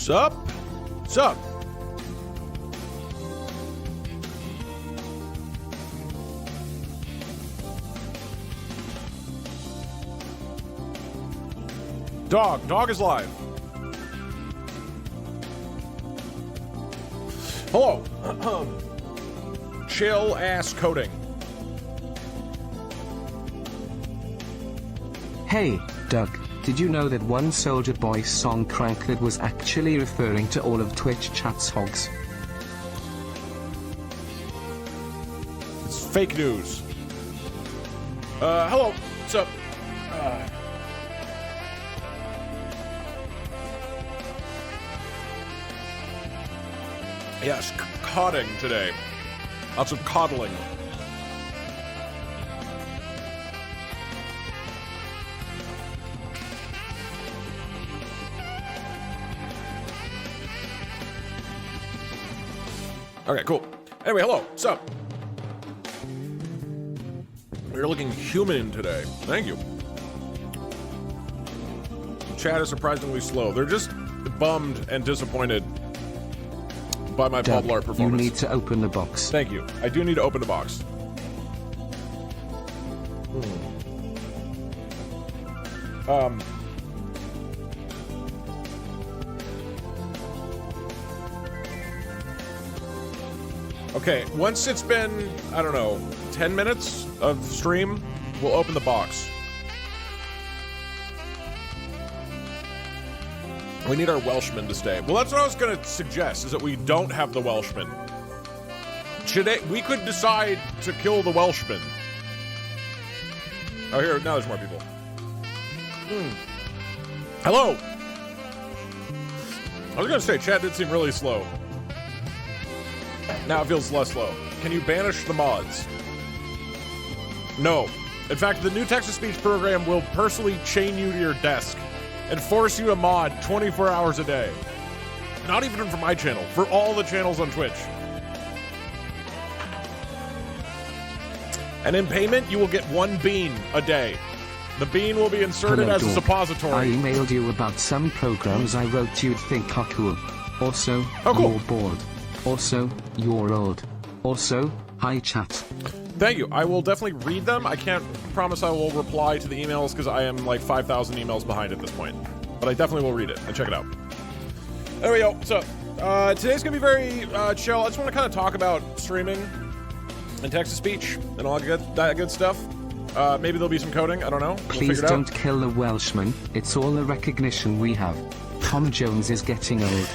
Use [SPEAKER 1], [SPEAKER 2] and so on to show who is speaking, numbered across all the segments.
[SPEAKER 1] Sup? Sup? Dog is live. Hello. Chill ass coding.
[SPEAKER 2] Hey, Doug, did you know that one Soulja Boy song Crank That was actually referring to all of Twitch chat's hogs?
[SPEAKER 1] It's fake news. Hello. What's up? Yes, codding today. Lots of coddling. Okay, cool. Anyway, hello. What's up? You're looking human today. Thank you. Chat is surprisingly slow. They're just bummed and disappointed by my
[SPEAKER 2] Doug,
[SPEAKER 1] bubble art performance.
[SPEAKER 2] You need to open the box.
[SPEAKER 1] Thank you. I do need to open the box. Okay, once it's been, I don't know, 10 minutes of stream, we'll open the box. We need our Welshman to stay. Well, that's what I was going to suggest, is that we don't have the Welshman. We could decide to kill the Welshman. Oh, here, now there's more people. Hello! I was going to say, chat did seem really slow. Now it feels less slow. Can you banish the mods? No. In fact, the new text-to-speech program will personally chain you to your desk and force you to mod 24 hours a day. Not even for my channel, for all the channels on Twitch. And in payment, you will get 1 bean a day. The bean will be inserted
[SPEAKER 2] Hello,
[SPEAKER 1] as a
[SPEAKER 2] Doug.
[SPEAKER 1] suppository.
[SPEAKER 2] I emailed you about some programs I wrote you'd think are cool. Also,
[SPEAKER 1] cool.
[SPEAKER 2] you're bored. Also, you're old. Also, hi chat.
[SPEAKER 1] Thank you. I will definitely read them. I can't promise I will reply to the emails because I am like 5,000 emails behind at this point. But I definitely will read it and check it out. Anyway, yo, so today's gonna be very chill. I just want to kind of talk about streaming and text-to-speech and all that good stuff. Maybe there'll be some coding. I don't know.
[SPEAKER 2] Please don't kill the Welshman. It's all the recognition we have. Tom Jones is getting old.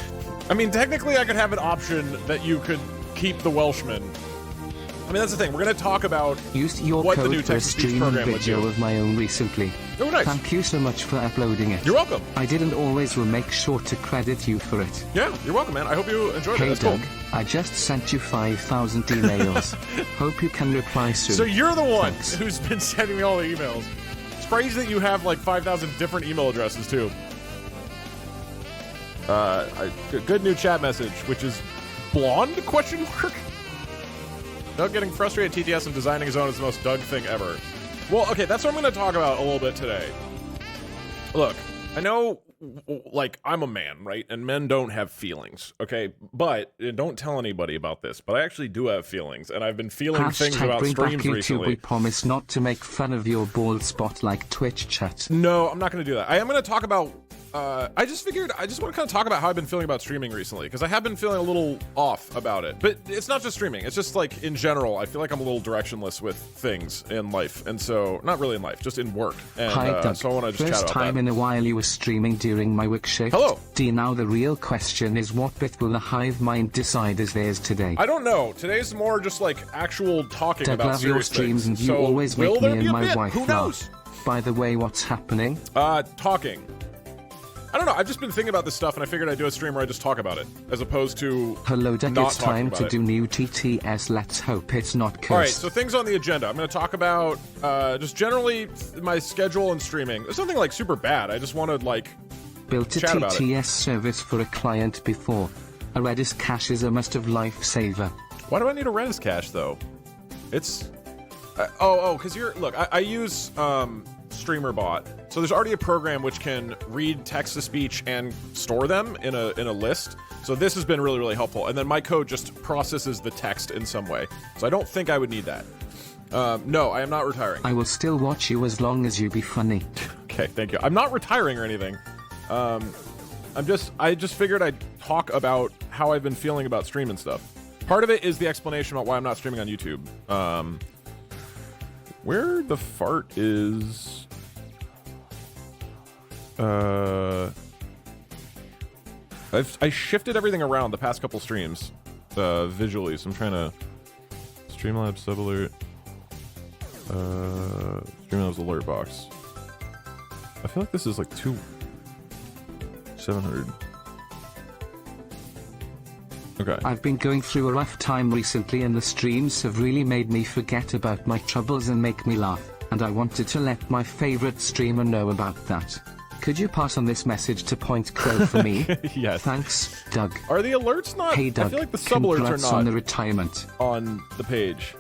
[SPEAKER 1] I mean, technically, I could have an option that you could keep the Welshman. I mean, that's the thing. We're going to talk about
[SPEAKER 2] Used your
[SPEAKER 1] what the
[SPEAKER 2] code
[SPEAKER 1] new
[SPEAKER 2] for a
[SPEAKER 1] text-to-speech
[SPEAKER 2] stream
[SPEAKER 1] program would
[SPEAKER 2] video
[SPEAKER 1] do.
[SPEAKER 2] of my own recently.
[SPEAKER 1] Oh, nice.
[SPEAKER 2] Thank you so much for uploading it.
[SPEAKER 1] You're welcome.
[SPEAKER 2] I didn't always will make sure to credit you for it.
[SPEAKER 1] Yeah, you're welcome, man. I hope you enjoyed it.
[SPEAKER 2] Hey
[SPEAKER 1] That's
[SPEAKER 2] Doug,
[SPEAKER 1] cool.
[SPEAKER 2] I just sent you 5,000 emails. Hope you can reply soon.
[SPEAKER 1] So you're the one
[SPEAKER 2] Thanks.
[SPEAKER 1] who's been sending me all the emails. It's crazy that you have like 5,000 different email addresses too. Good new chat message, which is blonde? Question mark. Doug getting frustrated at TTS and designing his own is the most Doug thing ever. Well, okay, that's what I'm going to talk about a little bit today. Look, I know, like, I'm a man, right? And men don't have feelings, okay? But don't tell anybody about this, but I actually do have feelings, and I've been feeling things about
[SPEAKER 2] bring back
[SPEAKER 1] streams
[SPEAKER 2] YouTube.
[SPEAKER 1] recently.
[SPEAKER 2] We promise not to make fun of your bald spot like Twitch chat.
[SPEAKER 1] No, I'm not going to do that. I am going to talk about... I just want to kind of talk about how I've been feeling about streaming recently, because I have been feeling a little off about it. But it's not just streaming. It's just like, in general, I feel like I'm a little directionless with things in life. And so, not really in life, just in work. And
[SPEAKER 2] Hi, Doug.
[SPEAKER 1] so I want to just
[SPEAKER 2] First
[SPEAKER 1] chat about
[SPEAKER 2] time
[SPEAKER 1] that.
[SPEAKER 2] in a while you were streaming during my week shift.
[SPEAKER 1] Hello.
[SPEAKER 2] Now the real question is, what bit will the hive mind decide is theirs today?
[SPEAKER 1] I don't know. Today's more just like actual talking
[SPEAKER 2] Doug,
[SPEAKER 1] about
[SPEAKER 2] love your
[SPEAKER 1] serious
[SPEAKER 2] streams
[SPEAKER 1] things.
[SPEAKER 2] and you
[SPEAKER 1] So,
[SPEAKER 2] always
[SPEAKER 1] will
[SPEAKER 2] make
[SPEAKER 1] there
[SPEAKER 2] me
[SPEAKER 1] be
[SPEAKER 2] and
[SPEAKER 1] a
[SPEAKER 2] my
[SPEAKER 1] bit?
[SPEAKER 2] wife
[SPEAKER 1] Who knows?
[SPEAKER 2] laugh. By the way, what's happening?
[SPEAKER 1] Talking. I don't know. I've just been thinking about this stuff, and I figured I'd do a stream where I just talk about it, as opposed to
[SPEAKER 2] Hello, Doug.
[SPEAKER 1] not
[SPEAKER 2] It's
[SPEAKER 1] talking
[SPEAKER 2] time
[SPEAKER 1] about
[SPEAKER 2] to
[SPEAKER 1] it.
[SPEAKER 2] do new TTS. Let's hope it's not cursed.
[SPEAKER 1] All right, so things on the agenda. I'm going to talk about just generally my schedule and streaming. There's nothing like super bad. I just wanted like
[SPEAKER 2] Built a
[SPEAKER 1] chat about it.
[SPEAKER 2] TTS service for a client before. A Redis cache is a must-have lifesaver.
[SPEAKER 1] Why do I need a Redis cache though? It's because you're look. I use streamer bot. So there's already a program which can read text-to-speech and store them in a list. So this has been really, really helpful. And then my code just processes the text in some way. So I don't think I would need that. No, I am not retiring.
[SPEAKER 2] I will still watch you as long as you be funny.
[SPEAKER 1] Okay, thank you. I'm not retiring or anything. I just figured I'd talk about how I've been feeling about streaming stuff. Part of it is the explanation about why I'm not streaming on YouTube. Where the fart is... I shifted everything around the past couple streams, visually, so I'm trying to... Streamlabs subalert... Streamlabs alert box. I feel like this is like 700. Okay.
[SPEAKER 2] I've been going through a rough time recently and the streams have really made me forget about my troubles and make me laugh, and I wanted to let my favorite streamer know about that. Could you pass on this message to Point Crow for me?
[SPEAKER 1] Yes.
[SPEAKER 2] Thanks, Doug.
[SPEAKER 1] Are the alerts not?
[SPEAKER 2] Hey, Doug.
[SPEAKER 1] I feel like the sub-alerts are
[SPEAKER 2] Congrats
[SPEAKER 1] not
[SPEAKER 2] on the retirement.
[SPEAKER 1] on the page.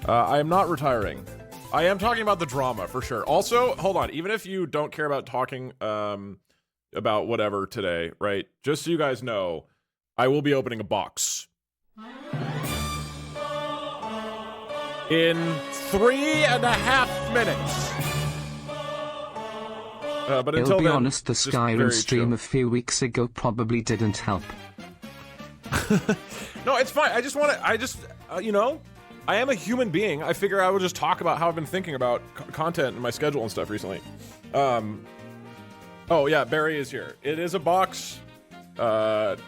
[SPEAKER 1] I am not retiring. I am talking about the drama for sure. Also, hold on. Even if you don't care about talking about whatever today, right? Just so you guys know, I will be opening a box in 3.5 minutes. But until
[SPEAKER 2] I'll be
[SPEAKER 1] then,
[SPEAKER 2] honest, the Skyrim stream a few weeks ago probably didn't help.
[SPEAKER 1] No, it's fine. I just want to, you know, I am a human being. I figure I will just talk about how I've been thinking about content and my schedule and stuff recently. Oh yeah, Barry is here. It is a box. It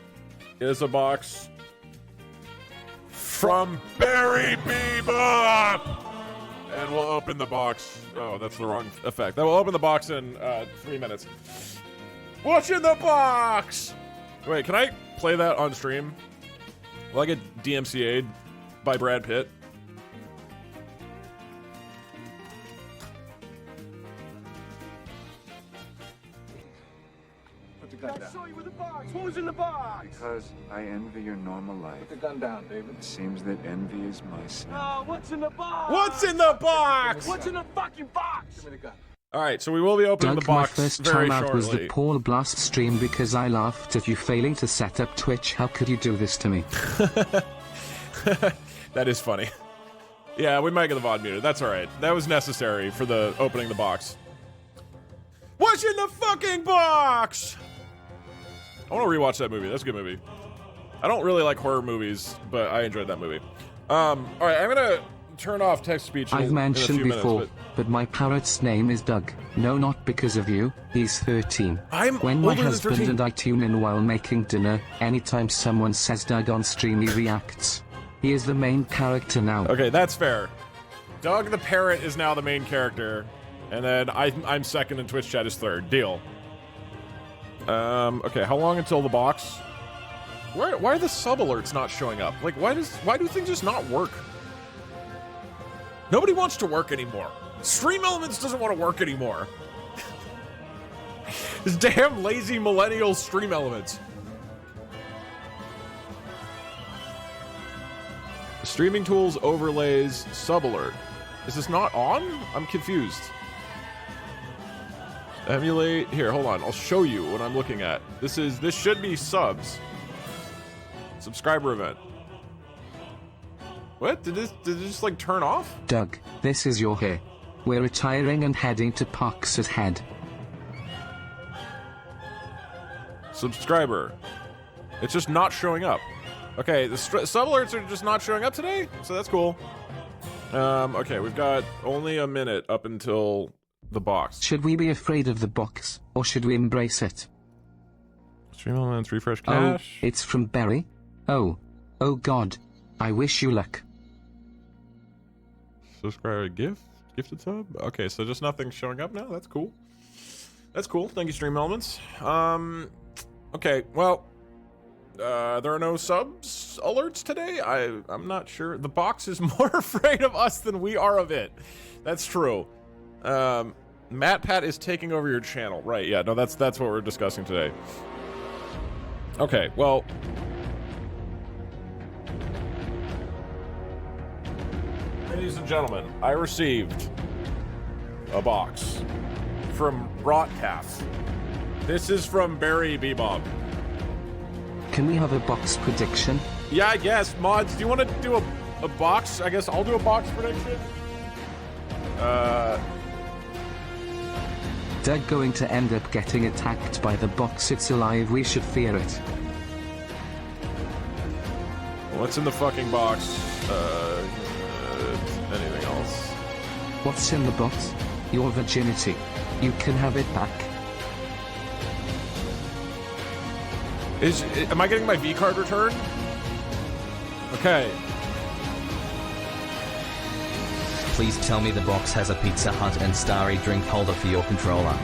[SPEAKER 1] is a box from Barry Bebop! And we'll open the box. Oh, that's the wrong effect. Then we'll open the box in 3 minutes. What's in the box? Wait, can I play that on stream? Will I get DMCA'd by Brad Pitt?
[SPEAKER 3] Put the gun down. I saw you with the box. What was in the box?
[SPEAKER 4] Because I envy your normal life.
[SPEAKER 3] Put the gun down, David.
[SPEAKER 4] It seems that envy is my sin.
[SPEAKER 3] Oh, what's in the box?
[SPEAKER 1] What's in the box?
[SPEAKER 3] What's in the fucking box? Give me the gun.
[SPEAKER 1] All right, so we will be opening
[SPEAKER 2] Doug,
[SPEAKER 1] the box
[SPEAKER 2] my first
[SPEAKER 1] very
[SPEAKER 2] time out was the
[SPEAKER 1] shortly.
[SPEAKER 2] Paul Blast stream because I laughed at you failing to set up Twitch. How could you do this to me?
[SPEAKER 1] That is funny. Yeah, we might get the VOD muted. That's all right. That was necessary for the opening the box. What's in the fucking box? I want to rewatch that movie. That's a good movie. I don't really like horror movies, but I enjoyed that movie. All right, I'm gonna turn off text speech.
[SPEAKER 2] I've mentioned
[SPEAKER 1] in a few
[SPEAKER 2] before,
[SPEAKER 1] minutes,
[SPEAKER 2] but my parrot's name is Doug. No, not because of you. He's 13.
[SPEAKER 1] I'm
[SPEAKER 2] When my
[SPEAKER 1] older than
[SPEAKER 2] husband
[SPEAKER 1] 13.
[SPEAKER 2] and I tune in while making dinner, anytime someone says Doug on stream, he reacts. He is the main character now.
[SPEAKER 1] Okay, that's fair. Doug the parrot is now the main character, and then I'm second and Twitch chat is third. Deal. Okay, how long until the box? Why are the sub alerts not showing up? Like, why do things just not work? Nobody wants to work anymore. Stream Elements doesn't want to work anymore. This damn lazy millennial Stream Elements. Streaming tools, overlays, sub alert. Is this not on? I'm confused. Emulate. Here, hold on. I'll show you what I'm looking at. This should be subs. Subscriber event. What? Did it just like turn off?
[SPEAKER 2] Doug, this is your hair. We're retiring and heading to Pox's head.
[SPEAKER 1] Subscriber. It's just not showing up. Okay, the sub alerts are just not showing up today, so that's cool. Okay, we've got only a minute up until the box.
[SPEAKER 2] Should we be afraid of the box, or should we embrace it?
[SPEAKER 1] Stream Elements, refresh
[SPEAKER 2] Oh,
[SPEAKER 1] cache.
[SPEAKER 2] it's from Barry? Oh God. I wish you luck.
[SPEAKER 1] Subscriber gifted sub. Okay, so just nothing showing up now. That's cool. That's cool. Thank you, Stream Elements. Okay, well, there are no subs alerts today. I'm not sure. The box is more afraid of us than we are of it. That's true. Matt Pat is taking over your channel, right? Yeah, no, that's what we're discussing today. Okay, well. Ladies and gentlemen, I received a box from Rotcast. This is from Barry Bebop.
[SPEAKER 2] Can we have a box prediction?
[SPEAKER 1] Yeah, I guess. Mods, do you want to do a box? I guess I'll do a box prediction.
[SPEAKER 2] Doug going to end up getting attacked by the box. It's alive. We should fear it.
[SPEAKER 1] What's in the fucking box? Anything else?
[SPEAKER 2] What's in the box? Your virginity. You can have it back.
[SPEAKER 1] Am I getting my V card returned? Okay.
[SPEAKER 5] Please tell me the box has a Pizza Hut and Starry drink holder for your controller.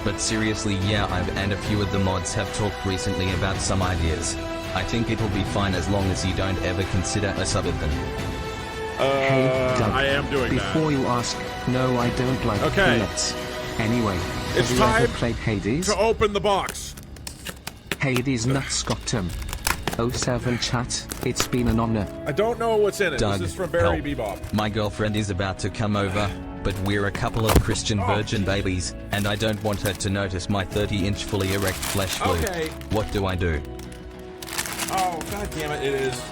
[SPEAKER 5] But seriously, yeah, and a few of the mods have talked recently about some ideas. I think it'll be fine as long as you don't ever consider a suburban.
[SPEAKER 2] Hey, Doug,
[SPEAKER 1] I am doing
[SPEAKER 2] before you ask, no, I don't like peanuts. Anyway,
[SPEAKER 1] it's
[SPEAKER 2] have you
[SPEAKER 1] time
[SPEAKER 2] ever played Hades?
[SPEAKER 1] to open the box.
[SPEAKER 2] Hades Nutscottum. 07 chat, it's been an honor.
[SPEAKER 1] I don't know what's in it.
[SPEAKER 5] Doug,
[SPEAKER 1] This is from Barry
[SPEAKER 5] help.
[SPEAKER 1] Bebop.
[SPEAKER 5] My girlfriend is about to come over, but we're a couple of Christian virgin babies, and I don't want her to notice my 30-inch fully erect flesh flue.
[SPEAKER 1] Okay.
[SPEAKER 5] What do I do?
[SPEAKER 1] Oh, god damn it, it is.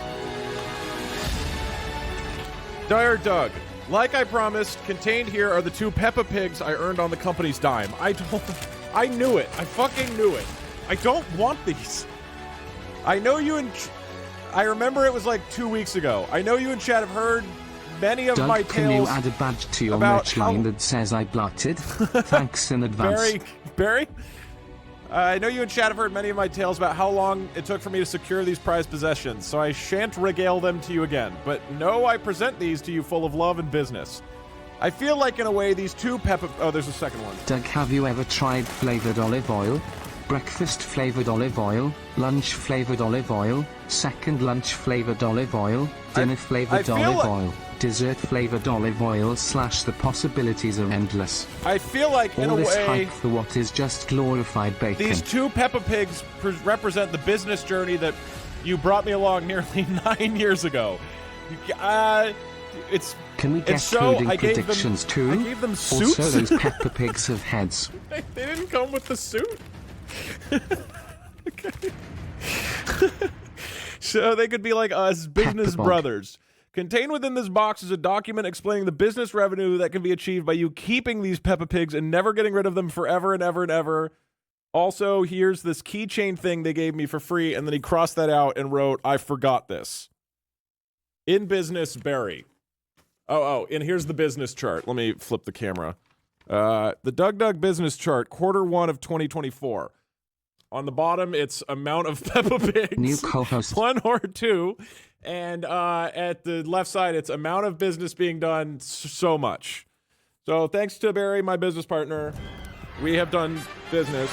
[SPEAKER 1] Dire Doug, like I promised, contained here are the 2 Peppa Pigs I earned on the company's dime. I knew it. I fucking knew it. I don't want these. I know you and... I remember it was like 2 weeks ago. I know you and Chad have heard many of
[SPEAKER 2] Doug,
[SPEAKER 1] my
[SPEAKER 2] can you
[SPEAKER 1] tales
[SPEAKER 2] add a badge to your
[SPEAKER 1] about
[SPEAKER 2] merch line that says I blotted? Thanks in advance.
[SPEAKER 1] Barry? I know you and Chad have heard many of my tales about how long it took for me to secure these prized possessions, so I shan't regale them to you again. But no, I present these to you full of love and business. I feel like, in a way, these 2 Peppa... Oh, there's a second one.
[SPEAKER 2] Doug, have you ever tried flavored olive oil? Breakfast flavored olive oil, lunch flavored olive oil, second lunch flavored olive oil, dinner flavored olive oil, dessert flavored olive oil / the possibilities are endless.
[SPEAKER 1] I feel like, in
[SPEAKER 2] All
[SPEAKER 1] a
[SPEAKER 2] this
[SPEAKER 1] way,
[SPEAKER 2] hype for what is just glorified bacon.
[SPEAKER 1] these 2 Peppa Pigs represent the business journey that you brought me along nearly 9 years ago. It's...
[SPEAKER 2] Can we get
[SPEAKER 1] so
[SPEAKER 2] coding
[SPEAKER 1] I gave
[SPEAKER 2] predictions
[SPEAKER 1] them,
[SPEAKER 2] too?
[SPEAKER 1] I gave them suits.
[SPEAKER 2] Also, those Peppa Pigs have heads.
[SPEAKER 1] They didn't come with the suit. Okay. So they could be like us, business
[SPEAKER 2] Peppa
[SPEAKER 1] brothers. Contained within this box is a document explaining the business revenue that can be achieved by you keeping these Peppa Pigs and never getting rid of them forever and ever and ever. Also, here's this keychain thing they gave me for free, and then he crossed that out and wrote, I forgot this. In business, Barry. Oh, and here's the business chart. Let me flip the camera. The Doug business chart, Q1 of 2024. On the bottom, it's amount of Peppa Pigs.
[SPEAKER 2] New co-host.
[SPEAKER 1] 1 or 2. And at the left side, it's amount of business being done, so much. So thanks to Barry, my business partner, we have done business.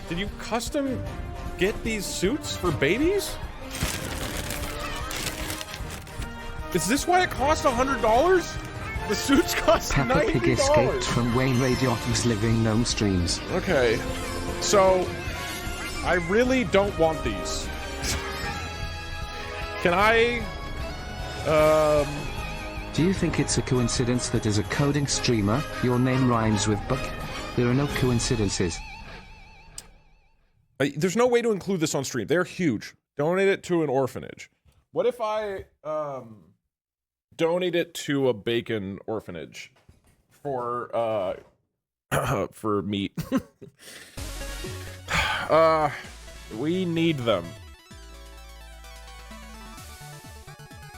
[SPEAKER 1] Did you custom get these suits for babies? Is this why it cost $100? The suits cost $90.
[SPEAKER 2] Peppa Pig escaped from Wayne Radioactive's Living Gnome streams.
[SPEAKER 1] Okay, so I really don't want these. Can I?
[SPEAKER 2] Do you think it's a coincidence that as a coding streamer, your name rhymes with book? There are no coincidences.
[SPEAKER 1] There's no way to include this on stream. They're huge. Donate it to an orphanage. What if I donate it to a bacon orphanage for for meat? We need them.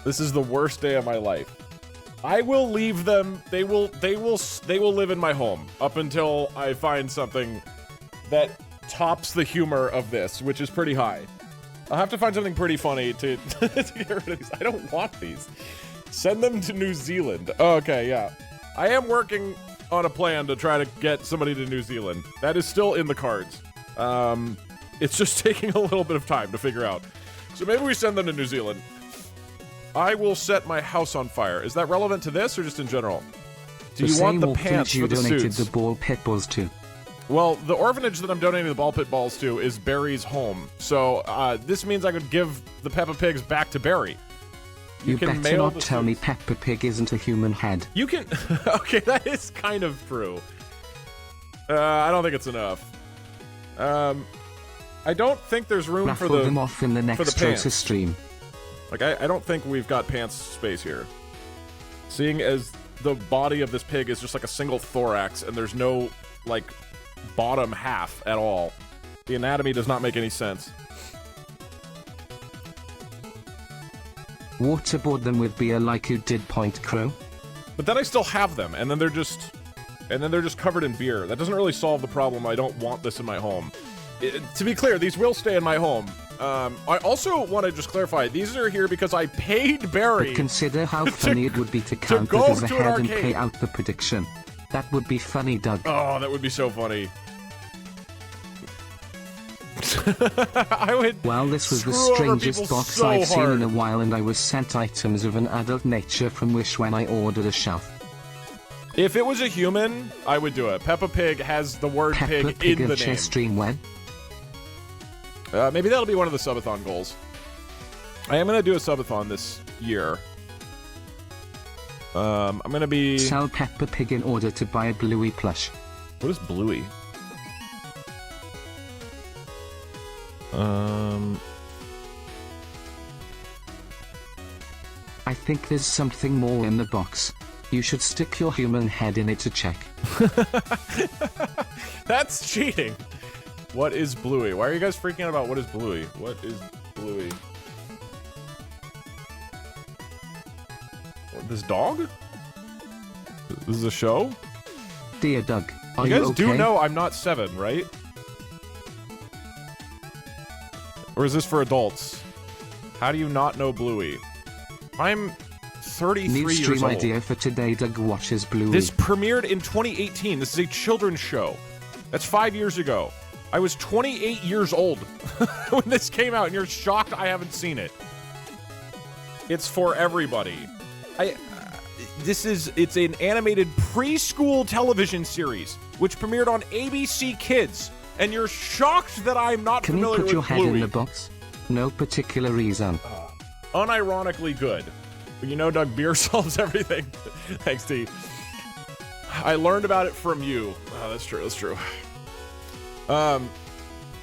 [SPEAKER 1] This is the worst day of my life. I will leave them. They will live in my home up until I find something that tops the humor of this, which is pretty high. I'll have to find something pretty funny to get rid of these. I don't want these. Send them to New Zealand. Oh, okay, yeah. I am working on a plan to try to get somebody to New Zealand. That is still in the cards. It's just taking a little bit of time to figure out. So maybe we send them to New Zealand. I will set my house on fire. Is that relevant to this or just in general? Do you want the pants
[SPEAKER 2] you
[SPEAKER 1] for the
[SPEAKER 2] donated
[SPEAKER 1] suits?
[SPEAKER 2] the ball pit balls to?
[SPEAKER 1] Well, the orphanage that I'm donating the ball pit balls to is Barry's home. So this means I could give the Peppa Pigs back to Barry.
[SPEAKER 2] You
[SPEAKER 1] can
[SPEAKER 2] better
[SPEAKER 1] mail
[SPEAKER 2] not
[SPEAKER 1] the
[SPEAKER 2] tell me
[SPEAKER 1] suits.
[SPEAKER 2] Peppa Pig isn't a human head.
[SPEAKER 1] You can... Okay, that is kind of true. I don't think it's enough. I don't think there's room
[SPEAKER 2] Raffle
[SPEAKER 1] for the...
[SPEAKER 2] them off in the next
[SPEAKER 1] pants.
[SPEAKER 2] closest stream.
[SPEAKER 1] Like, I don't think we've got pants space here. Seeing as the body of this pig is just like a single thorax and there's no, like, bottom half at all. The anatomy does not make any sense.
[SPEAKER 2] Waterboard them with beer like you did Point Crow.
[SPEAKER 1] But then I still have them, and then they're just covered in beer. That doesn't really solve the problem. I don't want this in my home. To be clear, these will stay in my home. I also want to just clarify, these are here because I paid Barry.
[SPEAKER 2] But consider how funny it would be to count
[SPEAKER 1] go
[SPEAKER 2] it as a
[SPEAKER 1] to an
[SPEAKER 2] head and
[SPEAKER 1] arcade.
[SPEAKER 2] play out the prediction. That would be funny, Doug.
[SPEAKER 1] Oh, that would be so funny. I would.
[SPEAKER 2] Well, this was the
[SPEAKER 1] screw over
[SPEAKER 2] strangest
[SPEAKER 1] people
[SPEAKER 2] box
[SPEAKER 1] so
[SPEAKER 2] I've seen in a
[SPEAKER 1] hard.
[SPEAKER 2] while, and I was sent items of an adult nature from Wish when I ordered a shelf.
[SPEAKER 1] If it was a human, I would do it. Peppa Pig has the word
[SPEAKER 2] Peppa
[SPEAKER 1] pig in
[SPEAKER 2] and
[SPEAKER 1] the
[SPEAKER 2] Chess
[SPEAKER 1] name.
[SPEAKER 2] stream when?
[SPEAKER 1] Maybe that'll be one of the subathon goals. I am gonna do a subathon this year. I'm gonna be...
[SPEAKER 2] Sell Peppa Pig in order to buy a Bluey plush.
[SPEAKER 1] What is Bluey?
[SPEAKER 2] I think there's something more in the box. You should stick your human head in it to check.
[SPEAKER 1] That's cheating. What is Bluey? Why are you guys freaking out about what is Bluey? What is Bluey? This dog? This is a show?
[SPEAKER 2] Dear Doug, are
[SPEAKER 1] You
[SPEAKER 2] you
[SPEAKER 1] guys
[SPEAKER 2] okay?
[SPEAKER 1] do know I'm not 7, right? Or is this for adults? How do you not know Bluey? I'm 33
[SPEAKER 2] New
[SPEAKER 1] years
[SPEAKER 2] stream
[SPEAKER 1] old.
[SPEAKER 2] idea for today, Doug watches Bluey.
[SPEAKER 1] This premiered in 2018. This is a children's show. That's 5 years ago. I was 28 years old when this came out, and you're shocked I haven't seen it. It's for everybody. It's an animated preschool television series, which premiered on ABC Kids, and you're shocked that I'm not
[SPEAKER 2] Can you
[SPEAKER 1] familiar
[SPEAKER 2] put your
[SPEAKER 1] with
[SPEAKER 2] head
[SPEAKER 1] Bluey.
[SPEAKER 2] in the box? No particular reason.
[SPEAKER 1] Unironically good. You know, Doug, beer solves everything. Thanks, T. I learned about it from you. Oh, that's true. That's true.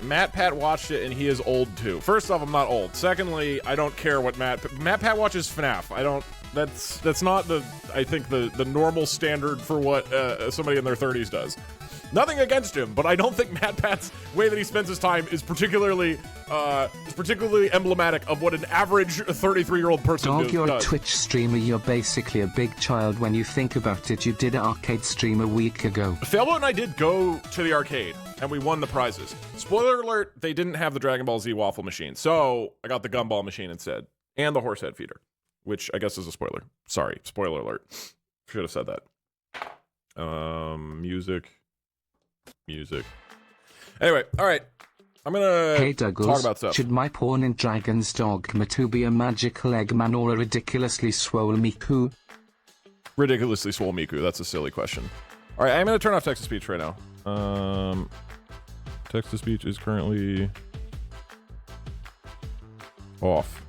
[SPEAKER 1] Matt Pat watched it, and he is old too. First off, I'm not old. Secondly, I don't care what Matt Pat watches FNAF. I don't. That's not I think the normal standard for what somebody in their 30s does. Nothing against him, but I don't think Matt Pat's way that he spends his time is particularly emblematic of what an average 33-year-old person
[SPEAKER 2] Dog, you're a
[SPEAKER 1] does.
[SPEAKER 2] Twitch streamer. You're basically a big child when you think about it. You did an arcade stream a week ago.
[SPEAKER 1] Failboat and I did go to the arcade, and we won the prizes. Spoiler alert, they didn't have the Dragon Ball Z waffle machine, so I got the gumball machine instead, and the horse head feeder, which I guess is a spoiler. Sorry, spoiler alert. Should have said that. Music. Anyway, all right. I'm gonna
[SPEAKER 2] Hey Douglas,
[SPEAKER 1] talk about stuff.
[SPEAKER 2] should my pawn in Dragon's Dogma 2 be a magical Eggman or a ridiculously swole Miku?
[SPEAKER 1] Ridiculously swole Miku. That's a silly question. All right, I'm gonna turn off text-to-speech right now. Text-to-speech is currently off.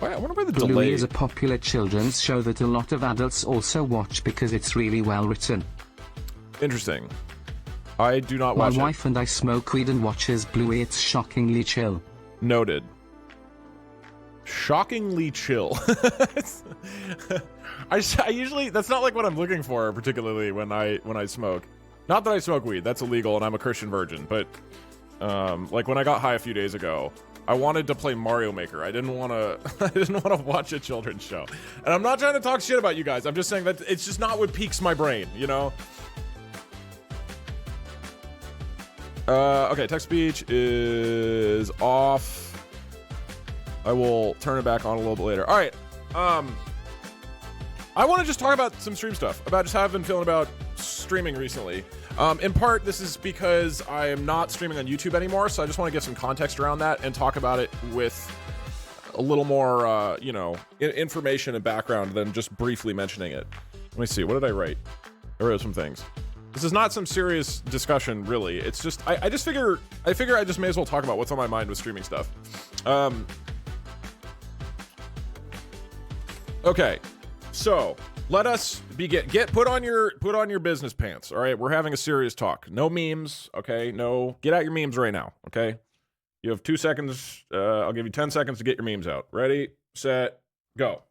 [SPEAKER 1] I wonder why the
[SPEAKER 2] Bluey
[SPEAKER 1] delay.
[SPEAKER 2] is a popular children's show that a lot of adults also watch because it's really well written.
[SPEAKER 1] Interesting. I do not
[SPEAKER 2] My
[SPEAKER 1] watch it.
[SPEAKER 2] wife and I smoke weed and watches Bluey. It's shockingly chill.
[SPEAKER 1] Noted. Shockingly chill. I usually, that's not like what I'm looking for, particularly when I smoke. Not that I smoke weed, that's illegal and I'm a Christian virgin, but like when I got high a few days ago, I wanted to play Mario Maker. I didn't want to watch a children's show. And I'm not trying to talk shit about you guys. I'm just saying that it's just not what piques my brain, you know? Okay, text speech is off. I will turn it back on a little bit later. All right. I want to just talk about some stream stuff, about just how I've been feeling about streaming recently. In part, this is because I am not streaming on YouTube anymore, so I just want to give some context around that and talk about it with a little more, information and background than just briefly mentioning it. Let me see. What did I write? I wrote some things. This is not some serious discussion, really. It's just I figure I just may as well talk about what's on my mind with streaming stuff. Okay, so let us begin. Put on your business pants. All right, we're having a serious talk. No memes. Okay, no. Get out your memes right now. Okay, you have 2 seconds. I'll give you 10 seconds to get your memes out. Ready, set, go.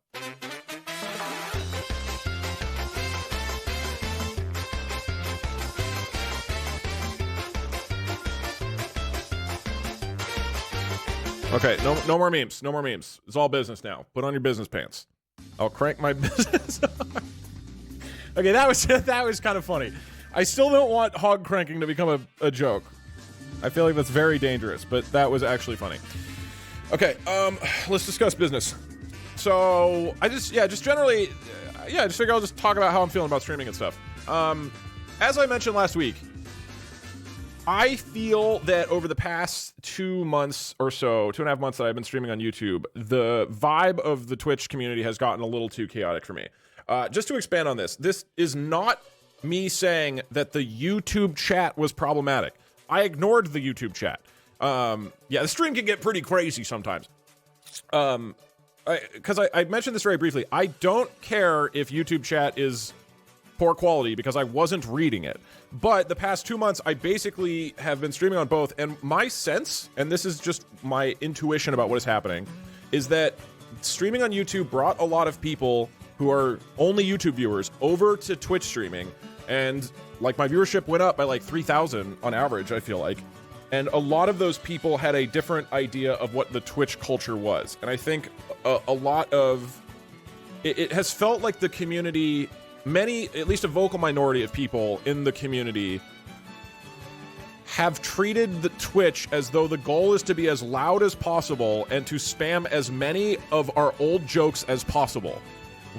[SPEAKER 1] Okay, no more memes. No more memes. It's all business now. Put on your business pants. I'll crank my business. Okay, that was kind of funny. I still don't want hog cranking to become a joke. I feel like that's very dangerous, but that was actually funny. Okay, let's discuss business. So I just generally figure I'll just talk about how I'm feeling about streaming and stuff. As I mentioned last week, I feel that over the past 2 months or so, 2.5 months that I've been streaming on YouTube, the vibe of the Twitch community has gotten a little too chaotic for me. Just to expand on this is not me saying that the YouTube chat was problematic. I ignored the YouTube chat. The stream can get pretty crazy sometimes. Because I mentioned this very briefly. I don't care if YouTube chat is poor quality because I wasn't reading it. But the past 2 months, I basically have been streaming on both. And my sense, and this is just my intuition about what is happening, is that streaming on YouTube brought a lot of people who are only YouTube viewers over to Twitch streaming. And like my viewership went up by like 3,000 on average, I feel like. And a lot of those people had a different idea of what the Twitch culture was. And I think a lot of it has felt like the community, many, at least a vocal minority of people in the community, have treated the Twitch as though the goal is to be as loud as possible and to spam as many of our old jokes as possible,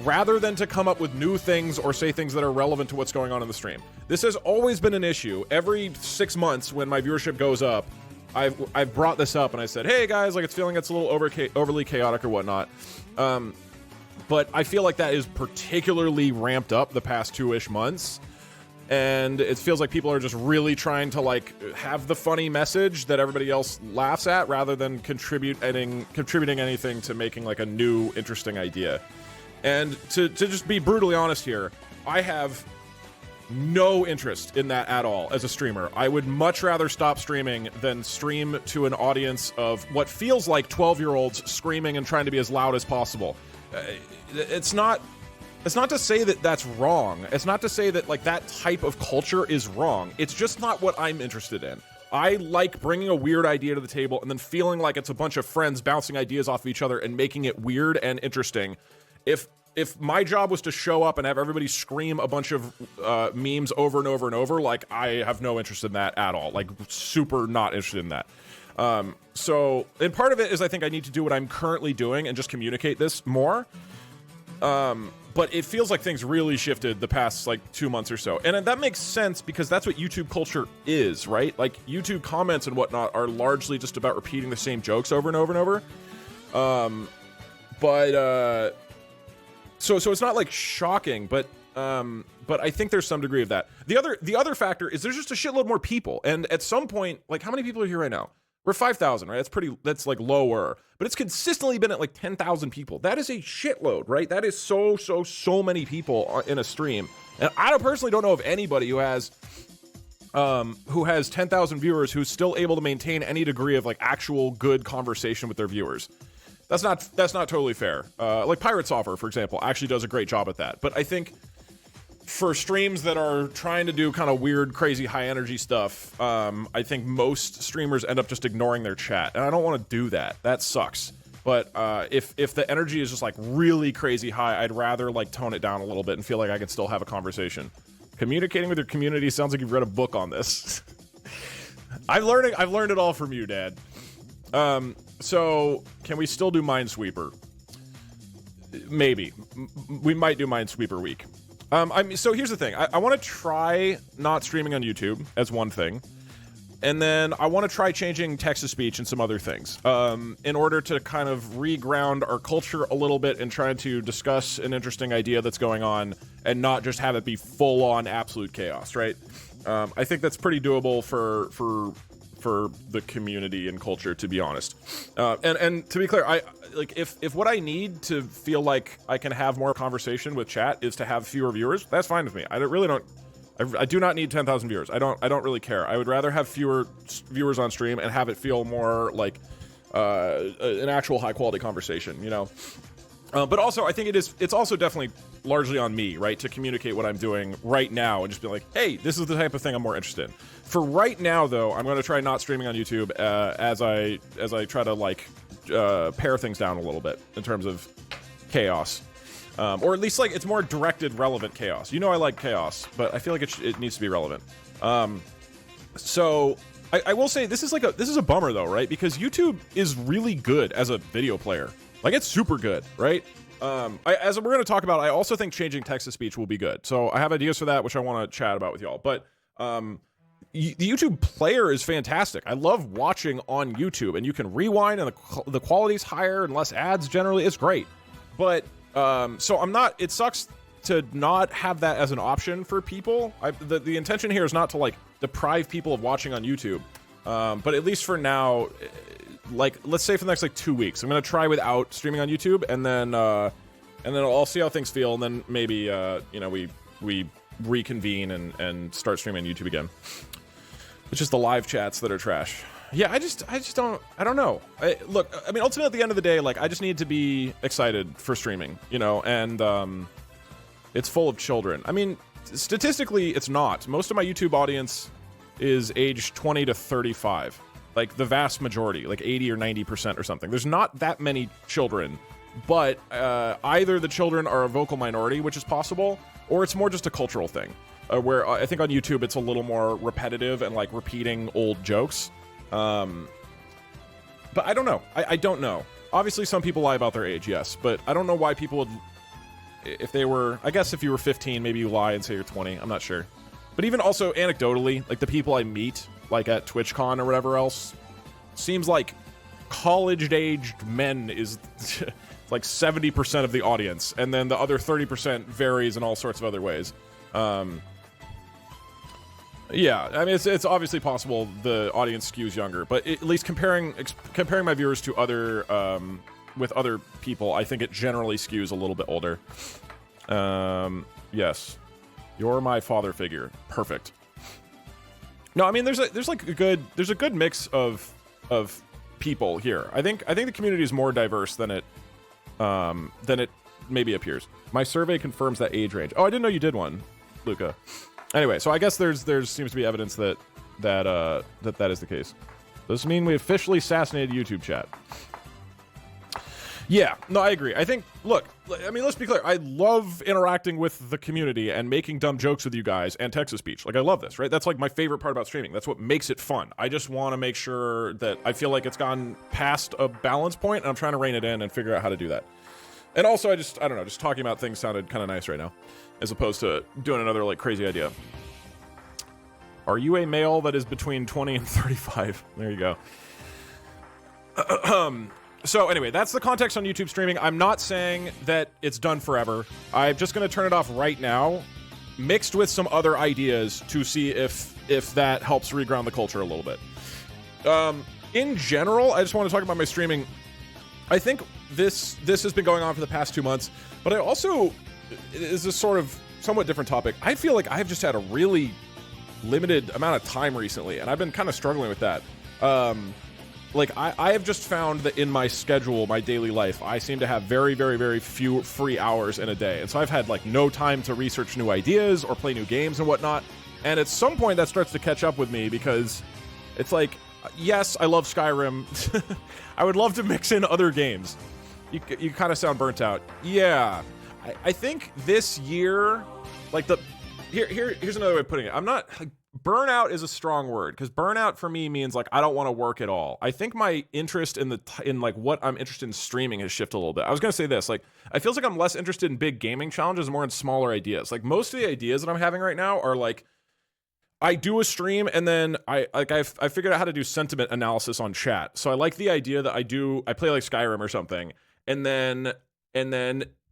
[SPEAKER 1] rather than to come up with new things or say things that are relevant to what's going on in the stream. This has always been an issue. Every 6 months when my viewership goes up, I've brought this up and I said, hey guys, like it's feeling it's a little overly chaotic or whatnot. But I feel like that is particularly ramped up the past 2-ish months. And it feels like people are just really trying to like have the funny message that everybody else laughs at rather than contributing anything to making like a new interesting idea. And to just be brutally honest here, I have no interest in that at all as a streamer. I would much rather stop streaming than stream to an audience of what feels like 12-year-olds screaming and trying to be as loud as possible. It's not to say that that's wrong. It's not to say that like that type of culture is wrong. It's just not what I'm interested in. I like bringing a weird idea to the table and then feeling like it's a bunch of friends bouncing ideas off of each other and making it weird and interesting. If my job was to show up and have everybody scream a bunch of memes over and over and over, like I have no interest in that at all. Like super not interested in that. And part of it is I think I need to do what I'm currently doing and just communicate this more. But it feels like things really shifted the past like 2 months or so. And that makes sense because that's what YouTube culture is, right? Like YouTube comments and whatnot are largely just about repeating the same jokes over and over and over. So it's not like shocking, but I think there's some degree of that. The other factor is there's just a shitload more people. And at some point, like how many people are here right now? We're 5,000, right? That's like lower, but it's consistently been at like 10,000 people. That is a shitload, right? That is so many people in a stream. And I personally don't know of anybody who has 10,000 viewers who's still able to maintain any degree of like actual good conversation with their viewers. That's not totally fair. Like Pirate Software, for example, actually does a great job at that. But I think for streams that are trying to do kind of weird, crazy, high-energy stuff, I think most streamers end up just ignoring their chat. And I don't want to do that. That sucks. But if the energy is just like really crazy high, I'd rather like tone it down a little bit and feel like I can still have a conversation. Communicating with your community sounds like you've read a book on this. I've learned it all from you, Dad. So can we still do Minesweeper? Maybe. We might do Minesweeper week. So here's the thing. I want to try not streaming on YouTube as one thing. And then I want to try changing text-to-speech and some other things in order to kind of reground our culture a little bit and trying to discuss an interesting idea that's going on and not just have it be full-on absolute chaos, right? I think that's pretty doable for the community and culture, to be honest. And to be clear, I like if what I need to feel like I can have more conversation with chat is to have fewer viewers, that's fine with me. I do not need 10,000 viewers. I don't really care. I would rather have fewer viewers on stream and have it feel more like an actual high quality conversation, you know. But also, I think it's also definitely largely on me, right, to communicate what I'm doing right now and just be like, hey, this is the type of thing I'm more interested in. For right now, though, I'm going to try not streaming on YouTube as I try to like pare things down a little bit in terms of chaos. Or at least, like, it's more directed, relevant chaos. You know I like chaos, but I feel like it needs to be relevant. So, I will say, this is a bummer, though, right? Because YouTube is really good as a video player. Like, it's super good, right? As we're going to talk about, I also think changing text-to-speech will be good. So, I have ideas for that, which I want to chat about with y'all. But, the YouTube player is fantastic. I love watching on YouTube, and you can rewind, and the quality's higher and less ads generally. It's great. But... so I'm not, it sucks to not have that as an option for people. The intention here is not to like deprive people of watching on YouTube. But at least for now, like, let's say for the next like 2 weeks, I'm going to try without streaming on YouTube, and then I'll see how things feel. And then maybe, you know, we reconvene and start streaming on YouTube again. It's just the live chats that are trash. Yeah, I just don't know. Look, I mean, ultimately, at the end of the day, like, I just need to be excited for streaming, you know, and it's full of children. I mean, statistically, it's not. Most of my YouTube audience is age 20 to 35. Like, the vast majority, like 80 or 90% or something. There's not that many children, but either the children are a vocal minority, which is possible, or it's more just a cultural thing, where I think on YouTube it's a little more repetitive and, like, repeating old jokes. But I don't know. I don't know. Obviously, some people lie about their age, yes, but I don't know why people would, if they were, I guess if you were 15, maybe you lie and say you're 20. I'm not sure. But even also anecdotally, like the people I meet, like at TwitchCon or whatever else, seems like college-aged men is like 70% of the audience, and then the other 30% varies in all sorts of other ways. Yeah, I mean, it's obviously possible the audience skews younger, but at least comparing my viewers to other with other people, I think it generally skews a little bit older. Yes, you're my father figure. Perfect. No, I mean, there's a good mix of people here. I think the community is more diverse than it maybe appears. My survey confirms that age range. Oh, I didn't know you did one, Luca. Anyway, so I guess there seems to be evidence that is the case. Does this mean we officially assassinated YouTube chat? Yeah, no, I agree. I think, look, I mean, let's be clear. I love interacting with the community and making dumb jokes with you guys and text-to-speech. Like, I love this, right? That's like my favorite part about streaming. That's what makes it fun. I just want to make sure that I feel like it's gone past a balance point, and I'm trying to rein it in and figure out how to do that. And also, I don't know, just talking about things sounded kind of nice right now, as opposed to doing another, like, crazy idea. Are you a male that is between 20 and 35? There you go. So anyway, that's the context on YouTube streaming. I'm not saying that it's done forever. I'm just going to turn it off right now, mixed with some other ideas to see if that helps reground the culture a little bit. In general, I just want to talk about my streaming. I think this has been going on for the past 2 months, but I also, is a sort of somewhat different topic. I feel like I've just had a really limited amount of time recently, and I've been kind of struggling with that. Like, I have just found that in my schedule, my daily life, I seem to have very, very, very few free hours in a day. And so I've had, like, no time to research new ideas or play new games and whatnot. And at some point, that starts to catch up with me because it's like, yes, I love Skyrim. I would love to mix in other games. You kind of sound burnt out. Yeah. I think this year, like, here's another way of putting it. I'm not... Burnout is a strong word, because burnout for me means, like, I don't want to work at all. I think my interest in like what I'm interested in streaming has shifted a little bit. I was going to say this, like, I feel like I'm less interested in big gaming challenges, more in smaller ideas. Like, most of the ideas that I'm having right now are like, I do a stream and then I figured out how to do sentiment analysis on chat. So I like the idea that I play like Skyrim or something, and then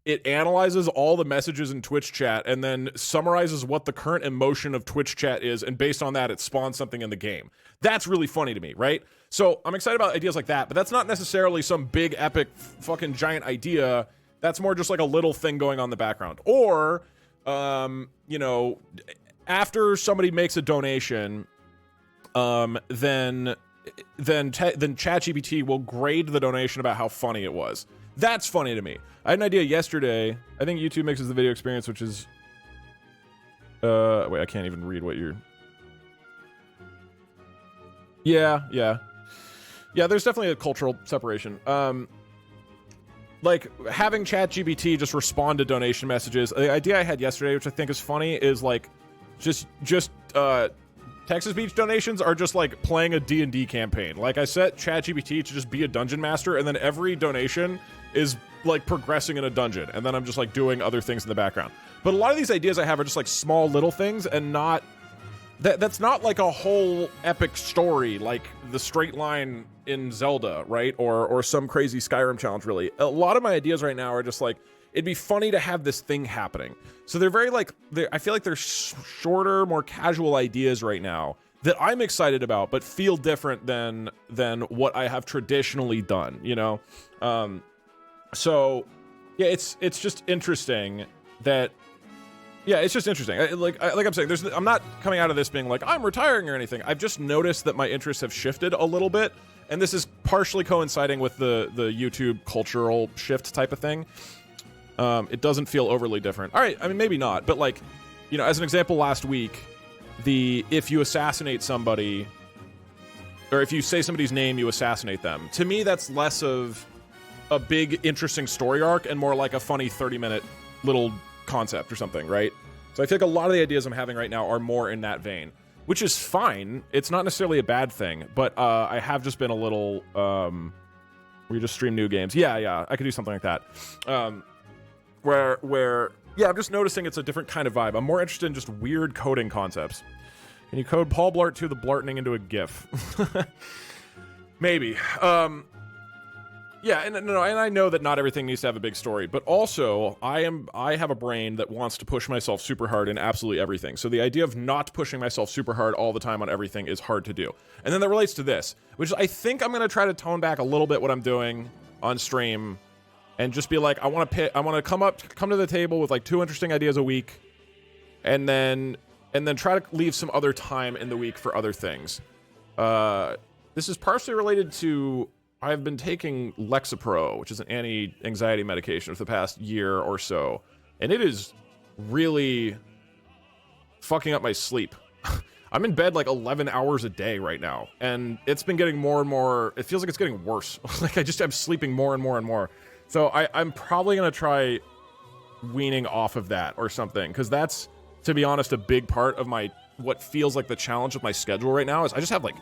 [SPEAKER 1] it analyzes all the messages in Twitch chat and then summarizes what the current emotion of Twitch chat is, and based on that it spawns something in the game. That's really funny to me, right? So I'm excited about ideas like that, but that's not necessarily some big epic fucking giant idea. That's more just like a little thing going on in the background. Or you know, after somebody makes a donation, then ChatGPT will grade the donation about how funny it was. That's funny to me. I had an idea yesterday. I think YouTube mixes the video experience, which is wait, I can't even read what you're. Yeah, there's definitely a cultural separation. Like having ChatGPT just respond to donation messages. The idea I had yesterday, which I think is funny, is like just Texas Beach donations are just like playing a D&D campaign. Like I set ChatGPT to just be a dungeon master, and then every donation is like progressing in a dungeon, and then I'm just like doing other things in the background. But a lot of these ideas I have are just like small little things, and not that's not like a whole epic story like the straight line in Zelda, right? Or some crazy Skyrim challenge, really. A lot of my ideas right now are just like, it'd be funny to have this thing happening. So they're very like, I feel like they're shorter, more casual ideas right now that I'm excited about, but feel different than what I have traditionally done, you know? So yeah, it's just interesting that, yeah, it's just interesting. Like I'm saying, I'm not coming out of this being like, I'm retiring or anything. I've just noticed that my interests have shifted a little bit, and this is partially coinciding with the YouTube cultural shift type of thing. It doesn't feel overly different. All right, I mean, maybe not, but like, you know, as an example, last week, if you assassinate somebody, or if you say somebody's name, you assassinate them. To me, that's less of a big, interesting story arc and more like a funny 30-minute little concept or something, right? So I feel like a lot of the ideas I'm having right now are more in that vein, which is fine. It's not necessarily a bad thing, but I have just been a little, we just stream new games. Yeah, I could do something like that. Where yeah, I'm just noticing it's a different kind of vibe. I'm more interested in just weird coding concepts. Can you code Paul Blart 2 the blartening into a GIF? Maybe. Yeah, and I know that not everything needs to have a big story, but also I have a brain that wants to push myself super hard in absolutely everything. So the idea of not pushing myself super hard all the time on everything is hard to do. And then that relates to this, which I think I'm going to try to tone back a little bit what I'm doing on stream and just be like, I want to come to the table with like 2 interesting ideas a week, and then try to leave some other time in the week for other things. This is partially related to, I've been taking Lexapro, which is an anti-anxiety medication, for the past year or so, and it is really fucking up my sleep. I'm in bed like 11 hours a day right now, and it's been getting more and more, it feels like it's getting worse. Like I'm sleeping more and more and more. So I'm probably going to try weaning off of that or something, because that's, to be honest, a big part of what feels like the challenge of my schedule right now is I just have like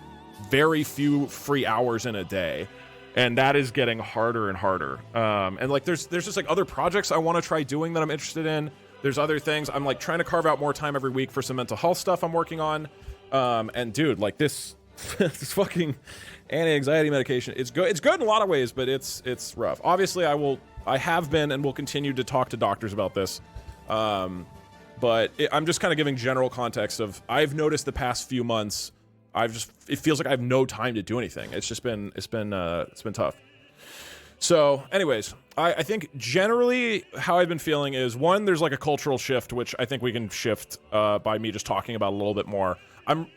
[SPEAKER 1] very few free hours in a day. And that is getting harder and harder. And like, there's just like other projects I want to try doing that I'm interested in. There's other things. I'm like trying to carve out more time every week for some mental health stuff I'm working on. And dude, like this this fucking anti-anxiety medication, it's good. It's good in a lot of ways, but it's rough. Obviously, I have been and will continue to talk to doctors about this. But I'm just kind of giving general context of, I've noticed the past few months, it feels like I have no time to do anything. It's been tough. So anyways, I think generally how I've been feeling is, one, there's like a cultural shift, which I think we can shift by me just talking about a little bit more.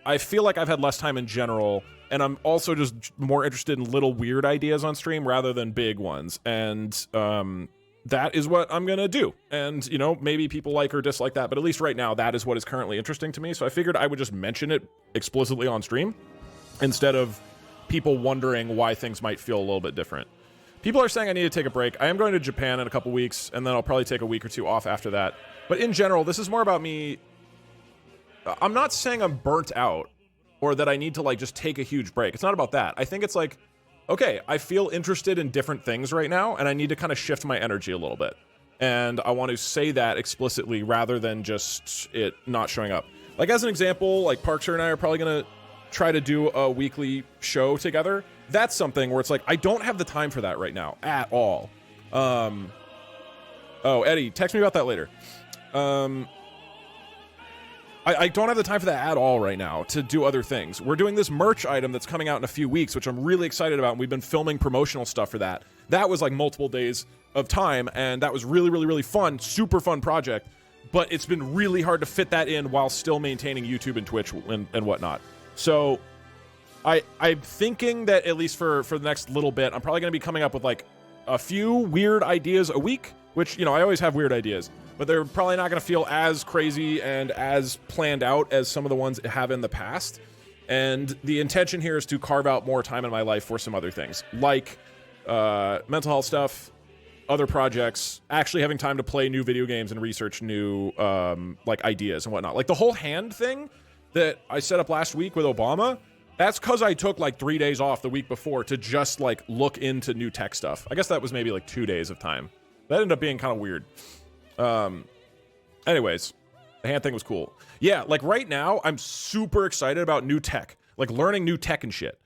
[SPEAKER 1] I feel like I've had less time in general, and I'm also just more interested in little weird ideas on stream rather than big ones. And that is what I'm gonna do. And, you know, maybe people like or dislike that, but at least right now, that is what is currently interesting to me. So I figured I would just mention it explicitly on stream instead of people wondering why things might feel a little bit different. People are saying I need to take a break. I am going to Japan in a couple weeks, and then I'll probably take a week or two off after that. But in general, this is more about me. I'm not saying I'm burnt out or that I need to like just take a huge break. It's not about that. I think it's like, okay, I feel interested in different things right now, and I need to kind of shift my energy a little bit. And I want to say that explicitly rather than just it not showing up. Like, as an example, like, Parkster and I are probably going to try to do a weekly show together. That's something where it's like, I don't have the time for that right now at all. Oh, Eddie, text me about that later. I don't have the time for that at all right now to do other things. We're doing this merch item that's coming out in a few weeks, which I'm really excited about, and we've been filming promotional stuff for that. That was like multiple days of time, and that was really, really, really fun, super fun project, but it's been really hard to fit that in while still maintaining YouTube and Twitch and whatnot. So I'm thinking that at least for the next little bit, I'm probably going to be coming up with like a few weird ideas a week, which, you know, I always have weird ideas, but they're probably not going to feel as crazy and as planned out as some of the ones I have in the past. And the intention here is to carve out more time in my life for some other things, like mental health stuff, other projects, actually having time to play new video games and research new like ideas and whatnot. Like the whole hand thing that I set up last week with Obama, that's because I took like 3 days off the week before to just like look into new tech stuff. I guess that was maybe like 2 days of time. That ended up being kind of weird. Anyways, the hand thing was cool. Yeah, like right now, I'm super excited about new tech, like learning new tech and shit.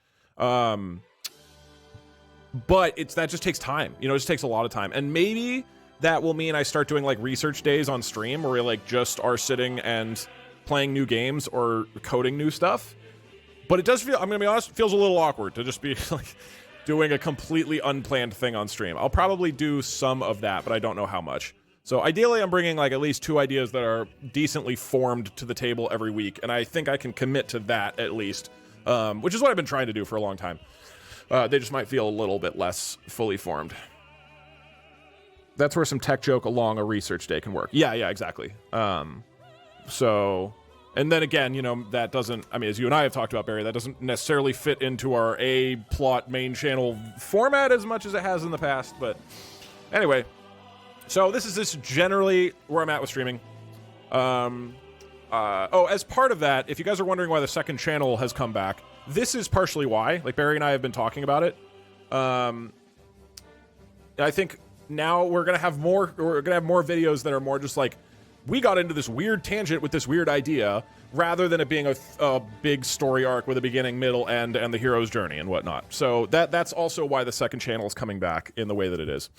[SPEAKER 1] But that just takes time. You know, it just takes a lot of time. And maybe that will mean I start doing like research days on stream where we like just are sitting and playing new games or coding new stuff. But it does feel, I'm gonna be honest, it feels a little awkward to just be like doing a completely unplanned thing on stream. I'll probably do some of that, but I don't know how much. So ideally, I'm bringing like at least 2 ideas that are decently formed to the table every week, and I think I can commit to that at least, which is what I've been trying to do for a long time. They just might feel a little bit less fully formed. That's where some tech joke along a research day can work. Yeah, exactly. So, and then again, you know, that doesn't, I mean, as you and I have talked about, Barry, that doesn't necessarily fit into our A-plot main channel format as much as it has in the past, but anyway. So this is generally where I'm at with streaming. As part of that, if you guys are wondering why the second channel has come back, this is partially why. Like, Barry and I have been talking about it. I think now we're gonna have more videos that are more just like, we got into this weird tangent with this weird idea, rather than it being a big story arc with a beginning, middle, end, and the hero's journey and whatnot. So that's also why the second channel is coming back in the way that it is.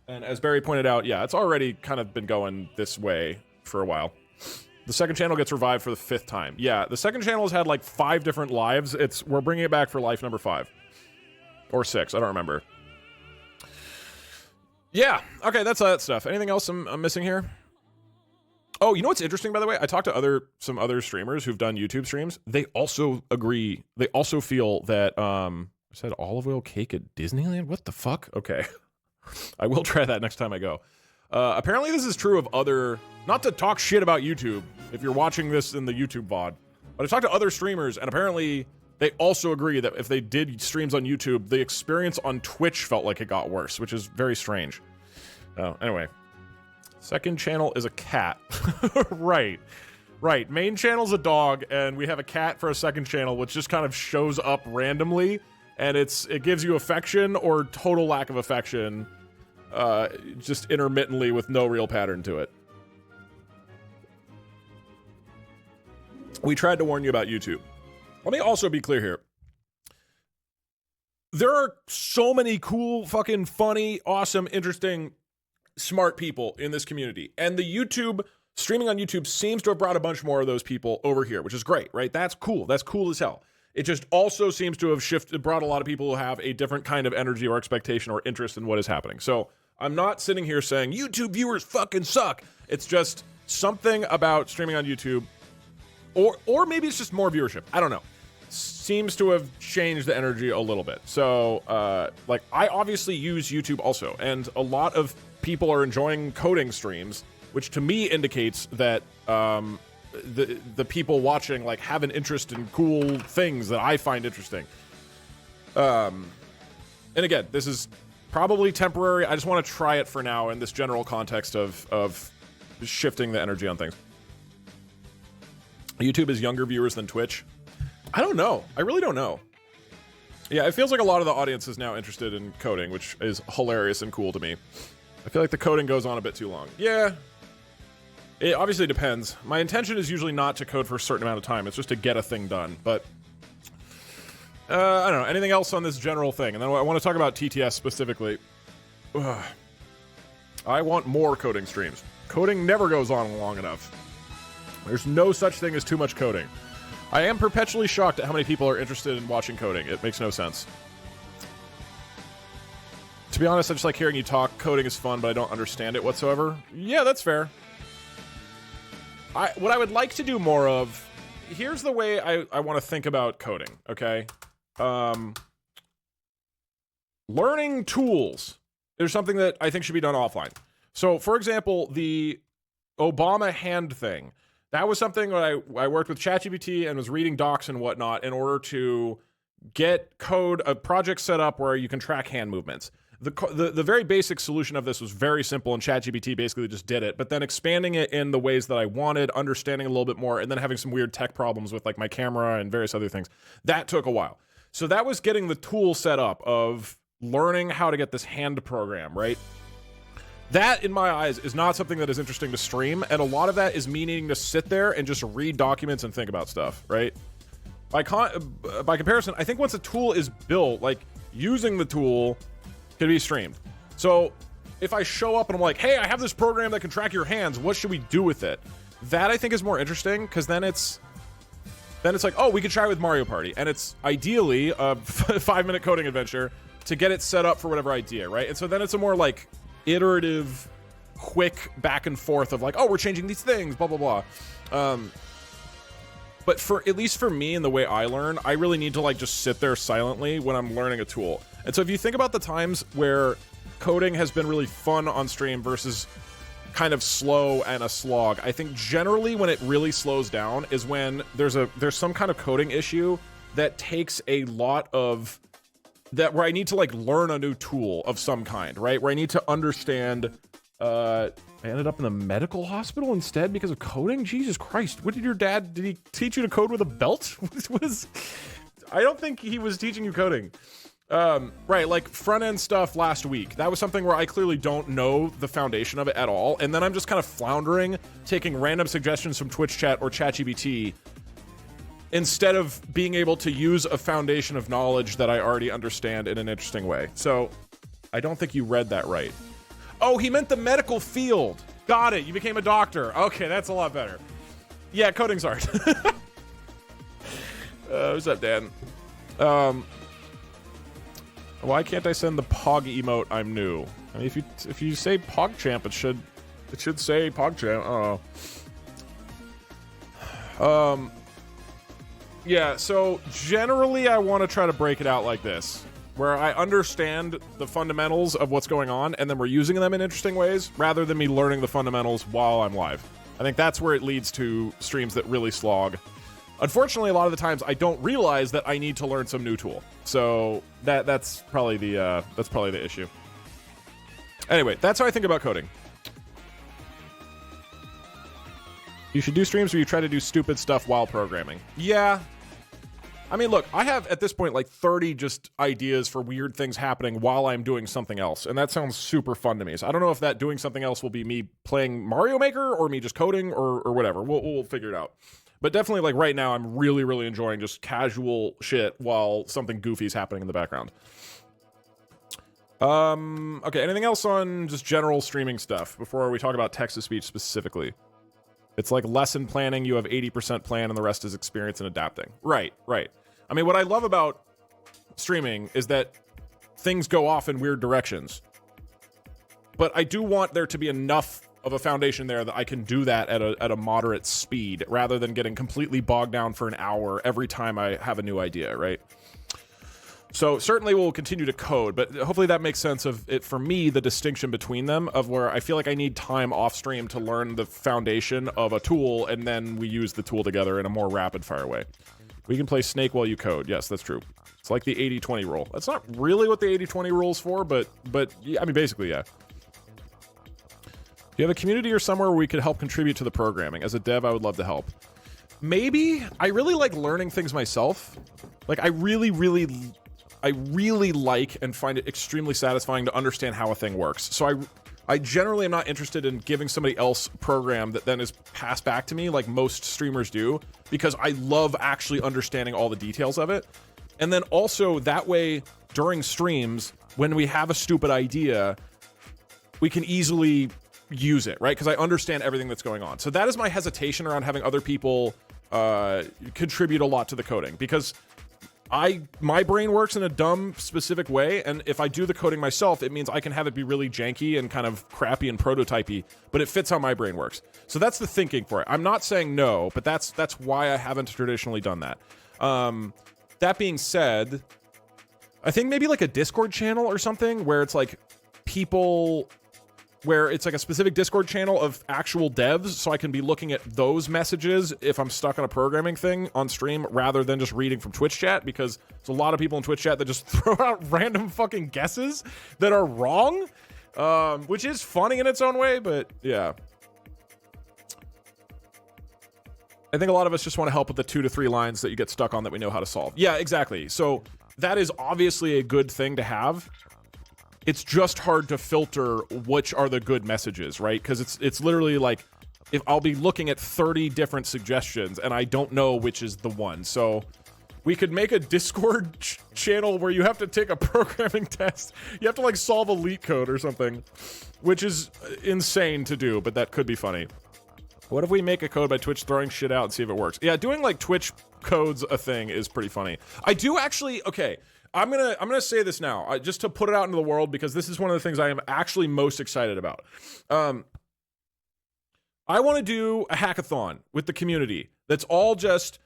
[SPEAKER 1] And as Barry pointed out, yeah, it's already kind of been going this way for a while. The second channel gets revived for the 5th time. Yeah, the second channel has had like 5 different lives. We're bringing it back for life number 5. Or 6, I don't remember. Yeah, okay, that's that stuff. Anything else I'm missing here? Oh, you know what's interesting, by the way? I talked to some other streamers who've done YouTube streams. They also agree. They also feel that, I said olive oil cake at Disneyland? What the fuck? Okay. I will try that next time I go. Apparently this is true of other, not to talk shit about YouTube, if you're watching this in the YouTube VOD, but I talked to other streamers, and apparently they also agree that if they did streams on YouTube, the experience on Twitch felt like it got worse, which is very strange. Anyway. Second channel is a cat. Right. Main channel's a dog, and we have a cat for a second channel, which just kind of shows up randomly, and it gives you affection or total lack of affection, just intermittently with no real pattern to it. We tried to warn you about YouTube. Let me also be clear here. There are so many cool, fucking funny, awesome, interesting, smart people in this community. And the YouTube, streaming on YouTube seems to have brought a bunch more of those people over here, which is great, right? That's cool. That's cool as hell. It just also seems to have brought a lot of people who have a different kind of energy or expectation or interest in what is happening. So I'm not sitting here saying YouTube viewers fucking suck. It's just something about streaming on YouTube, or maybe it's just more viewership. I don't know. Seems to have changed the energy a little bit. So, like, I obviously use YouTube also, and a lot of people are enjoying coding streams, which to me indicates that the people watching like have an interest in cool things that I find interesting. And again, this is probably temporary. I just want to try it for now in this general context of shifting the energy on things. YouTube is younger viewers than Twitch. I don't know. I really don't know. Yeah, it feels like a lot of the audience is now interested in coding, which is hilarious and cool to me. I feel like the coding goes on a bit too long. Yeah. It obviously depends. My intention is usually not to code for a certain amount of time. It's just to get a thing done. But I don't know. Anything else on this general thing? And then I want to talk about TTS specifically. Ugh. I want more coding streams. Coding never goes on long enough. There's no such thing as too much coding. I am perpetually shocked at how many people are interested in watching coding. It makes no sense. To be honest, I just like hearing you talk. Coding is fun, but I don't understand it whatsoever. Yeah, that's fair. What I would like to do more of, here's the way I want to think about coding, okay? Learning tools is something that I think should be done offline. So, for example, the Obama hand thing, that was something that I worked with ChatGPT and was reading docs and whatnot in order to get a project set up where you can track hand movements. The very basic solution of this was very simple, and ChatGPT basically just did it, but then expanding it in the ways that I wanted, understanding a little bit more, and then having some weird tech problems with like my camera and various other things, that took a while. So that was getting the tool set up of learning how to get this hand program, right? That, in my eyes, is not something that is interesting to stream, and a lot of that is me needing to sit there and just read documents and think about stuff, right? By comparison, I think once a tool is built, like using the tool can be streamed. So if I show up and I'm like, hey, I have this program that can track your hands, what should we do with it? That I think is more interesting, because then it's like, oh, we could try it with Mario Party, and it's ideally a 5-minute coding adventure to get it set up for whatever idea, right? And so then it's a more like iterative, quick back and forth of like, oh, we're changing these things, blah blah blah. But for at least for me and the way I learn, I really need to like just sit there silently when I'm learning a tool. And so if you think about the times where coding has been really fun on stream versus kind of slow and a slog, I think generally when it really slows down is when there's some kind of coding issue that takes a lot of that, where I need to like learn a new tool of some kind, right? Where I need to understand. I ended up in the medical hospital instead because of coding. Jesus Christ! What did your dad? Did he teach you to code with a belt? What is? I don't think he was teaching you coding. Right, like front end stuff last week. That was something where I clearly don't know the foundation of it at all, and then I'm just kind of floundering, taking random suggestions from Twitch chat or ChatGPT instead of being able to use a foundation of knowledge that I already understand in an interesting way. So, I don't think you read that right. Oh, he meant the medical field. Got it. You became a doctor. Okay, that's a lot better. Yeah, coding's art. What's up, Dan? Why can't I send the Pog emote? I'm new. I mean, if you say PogChamp, it should say PogChamp. I don't know. Yeah. So generally, I want to try to break it out like this, where I understand the fundamentals of what's going on, and then we're using them in interesting ways, rather than me learning the fundamentals while I'm live. I think that's where it leads to streams that really slog. Unfortunately, a lot of the times I don't realize that I need to learn some new tool. So that's probably the issue. Anyway, that's how I think about coding. You should do streams where you try to do stupid stuff while programming. Yeah. I mean, look, I have at this point like 30 just ideas for weird things happening while I'm doing something else, and that sounds super fun to me. So I don't know if that doing something else will be me playing Mario Maker or me just coding or whatever. We'll figure it out. But definitely, like, right now, I'm really, really enjoying just casual shit while something goofy is happening in the background. Okay, anything else on just general streaming stuff before we talk about text-to-speech specifically? It's like lesson planning, you have 80% plan, and the rest is experience and adapting. Right. I mean, what I love about streaming is that things go off in weird directions. But I do want there to be enough of a foundation there that I can do that at a moderate speed, rather than getting completely bogged down for an hour every time I have a new idea, right? So certainly we'll continue to code, but hopefully that makes sense of it for me, the distinction between them, of where I feel like I need time off stream to learn the foundation of a tool, and then we use the tool together in a more rapid fire way. We can play Snake while you code. Yes, that's true. It's like the 80-20 rule. That's not really what the 80-20 rule is for, but yeah, I mean, basically, yeah. Do you have a community or somewhere where we could help contribute to the programming? As a dev, I would love to help. Maybe. I really like learning things myself. Like, I really like and find it extremely satisfying to understand how a thing works. So I generally am not interested in giving somebody else a program that then is passed back to me like most streamers do, because I love actually understanding all the details of it. And then also that way during streams, when we have a stupid idea, we can easily use it, right? Because I understand everything that's going on. So that is my hesitation around having other people contribute a lot to the coding, because my brain works in a dumb specific way, and if I do the coding myself, it means I can have it be really janky and kind of crappy and prototypey, but it fits how my brain works. So that's the thinking for it. I'm not saying no, but that's why I haven't traditionally done that. That being said, I think maybe like a Discord channel or something where it's like people, where it's like a specific Discord channel of actual devs, so I can be looking at those messages if I'm stuck on a programming thing on stream, rather than just reading from Twitch chat, because there's a lot of people in Twitch chat that just throw out random fucking guesses that are wrong, which is funny in its own way, but yeah. I think a lot of us just want to help with the 2 to 3 lines that you get stuck on that we know how to solve. Yeah, exactly. So that is obviously a good thing to have. It's just hard to filter which are the good messages, right? Because it's literally like, if I'll be looking at 30 different suggestions and I don't know which is the one. So we could make a Discord channel where you have to take a programming test. You have to like solve a leak code or something, which is insane to do, but that could be funny. What if we make a code by Twitch throwing shit out and see if it works? Yeah, doing like Twitch codes a thing is pretty funny. I do actually, okay, I'm gonna say this now, just to put it out into the world, because this is one of the things I am actually most excited about. I want to do a hackathon with the community that's all just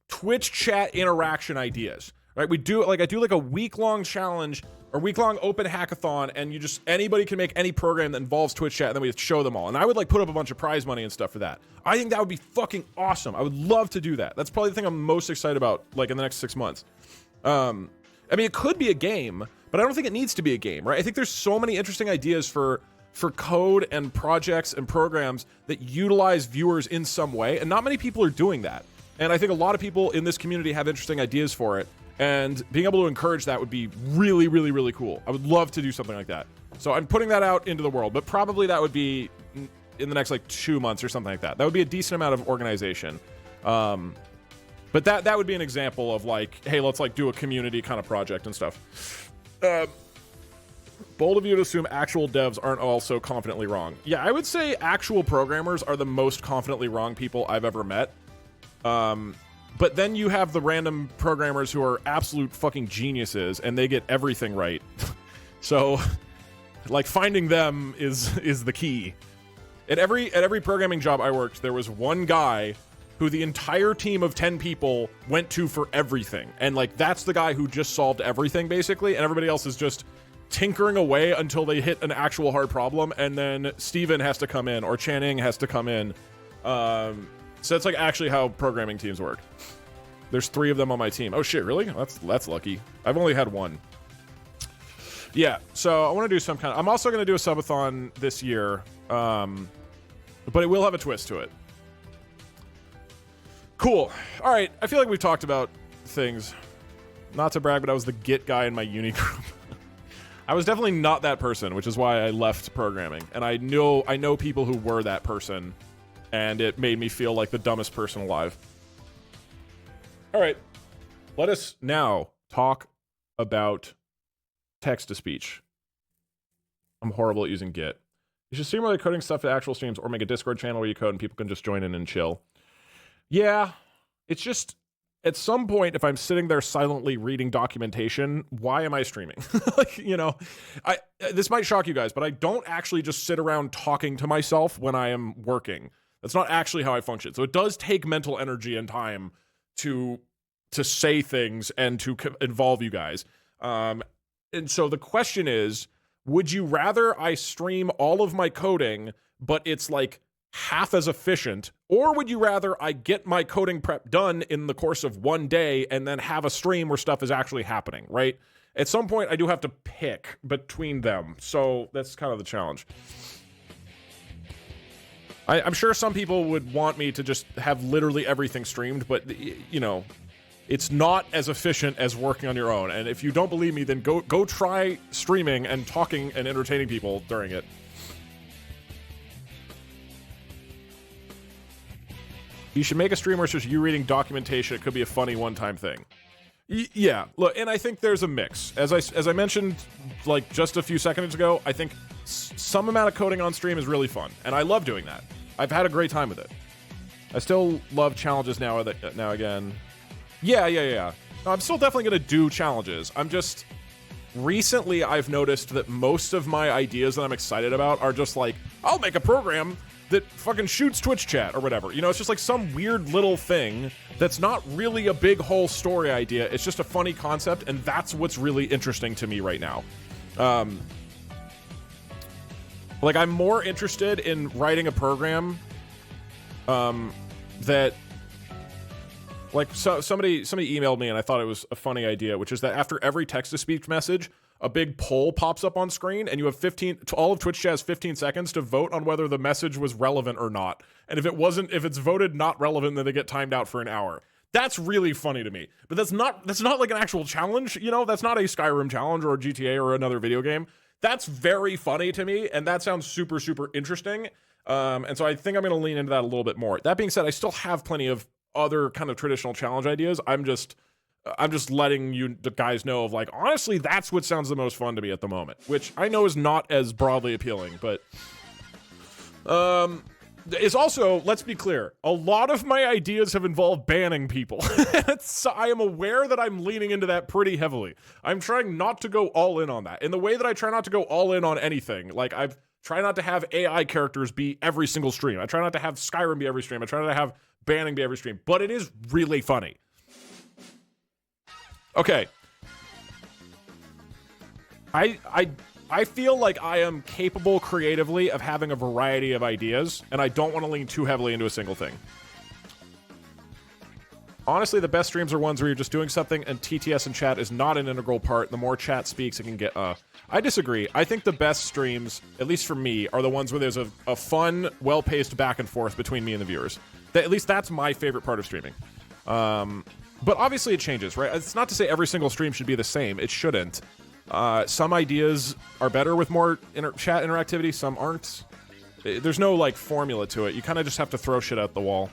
[SPEAKER 1] Twitch chat interaction ideas, right? We do like, I do like a week-long challenge or week-long open hackathon, and anybody can make any program that involves Twitch chat, and then we show them all. And I would like put up a bunch of prize money and stuff for that. I think that would be fucking awesome. I would love to do that. That's probably the thing I'm most excited about, like in the next 6 months. I mean, it could be a game, but I don't think it needs to be a game, right? I think there's so many interesting ideas for code and projects and programs that utilize viewers in some way, and not many people are doing that. And I think a lot of people in this community have interesting ideas for it, and being able to encourage that would be really, really, really cool. I would love to do something like that. So I'm putting that out into the world, but probably that would be in the next like 2 months or something like that. That would be a decent amount of organization. But that would be an example of like, hey, let's like do a community kind of project and stuff. Bold of you to assume actual devs aren't also confidently wrong. Yeah, I would say actual programmers are the most confidently wrong people I've ever met. But then you have the random programmers who are absolute fucking geniuses and they get everything right. So like finding them is the key. At every programming job I worked, there was one guy who the entire team of 10 people went to for everything. And like, that's the guy who just solved everything basically. And everybody else is just tinkering away until they hit an actual hard problem. And then Steven has to come in or Channing has to come in. So that's like actually how programming teams work. There's 3 of them on my team. Oh shit, really? That's lucky. I've only had 1. Yeah, so I want to do some kind of, I'm also going to do a subathon this year. But it will have a twist to it. Cool. All right. I feel like we've talked about things. Not to brag, but I was the Git guy in my uni group. I was definitely not that person, which is why I left programming. And I know people who were that person, and it made me feel like the dumbest person alive. All right. Let us now talk about text-to-speech. I'm horrible at using Git. You should stream like coding stuff to actual streams or make a Discord channel where you code and people can just join in and chill. Yeah, it's just, at some point, if I'm sitting there silently reading documentation, why am I streaming? Like, you know, this might shock you guys, but I don't actually just sit around talking to myself when I am working. That's not actually how I function. So it does take mental energy and time to say things and to involve you guys. And so the question is, would you rather I stream all of my coding, but it's like half as efficient, or would you rather I get my coding prep done in the course of one day and then have a stream where stuff is actually happening, right? At some point, I do have to pick between them. So that's kind of the challenge. I'm sure some people would want me to just have literally everything streamed, but, you know, it's not as efficient as working on your own. And if you don't believe me, then go try streaming and talking and entertaining people during it. You should make a stream where it's just you reading documentation. It could be a funny one-time thing. Yeah, look, and I think there's a mix. As I mentioned, like, just a few seconds ago, I think some amount of coding on stream is really fun, and I love doing that. I've had a great time with it. I still love challenges now again. Yeah. No, I'm still definitely going to do challenges. I'm just... Recently, I've noticed that most of my ideas that I'm excited about are just like, I'll make a program that fucking shoots Twitch chat or whatever. You know, it's just like some weird little thing that's not really a big whole story idea. It's just a funny concept, and that's what's really interesting to me right now. Like, I'm more interested in writing a program that... Like, so somebody emailed me, and I thought it was a funny idea, which is that after every text-to-speech message, a big poll pops up on screen, and you have all of Twitch chat has 15 seconds to vote on whether the message was relevant or not. And if it's voted not relevant, then they get timed out for an hour. That's really funny to me. But that's not like an actual challenge, you know? That's not a Skyrim challenge or a GTA or another video game. That's very funny to me, and that sounds super, super interesting. And so I think I'm going to lean into that a little bit more. That being said, I still have plenty of other kind of traditional challenge ideas. I'm just letting you guys know of, like, honestly, that's what sounds the most fun to me at the moment, which I know is not as broadly appealing, but is also, let's be clear, a lot of my ideas have involved banning people. I am aware that I'm leaning into that pretty heavily. I'm trying not to go all in on that. In the way that I try not to go all in on anything. Like, I've tried not to have AI characters be every single stream. I try not to have Skyrim be every stream. I try not to have banning be every stream, but it is really funny. Okay. I feel like I am capable creatively of having a variety of ideas, and I don't want to lean too heavily into a single thing. Honestly, the best streams are ones where you're just doing something and TTS and chat is not an integral part. The more chat speaks, it can get, I disagree. I think the best streams, at least for me, are the ones where there's a fun, well-paced back and forth between me and the viewers. At least that's my favorite part of streaming. But obviously it changes, right? It's not to say every single stream should be the same. It shouldn't. Some ideas are better with more chat interactivity. Some aren't. There's no, like, formula to it. You kind of just have to throw shit out the wall.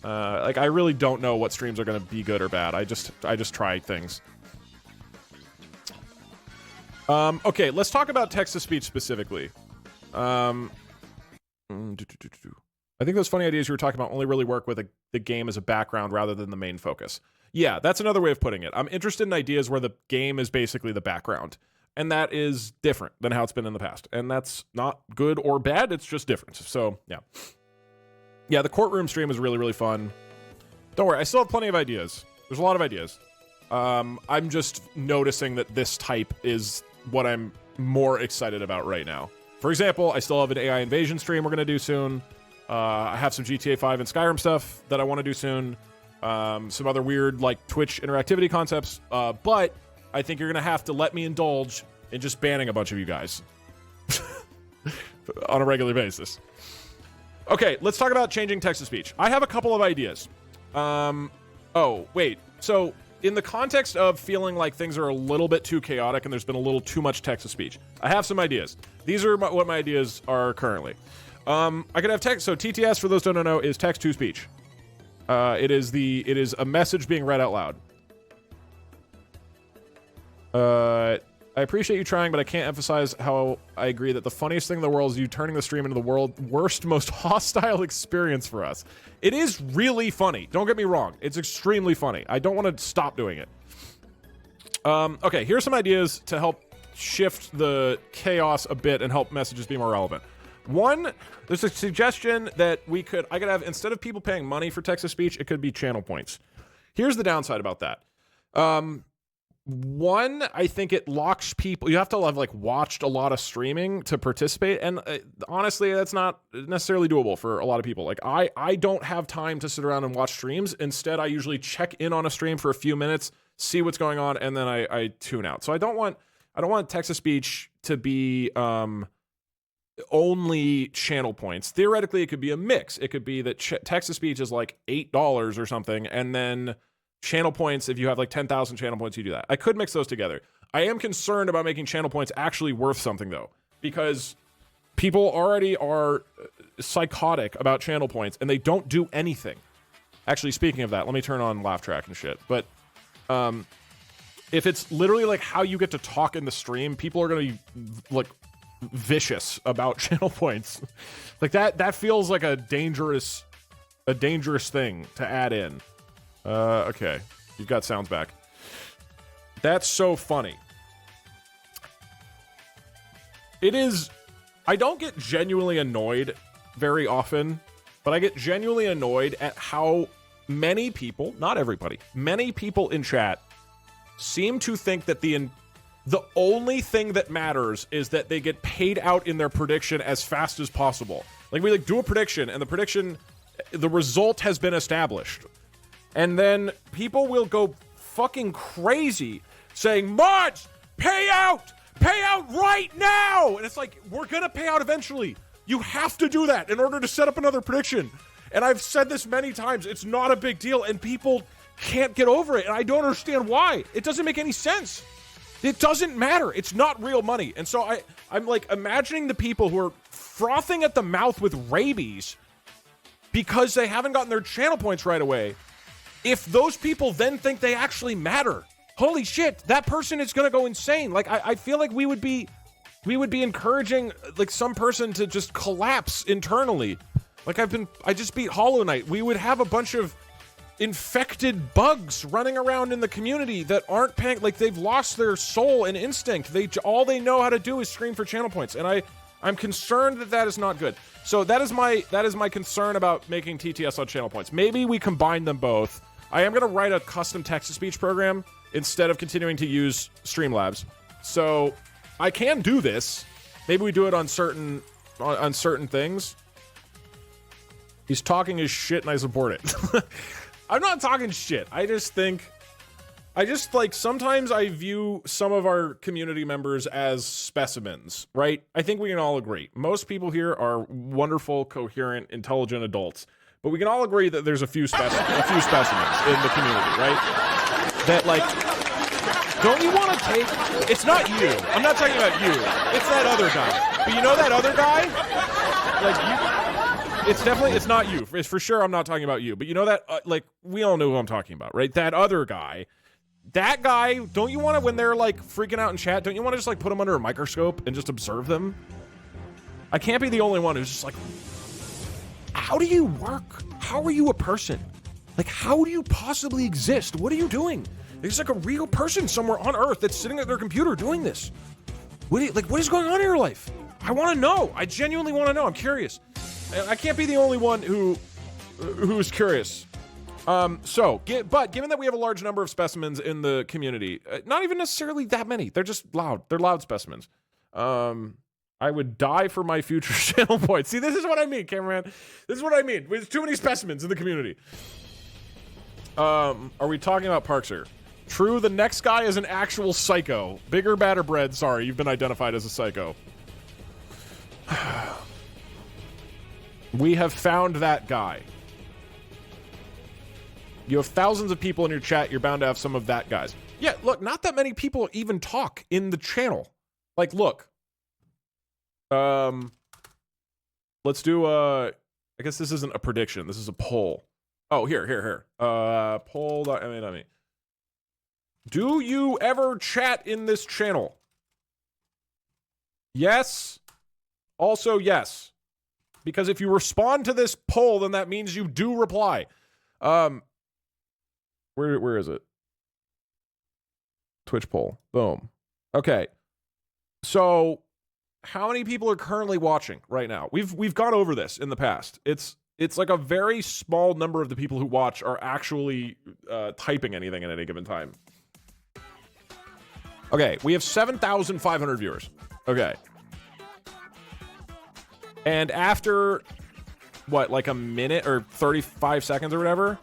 [SPEAKER 1] Like, I really don't know what streams are going to be good or bad. I just try things. Okay, let's talk about text-to-speech specifically. I think those funny ideas you were talking about only really work with the game as a background rather than the main focus. Yeah, that's another way of putting it. I'm interested in ideas where the game is basically the background. And that is different than how it's been in the past. And that's not good or bad, it's just different. So, yeah. Yeah, the courtroom stream was really, really fun. Don't worry, I still have plenty of ideas. There's a lot of ideas. I'm just noticing that this type is what I'm more excited about right now. For example, I still have an AI invasion stream we're going to do soon. I have some GTA 5 and Skyrim stuff that I want to do soon. Some other weird, like, Twitch interactivity concepts. But I think you're going to have to let me indulge in just banning a bunch of you guys. On a regular basis. Okay, let's talk about changing text-to-speech. I have a couple of ideas. Oh, wait. So, in the context of feeling like things are a little bit too chaotic and there's been a little too much text-to-speech, I have some ideas. These are what my ideas are currently. I could have text. So TTS, for those who don't know, is text-to-speech. It is a message being read out loud. I appreciate you trying, but I can't emphasize how I agree that the funniest thing in the world is you turning the stream into the worst, most hostile experience for us. It is really funny. Don't get me wrong. It's extremely funny. I don't want to stop doing it. Okay, here's some ideas to help shift the chaos a bit and help messages be more relevant. One, there's a suggestion that I could have, instead of people paying money for text-to-speech, it could be channel points. Here's the downside about that. One, I think it locks people. You have to have, like, watched a lot of streaming to participate, and honestly, that's not necessarily doable for a lot of people. Like, I don't have time to sit around and watch streams. Instead, I usually check in on a stream for a few minutes, see what's going on, and then I tune out. So I don't want text-to-speech to be only channel points. Theoretically, it could be a mix. It could be that text-to-speech is like $8 or something, and then channel points, if you have like 10,000 channel points, you do that. I could mix those together. I am concerned about making channel points actually worth something, though, because people already are psychotic about channel points, and they don't do anything. Actually, speaking of that, let me turn on laugh track and shit. But if it's literally like how you get to talk in the stream, people are gonna be like vicious about channel points. Like that feels like a dangerous thing to add in. Okay, you've got sounds back. That's so funny. It is. I don't get genuinely annoyed very often, but I get genuinely annoyed at how many people, not everybody, many people in chat seem to think that the only thing that matters is that they get paid out in their prediction as fast as possible. Like, we like do a prediction, and the result has been established. And then people will go fucking crazy saying, mods, pay out right now. And it's like, we're gonna pay out eventually. You have to do that in order to set up another prediction. And I've said this many times, it's not a big deal, and people can't get over it, and I don't understand why. It doesn't make any sense. It doesn't matter. It's not real money. And so I'm like imagining the people who are frothing at the mouth with rabies because they haven't gotten their channel points right away. If those people then think they actually matter, holy shit, that person is going to go insane. Like, I feel like we would be encouraging like some person to just collapse internally. Like I just beat Hollow Knight. We would have a bunch of infected bugs running around in the community that aren't paying, like they've lost their soul and instinct. All they know how to do is scream for channel points. And I'm concerned that is not good. So that is my concern about making TTS on channel points. Maybe we combine them both. I am going to write a custom text-to-speech program instead of continuing to use Streamlabs. So I can do this. Maybe we do it on certain things. He's talking his shit and I support it. I'm not talking shit. I just like sometimes I view some of our community members as specimens, right? I think we can all agree. Most people here are wonderful, coherent, intelligent adults. But we can all agree that there's a few specimens in the community, right? That, like, don't you want to take... It's not you. I'm not talking about you. It's that other guy. But you know that other guy? Like, it's not you. It's for sure I'm not talking about you. But you know that, like, we all know who I'm talking about, right? That other guy. That guy, don't you want to, when they're, like, freaking out in chat, don't you want to just, like, put them under a microscope and just observe them? I can't be the only one who's just like... How do you work? How are you a person? Like, how do you possibly exist? What are you doing? There's like a real person somewhere on Earth that's sitting at their computer doing this. What is going on in your life? I want to know. I genuinely want to know. I'm curious. I can't be the only one who's curious. But given that we have a large number of specimens in the community, not even necessarily that many. They're just loud. They're loud specimens. I would die for my future channel points. See, this is what I mean, cameraman. This is what I mean. There's too many specimens in the community. Are we talking about Parks here? True, the next guy is an actual psycho. Bigger, badder bread. Sorry, you've been identified as a psycho. We have found that guy. You have thousands of people in your chat. You're bound to have some of that guys. Yeah, look, not that many people even talk in the channel. Like, look. Let's do I guess this isn't a prediction. This is a poll. Oh, here. Poll. I mean. Do you ever chat in this channel? Yes. Also, yes. Because if you respond to this poll, then that means you do reply. Where is it? Twitch poll. Boom. Okay. So, how many people are currently watching right now? We've gone over this in the past. It's like a very small number of the people who watch are actually typing anything at any given time. Okay, we have 7,500 viewers. Okay. And after, what, like a minute or 35 seconds or whatever,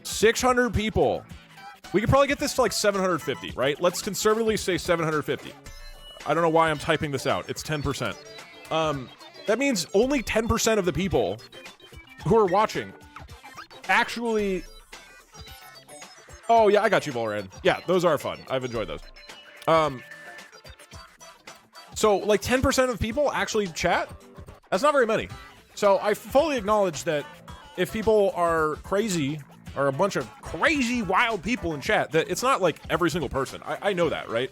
[SPEAKER 1] 600 people. We could probably get this to like 750, right? Let's conservatively say 750. I don't know why I'm typing this out. It's 10%. That means only 10% of the people who are watching actually... Oh, yeah, I got you, Volran. Yeah, those are fun. I've enjoyed those. So, like, 10% of people actually chat? That's not very many. So, I fully acknowledge that if people are crazy, or a bunch of crazy wild people in chat, that it's not like every single person. I know that, right?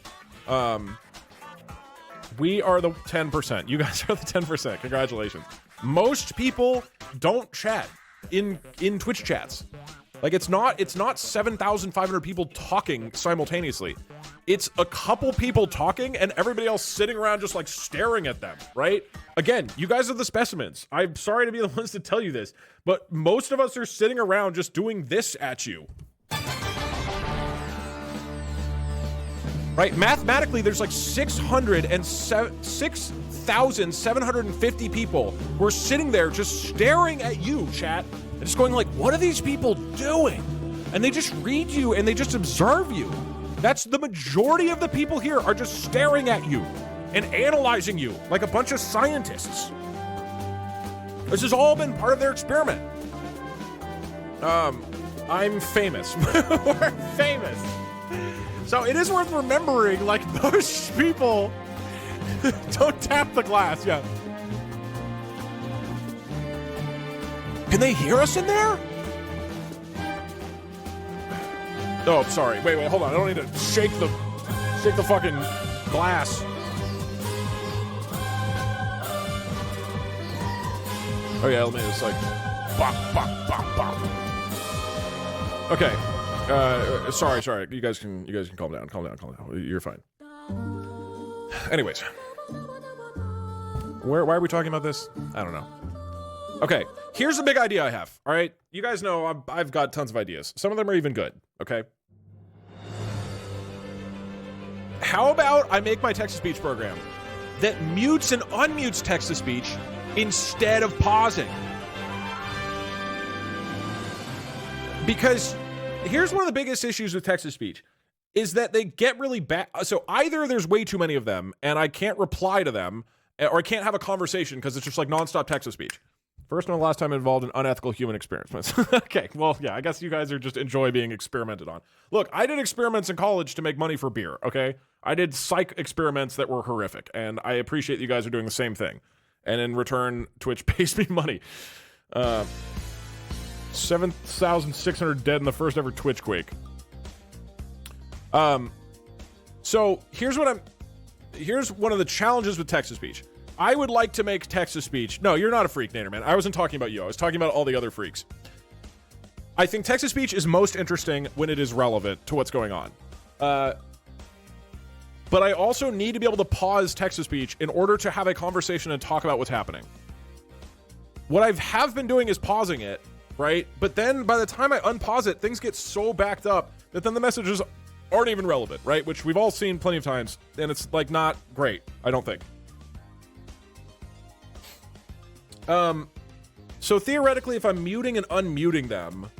[SPEAKER 1] We are the 10%. You guys are the 10%. Congratulations. Most people don't chat in Twitch chats. Like, it's not 7,500 people talking simultaneously. It's a couple people talking and everybody else sitting around just like staring at them, right? Again, you guys are the specimens. I'm sorry to be the ones to tell you this, but most of us are sitting around just doing this at you. Right? Mathematically, there's like 6,750 people who are sitting there just staring at you, chat, and just going like, what are these people doing? And they just read you and they just observe you. That's the majority of the people here are just staring at you and analyzing you like a bunch of scientists. This has all been part of their experiment. I'm famous. We're famous. So it is worth remembering, like, most people don't tap the glass. Yeah. Can they hear us in there? Oh, sorry. Wait, hold on. I don't need to shake the fucking glass. Oh yeah, let me just like bop, bop, bop, bop. Okay. Sorry. You guys can calm down. Calm down. You're fine. Anyways. Why are we talking about this? I don't know. Okay, here's a big idea I have, all right? You guys know I've got tons of ideas. Some of them are even good, okay? How about I make my text-to-speech program that mutes and unmutes text-to-speech instead of pausing? Because here's one of the biggest issues with text-to-speech, is that they get really bad. So either there's way too many of them, and I can't reply to them, or I can't have a conversation because it's just like nonstop text-to-speech. First and last time involved in unethical human experiments. Okay, well, yeah, I guess you guys are just enjoy being experimented on. Look, I did experiments in college to make money for beer, okay? I did psych experiments that were horrific, and I appreciate you guys are doing the same thing. And in return, Twitch pays me money. 7,600 dead in the first ever Twitch quake. So here's one of the challenges with text-to-speech. I would like to make text-to-speech. No, you're not a freak, Nader, man. I wasn't talking about you. I was talking about all the other freaks. I think text-to-speech is most interesting when it is relevant to what's going on. But I also need to be able to pause text-to-speech in order to have a conversation and talk about what's happening. What I have been doing is pausing it, right? But then by the time I unpause it, things get so backed up that then the messages aren't even relevant, right? Which we've all seen plenty of times, and it's like not great, I don't think. So theoretically, if I'm muting and unmuting them,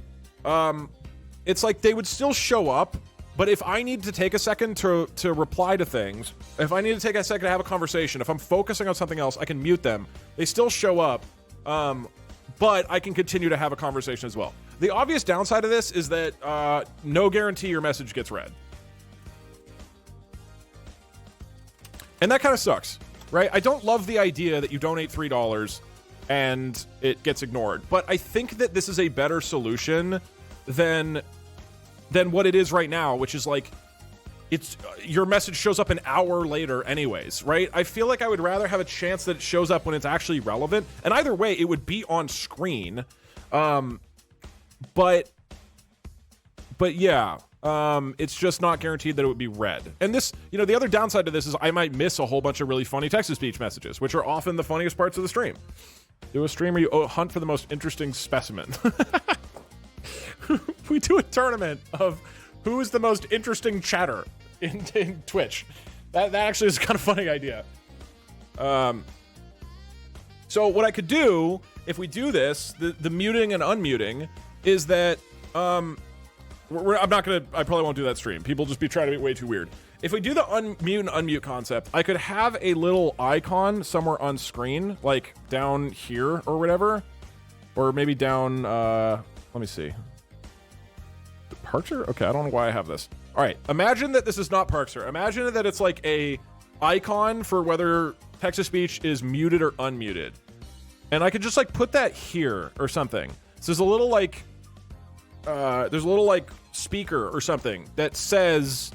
[SPEAKER 1] it's like they would still show up, but if I need to take a second to reply to things, if I need to take a second to have a conversation, if I'm focusing on something else, I can mute them. They still show up, but I can continue to have a conversation as well. The obvious downside of this is that no guarantee your message gets read. And that kind of sucks, right? I don't love the idea that you donate $3 and it gets ignored. But I think that this is a better solution than what it is right now, which is like, it's your message shows up an hour later anyways, right? I feel like I would rather have a chance that it shows up when it's actually relevant. And either way, it would be on screen. But yeah, it's just not guaranteed that it would be read. And this, you know, the other downside to this is I might miss a whole bunch of really funny text-to-speech messages, which are often the funniest parts of the stream. Do a stream where you hunt for the most interesting specimen. We do a tournament of who is the most interesting chatter in Twitch. That actually is a kind of funny idea. So what I could do if we do this, the muting and unmuting, is that I probably won't do that stream. People just be trying to be way too weird. If we do the mute and unmute concept, I could have a little icon somewhere on screen, like down here or whatever, or maybe down. Let me see. Parkser? Okay, I don't know why I have this. All right, imagine that this is not Parkser. Imagine that it's like a icon for whether text-to-speech is muted or unmuted, and I could just like put that here or something. So there's a little like speaker or something that says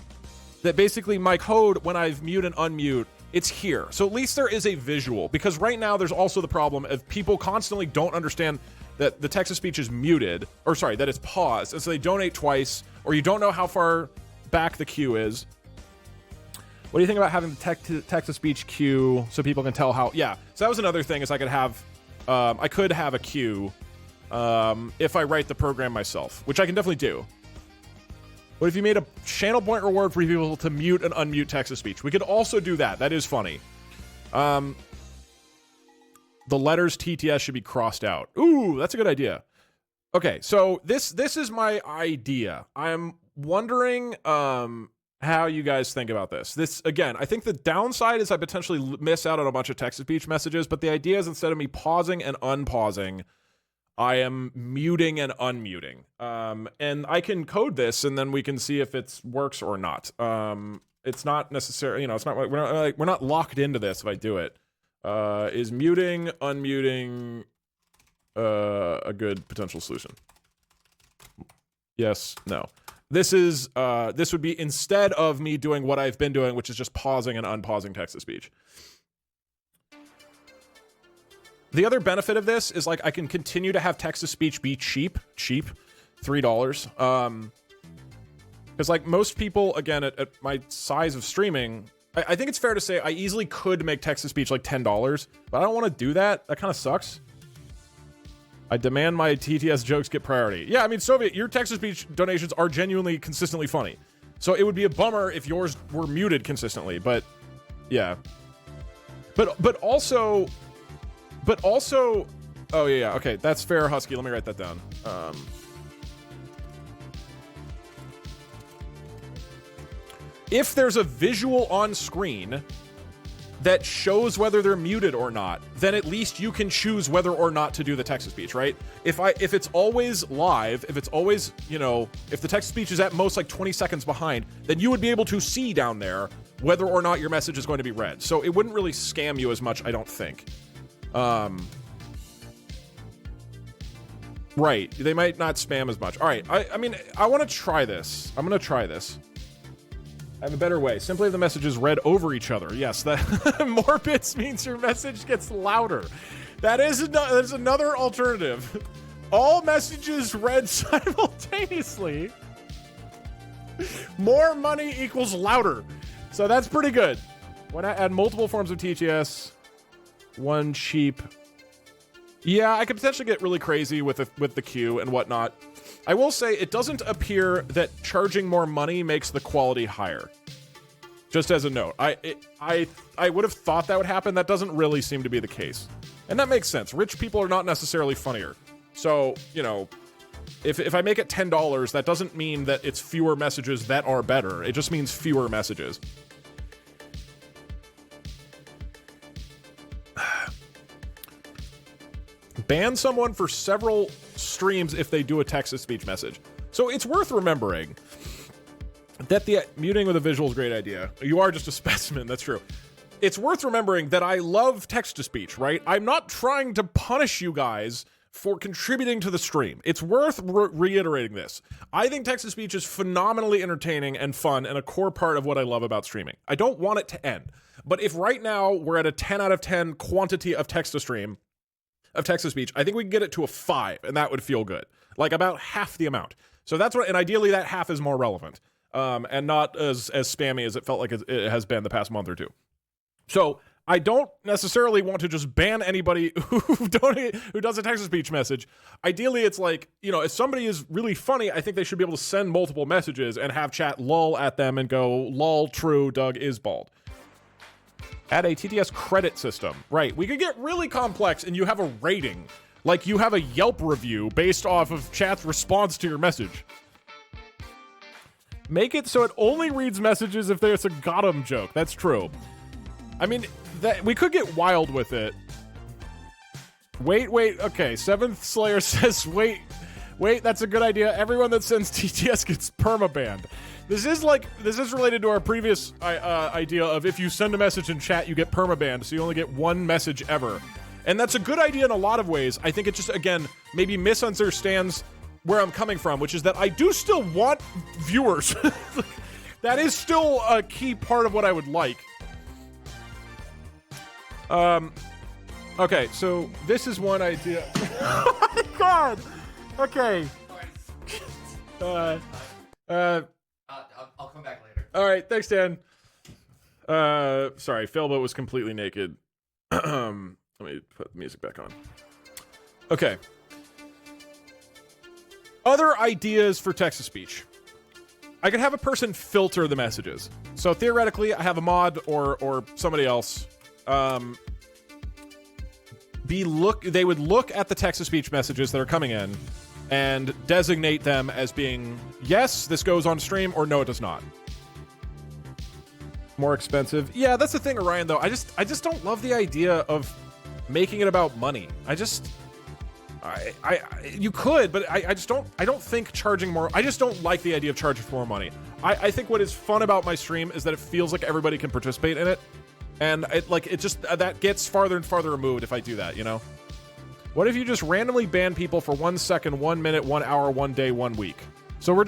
[SPEAKER 1] that basically my code, when I've mute and unmute, it's here. So at least there is a visual, because right now there's also the problem of people constantly don't understand that the text-to-speech is muted, or sorry, that it's paused, and so they donate twice, or you don't know how far back the queue is. What do you think about having the text-to-speech queue so people can tell how? Yeah, so that was another thing, is I could have a queue if I write the program myself, which I can definitely do. What if you made a channel point reward for people to mute and unmute text-to-speech? We could also do that. That is funny. The letters TTS should be crossed out. Ooh, that's a good idea. Okay, so this is my idea. I'm wondering how you guys think about this. This, again, I think the downside is I potentially miss out on a bunch of text-to-speech messages, but the idea is instead of me pausing and unpausing, I am muting and unmuting. And I can code this, and then we can see if it works or not. It's not necessarily, it's not, we're not locked into this if I do it. Is muting, unmuting a good potential solution? Yes, no. This would be instead of me doing what I've been doing, which is just pausing and unpausing text-to-speech. The other benefit of this is, like, I can continue to have text-to-speech be cheap, $3. Because, like, most people, again, at my size of streaming, I think it's fair to say I easily could make text-to-speech like $10, but I don't want to do that. That kind of sucks. I demand my TTS jokes get priority. Yeah, I mean, Soviet, your text-to-speech donations are genuinely consistently funny. So it would be a bummer if yours were muted consistently, but yeah. But also, oh yeah, okay, that's fair, Husky. Let me write that down. If there's a visual on screen that shows whether they're muted or not, then at least you can choose whether or not to do the text-to-speech, right? If it's always live, if it's always, if the text-to-speech is at most like 20 seconds behind, then you would be able to see down there whether or not your message is going to be read. So it wouldn't really scam you as much, I don't think. Right, they might not spam as much. All right, I mean, I want to try this. I'm going to try this. I have a better way. Simply have the messages read over each other. Yes, that more bits means your message gets louder. That's another alternative. All messages read simultaneously. More money equals louder. So that's pretty good. When I add multiple forms of TTS, one cheap. Yeah, I could potentially get really crazy with the queue and whatnot. I will say it doesn't appear that charging more money makes the quality higher. Just as a note, I would have thought that would happen. That doesn't really seem to be the case, and that makes sense. Rich people are not necessarily funnier, so if I make it $10, that doesn't mean that it's fewer messages that are better. It just means fewer messages. Ban someone for several streams if they do a text-to-speech message. So it's worth remembering that the muting with a visual is a great idea. You are just a specimen, that's true. It's worth remembering that I love text-to-speech, right? I'm not trying to punish you guys for contributing to the stream. It's worth reiterating this. I think text-to-speech is phenomenally entertaining and fun and a core part of what I love about streaming. I don't want it to end. But if right now we're at a 10 out of 10 quantity of text-to-speech, I think we can get it to a 5, and that would feel good. Like about half the amount. So that's what, and ideally that half is more relevant, and not as spammy as it felt like it has been the past month or two. So I don't necessarily want to just ban anybody who does a text-to-speech message. Ideally, it's like, if somebody is really funny, I think they should be able to send multiple messages and have chat lol at them and go, lol, true, Doug is bald. Add a TTS credit system. Right, we could get really complex and you have a rating. Like you have a Yelp review based off of chat's response to your message. Make it so it only reads messages if there's a got 'em joke. That's true. I mean, we could get wild with it. Wait, okay. Seventh Slayer says, wait, that's a good idea. Everyone that sends TTS gets permabanned. This is related to our previous idea of if you send a message in chat, you get permabanned, so you only get one message ever. And that's a good idea in a lot of ways. I think it just, again, maybe misunderstands where I'm coming from, which is that I do still want viewers. That is still a key part of what I would like. Okay, so this is one idea. Oh my god! Okay.
[SPEAKER 5] I'll come back later.
[SPEAKER 1] Alright, thanks, Dan. Sorry, Philbo was completely naked. Let me put the music back on. Okay. Other ideas for text-to-speech. I could have a person filter the messages. So theoretically, I have a mod or somebody else. They would look at the text-to-speech messages that are coming in and designate them as being, yes, this goes on stream, or no, it does not. More expensive. Yeah, that's the thing, Orion, though. I just don't love the idea of making it about money. You could, but I don't think charging more, I just don't like the idea of charging for more money. I think what is fun about my stream is that it feels like everybody can participate in it. And that gets farther and farther removed if I do that, you know? What if you just randomly ban people for 1 second, 1 minute, 1 hour, 1 day, 1 week? So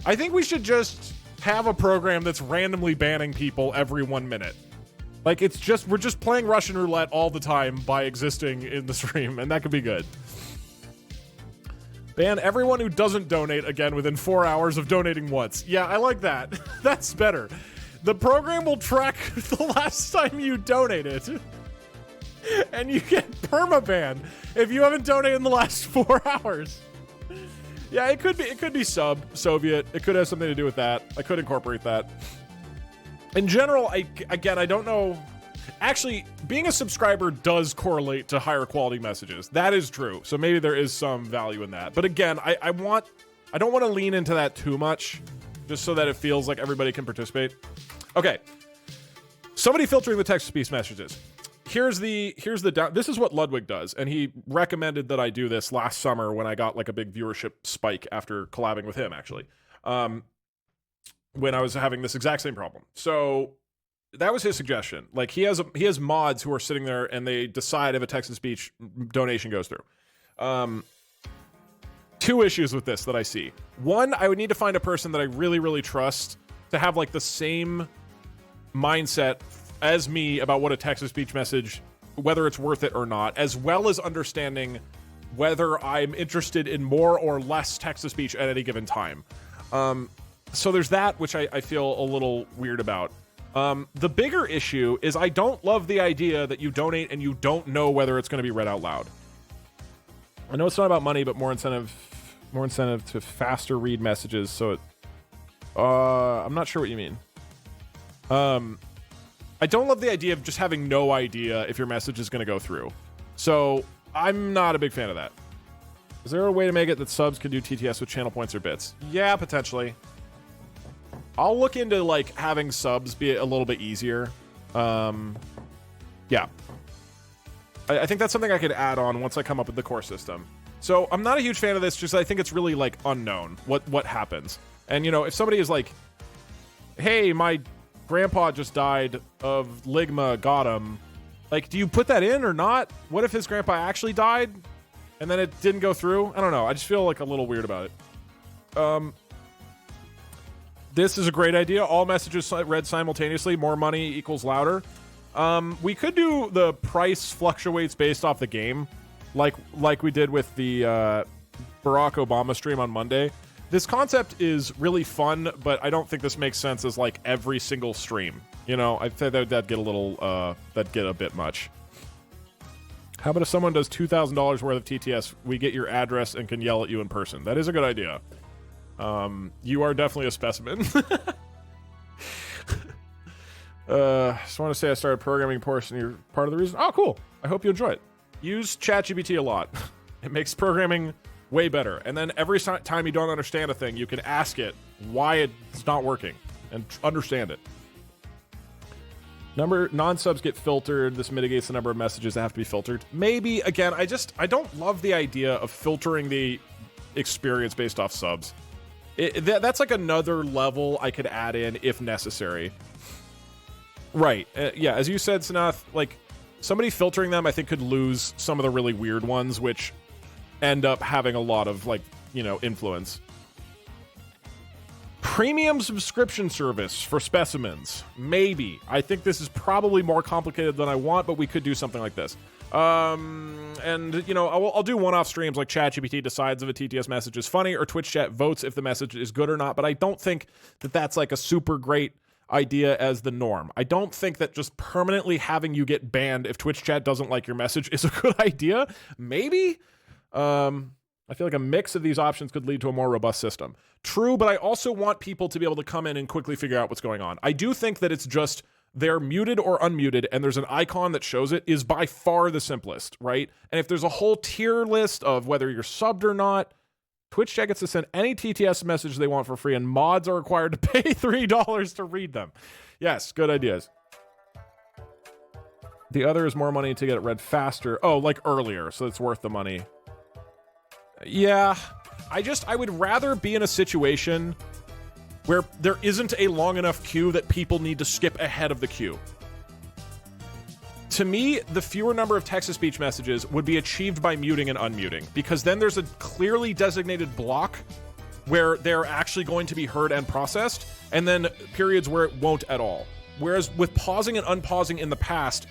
[SPEAKER 1] I think we should just have a program that's randomly banning people every 1 minute. Like, we're just playing Russian roulette all the time by existing in the stream, and that could be good. Ban everyone who doesn't donate again within 4 hours of donating once. Yeah, I like that. That's better. The program will track the last time you donated. And you get permaban if you haven't donated in the last 4 hours. Yeah, it could be Soviet. It could have something to do with that. I could incorporate that. In general, I don't know. Actually, being a subscriber does correlate to higher quality messages. That is true. So maybe there is some value in that. But again, I don't want to lean into that too much, just so that it feels like everybody can participate. Okay. Somebody filtering the text-to-speech messages. This is what Ludwig does, and he recommended that I do this last summer when I got like a big viewership spike after collabing with him, actually. When I was having this exact same problem. So that was his suggestion. Like, he has mods who are sitting there and they decide if a text-to-speech donation goes through. Two issues with this that I see. One, I would need to find a person that I really, really trust to have like the same mindset as me about what a text-to-speech message, whether it's worth it or not, as well as understanding whether I'm interested in more or less text-to-speech at any given time. So there's that, which I feel a little weird about. The bigger issue is I don't love the idea that you donate and you don't know whether it's going to be read out loud. I know it's not about money, but more incentive to faster read messages. So I'm not sure what you mean. I don't love the idea of just having no idea if your message is going to go through. So I'm not a big fan of that. Is there a way to make it that subs can do TTS with channel points or bits? Yeah, potentially. I'll look into like having subs be a little bit easier. Yeah. I think that's something I could add on once I come up with the core system. So I'm not a huge fan of this, just I think it's really like unknown what happens. And you know, if somebody is like, hey, my grandpa just died of ligma, got him. Like, do you put that in or not? What if his grandpa actually died and then it didn't go through? I don't know. I just feel like a little weird about it. This is a great idea. All messages read simultaneously. More money equals louder. We could do the price fluctuates based off the game, like we did with the Barack Obama stream on Monday. This concept is really fun, but I don't think this makes sense as like every single stream. You know, I'd say that'd get a little, that'd get a bit much. How about if someone does $2,000 worth of TTS, we get your address and can yell at you in person? That is a good idea. You are definitely a specimen. Just want to say I started programming portion. You're part of the reason. Oh, cool. I hope you enjoy it. Use ChatGPT a lot. It makes programming way better. And then every time you don't understand a thing, you can ask it why it's not working and understand it. Non-subs get filtered. This mitigates the number of messages that have to be filtered. Maybe, again, I don't love the idea of filtering the experience based off subs. That's like another level I could add in if necessary. Right. Yeah, as you said, Sanath, like, somebody filtering them, I think, could lose some of the really weird ones, which end up having a lot of, like, you know, influence. Premium subscription service for specimens. Maybe. I think this is probably more complicated than I want, but we could do something like this. And, you know, I'll do one-off streams like ChatGPT decides if a TTS message is funny, or Twitch chat votes if the message is good or not, but I don't think that that's like a super great idea as the norm. I don't think that just permanently having you get banned if Twitch chat doesn't like your message is a good idea. Maybe? I feel like a mix of these options could lead to a more robust system. True, but I also want people to be able to come in and quickly figure out what's going on. I do think that it's just they're muted or unmuted, and there's an icon that shows it is by far the simplest, right? And if there's a whole tier list of whether you're subbed or not, Twitch chat gets to send any TTS message they want for free, and mods are required to pay $3 to read them. Yes, good ideas. The other is more money to get it read faster. Oh, like earlier, so it's worth the money. Yeah, I would rather be in a situation where there isn't a long enough queue that people need to skip ahead of the queue. To me, the fewer number of text-to-speech messages would be achieved by muting and unmuting, because then there's a clearly designated block where they're actually going to be heard and processed, and then periods where it won't at all. Whereas with pausing and unpausing in the past,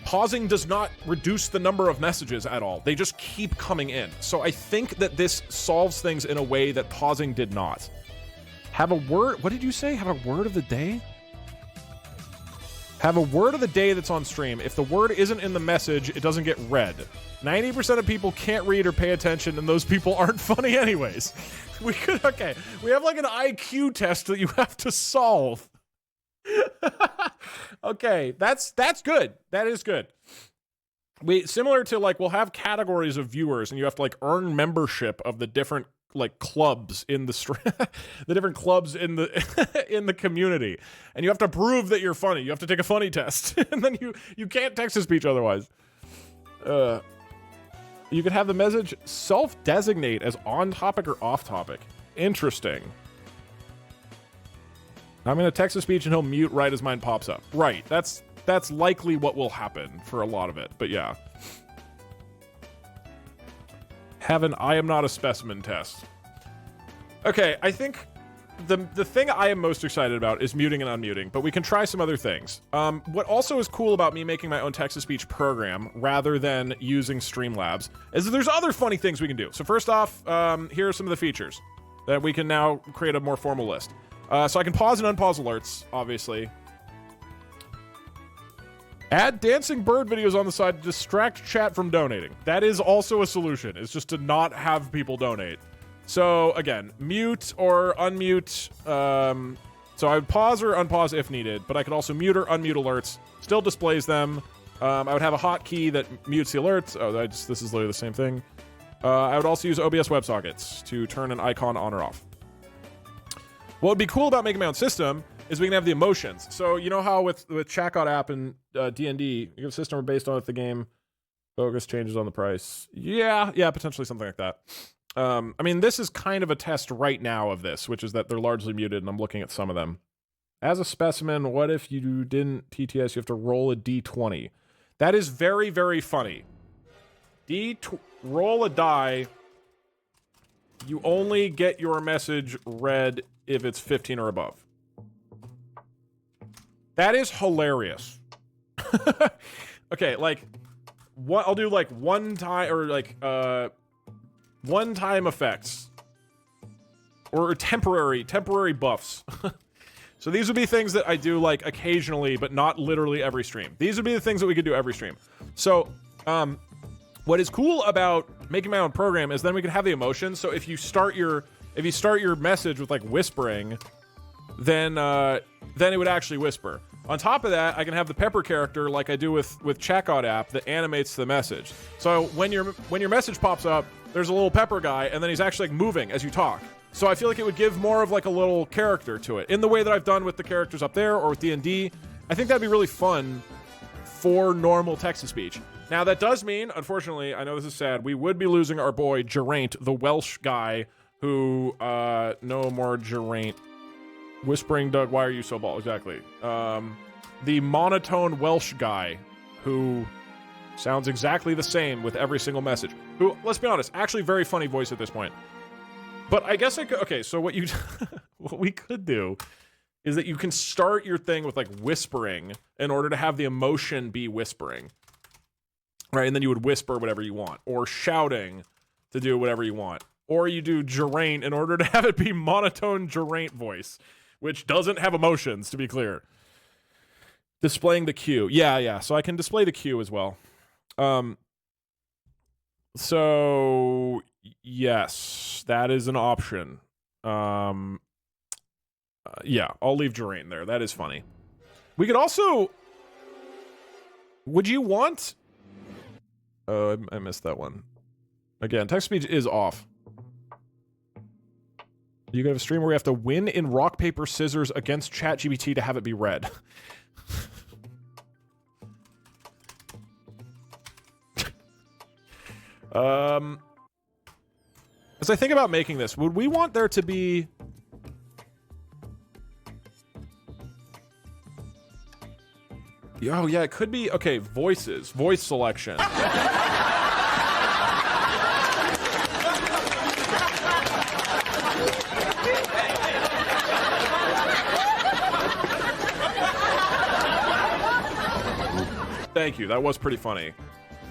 [SPEAKER 1] pausing does not reduce the number of messages at all. They just keep coming in. So I think that this solves things in a way that pausing did not. Have a word. What did you say? Have a word of the day? Have a word of the day that's on stream. If the word isn't in the message, it doesn't get read. 90% of people can't read or pay attention, and those people aren't funny anyways. We could, okay. We have like an IQ test that you have to solve. Okay, that's good. That is good. Similar to, like, we'll have categories of viewers, and you have to, like, earn membership of the different, like, clubs in the the different clubs in the in the community, and you have to prove that you're funny. You have to take a funny test, and then you can't text to speech otherwise. You could have the message self-designate as on topic or off topic. Interesting. I'm going to text to speech and he'll mute right as mine pops up. Right. That's likely what will happen for a lot of it. But yeah. Have an I am not a specimen test. Okay, I think the thing I am most excited about is muting and unmuting, but we can try some other things. What also is cool about me making my own text-to-speech program rather than using Streamlabs is that there's other funny things we can do. So first off, here are some of the features that we can now create a more formal list. So I can pause and unpause alerts, obviously. Add dancing bird videos on the side to distract chat from donating. That is also a solution, is just to not have people donate. So again, mute or unmute. So I would pause or unpause if needed, but I could also mute or unmute alerts. Still displays them. I would have a hotkey that mutes the alerts. Oh, this is literally the same thing. I would also use OBS WebSockets to turn an icon on or off. What would be cool about making my own system is we can have the emotions. So you know how with Chatbot app and D&D, you have a system based on if the game focus changes on the price. Yeah, potentially something like that. I mean, this is kind of a test right now of this, which is that they're largely muted, and I'm looking at some of them. As a specimen, what if you didn't TTS, you have to roll a D20? That is very, very funny. Roll a die. You only get your message read if it's 15 or above. That is hilarious. Okay, like, what I'll do, like, one time, or like one-time effects, or temporary buffs. So these would be things that I do, like, occasionally, but not literally every stream. These would be the things that we could do every stream. So what is cool about making my own program is then we can have the emotions. So if you start your message with, like, whispering, then it would actually whisper. On top of that, I can have the pepper character like I do with Chatbot app that animates the message. So when your message pops up, there's a little pepper guy, and then he's actually, like, moving as you talk. So I feel like it would give more of, like, a little character to it in the way that I've done with the characters up there or with D&D. I think that'd be really fun for normal text-to-speech. Now, that does mean, unfortunately, I know this is sad, we would be losing our boy Geraint, the Welsh guy who, no more Geraint. Whispering Doug, why are you so bald? Exactly. The monotone Welsh guy who Sounds exactly the same with every single message. Who, let's be honest, actually very funny voice at this point. But I guess I could, okay, so what you, what we could do is that you can start your thing with like whispering in order to have the emotion be whispering. Right, and then you would whisper whatever you want. Or shouting to do whatever you want. Or you do geraint in order to have it be monotone geraint voice, which doesn't have emotions, to be clear. Displaying the queue. Yeah, so I can display the queue as well. So yes, that is an option. Yeah, I'll leave geraint there. That is funny. We could also, would you want, oh, I missed that one. Again, text speech is off. You could have a stream where we have to win in rock, paper, scissors against ChatGPT to have it be read. As I think about making this, would we want there to be... Oh, yeah, it could be... Okay, voices. Voice selection. Thank you. That was pretty funny.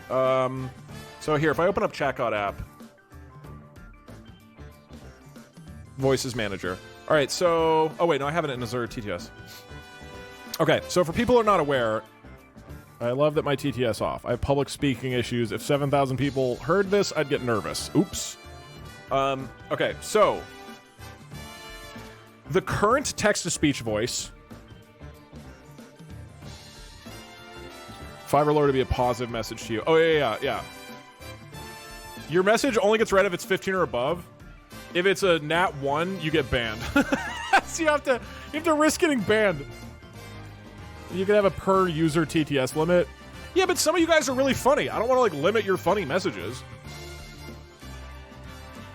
[SPEAKER 1] So here, if I open up ChatGod app, Voices Manager. All right, so... Oh, wait, no, I have it in Azure TTS. Okay, so for people who are not aware, I love that my TTS off. I have public speaking issues. If 7,000 people heard this, I'd get nervous. Oops. Okay, so... The current text-to-speech voice... Fiverr lower to be a positive message to you. Oh, yeah. Your message only gets read if it's 15 or above. If it's a nat 1, you get banned. So you have to risk getting banned. You can have a per user TTS limit. Yeah, but some of you guys are really funny. I don't want to like limit your funny messages.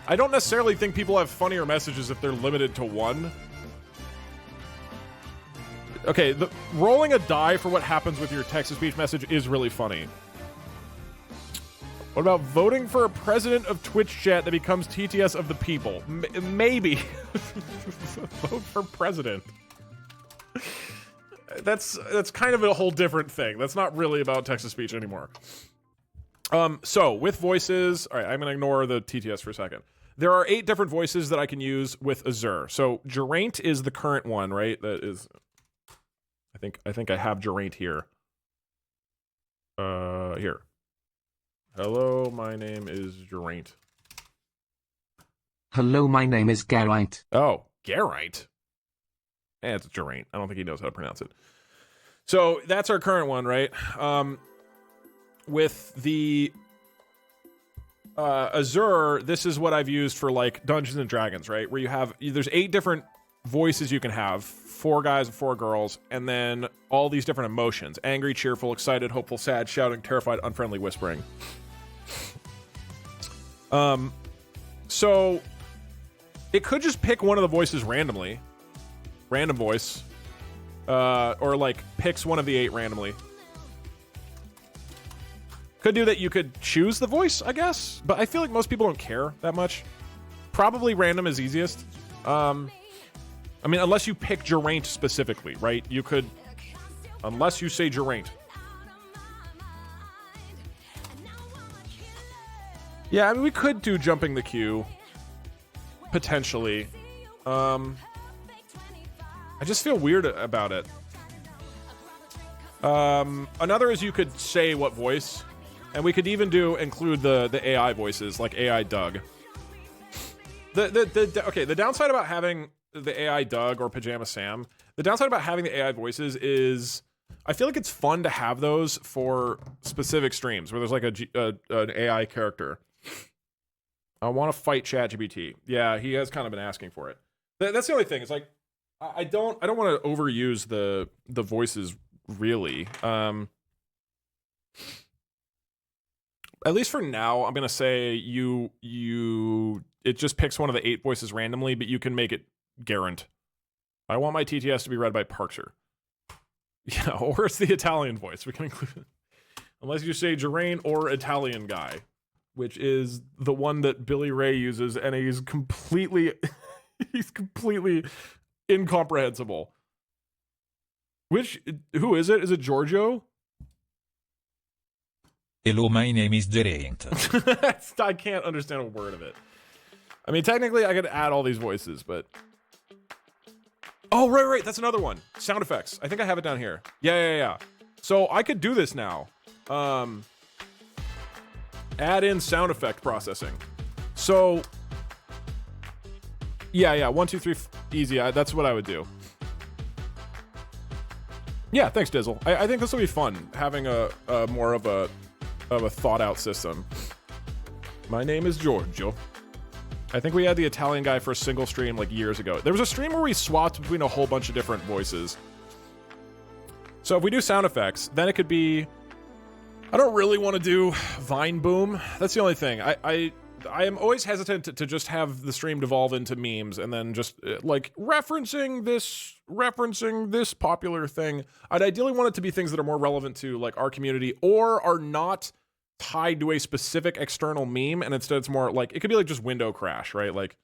[SPEAKER 1] I don't necessarily think people have funnier messages if they're limited to 1. Okay, rolling a die for what happens with your text-to-speech message is really funny. What about voting for a president of Twitch chat that becomes TTS of the people? Maybe. Vote for president. That's kind of a whole different thing. That's not really about text-to-speech anymore. So, with voices... All right, I'm going to ignore the TTS for a second. There are 8 different voices that I can use with Azure. So, geraint is the current one, right? That is... I think I have geraint here. Here. Hello, my name is geraint.
[SPEAKER 2] Hello, my name is Geraint.
[SPEAKER 1] Oh, Geraint? It's geraint. I don't think he knows how to pronounce it. So, that's our current one, right? With the Azure, this is what I've used for, like, Dungeons and Dragons, right? Where you have... There's 8 different voices you can have. 4 guys and 4 girls, and then all these different emotions. Angry, cheerful, excited, hopeful, sad, shouting, terrified, unfriendly, whispering. So it could just pick one of the voices randomly. Random voice. Or like picks one of the 8 randomly. Could do that. You could choose the voice, I guess, but I feel like most people don't care that much. Probably random is easiest. I mean, unless you pick geraint specifically, right? You could, unless you say geraint. Yeah, I mean, we could do jumping the queue. Potentially. I just feel weird about it. Another is you could say what voice. And we could even include the AI voices, like AI Doug. Okay, the downside about having the AI Doug or Pajama Sam, the downside about having the AI voices is I feel like it's fun to have those for specific streams where there's like an AI character. I want to fight ChatGPT. Yeah, he has kind of been asking for it. That's the only thing. It's like I don't want to overuse the voices really. At least for now, I'm gonna say it just picks one of the 8 voices randomly, but you can make it Garant. I want my TTS to be read by Parkser. Yeah, or it's the Italian voice. We can include it. Unless you say Geraint or Italian guy, which is the one that Billy Ray uses, and he's completely, he's completely incomprehensible. Who is it? Is it Giorgio?
[SPEAKER 6] Hello, my name is Geraint.
[SPEAKER 1] I can't understand a word of it. I mean, technically, I could add all these voices, but... Oh, right, that's another one. Sound effects. I think I have it down here. Yeah. So I could do this now. Add in sound effect processing. So... Yeah, 1, 2, 3, easy. That's what I would do. Yeah, thanks, Dizzle. I think this will be fun, having a more of a thought-out system. My name is Giorgio. I think we had the Italian guy for a single stream like years ago. There was a stream where we swapped between a whole bunch of different voices. So if we do sound effects, then it could be... I don't really want to do Vine Boom. That's the only thing. I am always hesitant to just have the stream devolve into memes and then just like referencing this popular thing. I'd ideally want it to be things that are more relevant to like our community or are not tied to a specific external meme, and instead it's more like it could be like just window crash, right? Like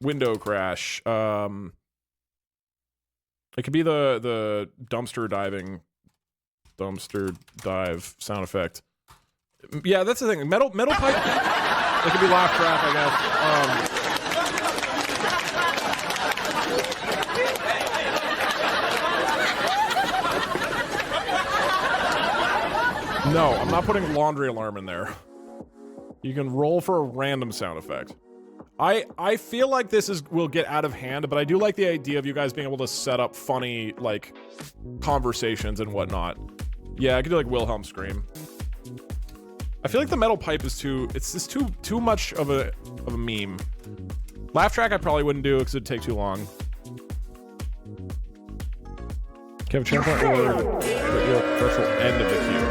[SPEAKER 1] window crash. It could be the dumpster dive sound effect. Yeah, that's the thing. Metal pipe. It could be laugh track, I guess. No, I'm not putting laundry alarm in there. You can roll for a random sound effect. I feel like this will get out of hand, but I do like the idea of you guys being able to set up funny, like, conversations and whatnot. Yeah, I could do like Wilhelm scream. I feel like the metal pipe is too much of a meme. Laugh track I probably wouldn't do because it'd take too long. Can have a checkpoint or the virtual end of the queue.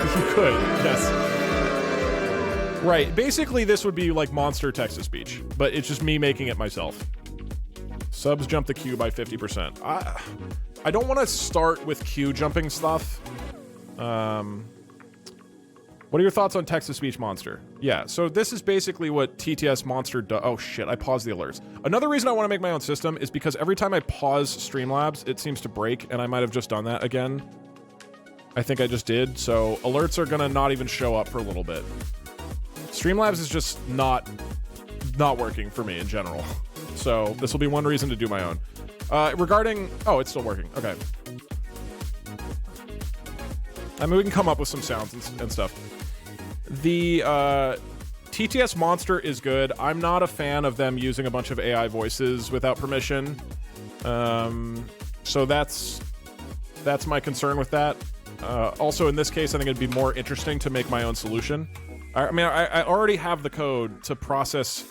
[SPEAKER 1] You could, yes. Right, basically this would be like monster text-to-speech, but it's just me making it myself. Subs jump the queue by 50%. I don't want to start with queue jumping stuff. What are your thoughts on text-to-speech monster? Yeah, so this is basically what TTS monster does. Oh shit, I paused the alerts. Another reason I want to make my own system is because every time I pause Streamlabs, it seems to break, and I might have just done that again. I think I just did, so alerts are gonna not even show up for a little bit. Streamlabs is just not working for me in general. So this will be one reason to do my own. Regarding... Oh, it's still working. Okay. I mean, we can come up with some sounds and stuff. The TTS monster is good. I'm not a fan of them using a bunch of AI voices without permission. So that's my concern with that. Also, in this case, I think it'd be more interesting to make my own solution. I mean, I already have the code to process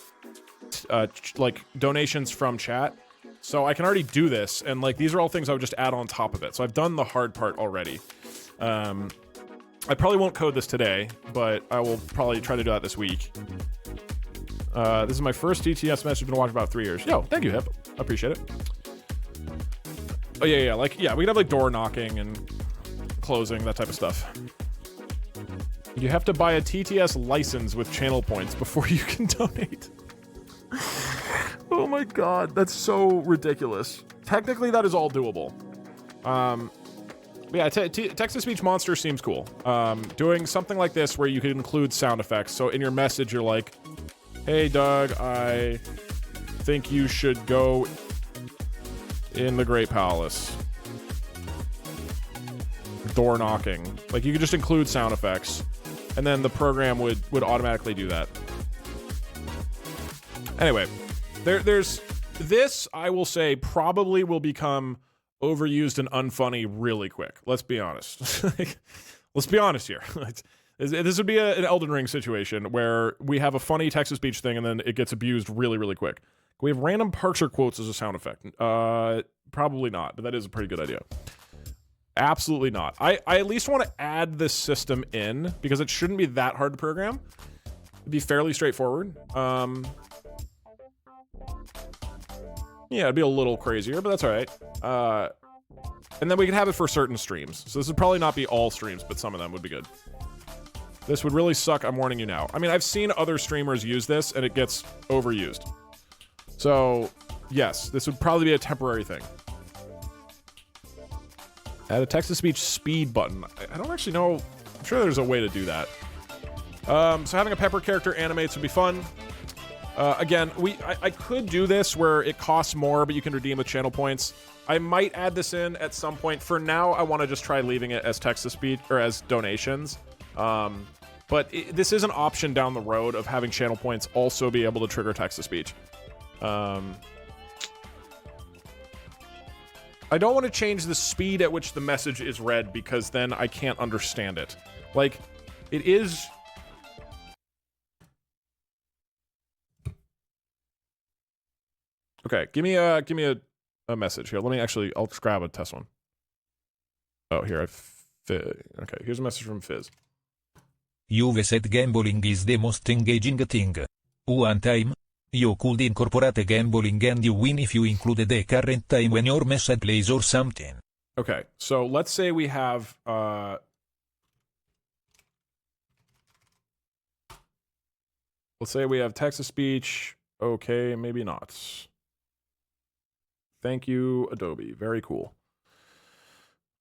[SPEAKER 1] like donations from chat, so I can already do this, and like these are all things I would just add on top of it. So I've done the hard part already. I probably won't code this today, but I will probably try to do that this week. This is my first TTS message. Been watching about 3 years. Yo, thank you, Hip. I appreciate it. Oh yeah, like yeah, we can have like door knocking and closing, that type of stuff. You have to buy a TTS license with channel points before you can donate. Oh my god, that's so ridiculous. Technically, that is all doable. Yeah, text-to-speech monster seems cool. Doing something like this where you could include sound effects. So in your message, you're like, "Hey, Doug, I think you should go in the Great Palace." Door knocking. Like, you could just include sound effects, and then the program would automatically do that. Anyway, there's this, I will say, probably will become overused and unfunny really quick. Let's be honest. Let's be honest here. This would be an Elden Ring situation where we have a funny text-to-speech thing and then it gets abused really, really quick. Can we have random Parkser quotes as a sound effect? Probably not, but that is a pretty good idea. Absolutely not. I at least want to add this system in because it shouldn't be that hard to program. It'd be fairly straightforward. Yeah, it'd be a little crazier, but that's all right. And then we can have it for certain streams. So this would probably not be all streams, but some of them would be good. This would really suck, I'm warning you now. I mean, I've seen other streamers use this, and it gets overused. So, yes, this would probably be a temporary thing. Add a text-to-speech speed button. I don't actually know. I'm sure there's a way to do that. So having a pepper character animates would be fun. Again, I could do this where it costs more, but you can redeem with channel points. I might add this in at some point. For now, I want to just try leaving it as text-to-speech or as donations. But this is an option down the road of having channel points also be able to trigger text-to-speech. I don't want to change the speed at which the message is read because then I can't understand it. Like, it is... Okay, give me a message here. Let me actually, I'll just grab a test one. Oh, here, okay, here's a message from Fizz.
[SPEAKER 6] You've said gambling is the most engaging thing. One time, you could incorporate gambling and you win if you include the current time when your message plays or something.
[SPEAKER 1] Okay, so let's say we have, let's say we have text-to-speech. Okay, maybe not. Thank you, Adobe. Very cool.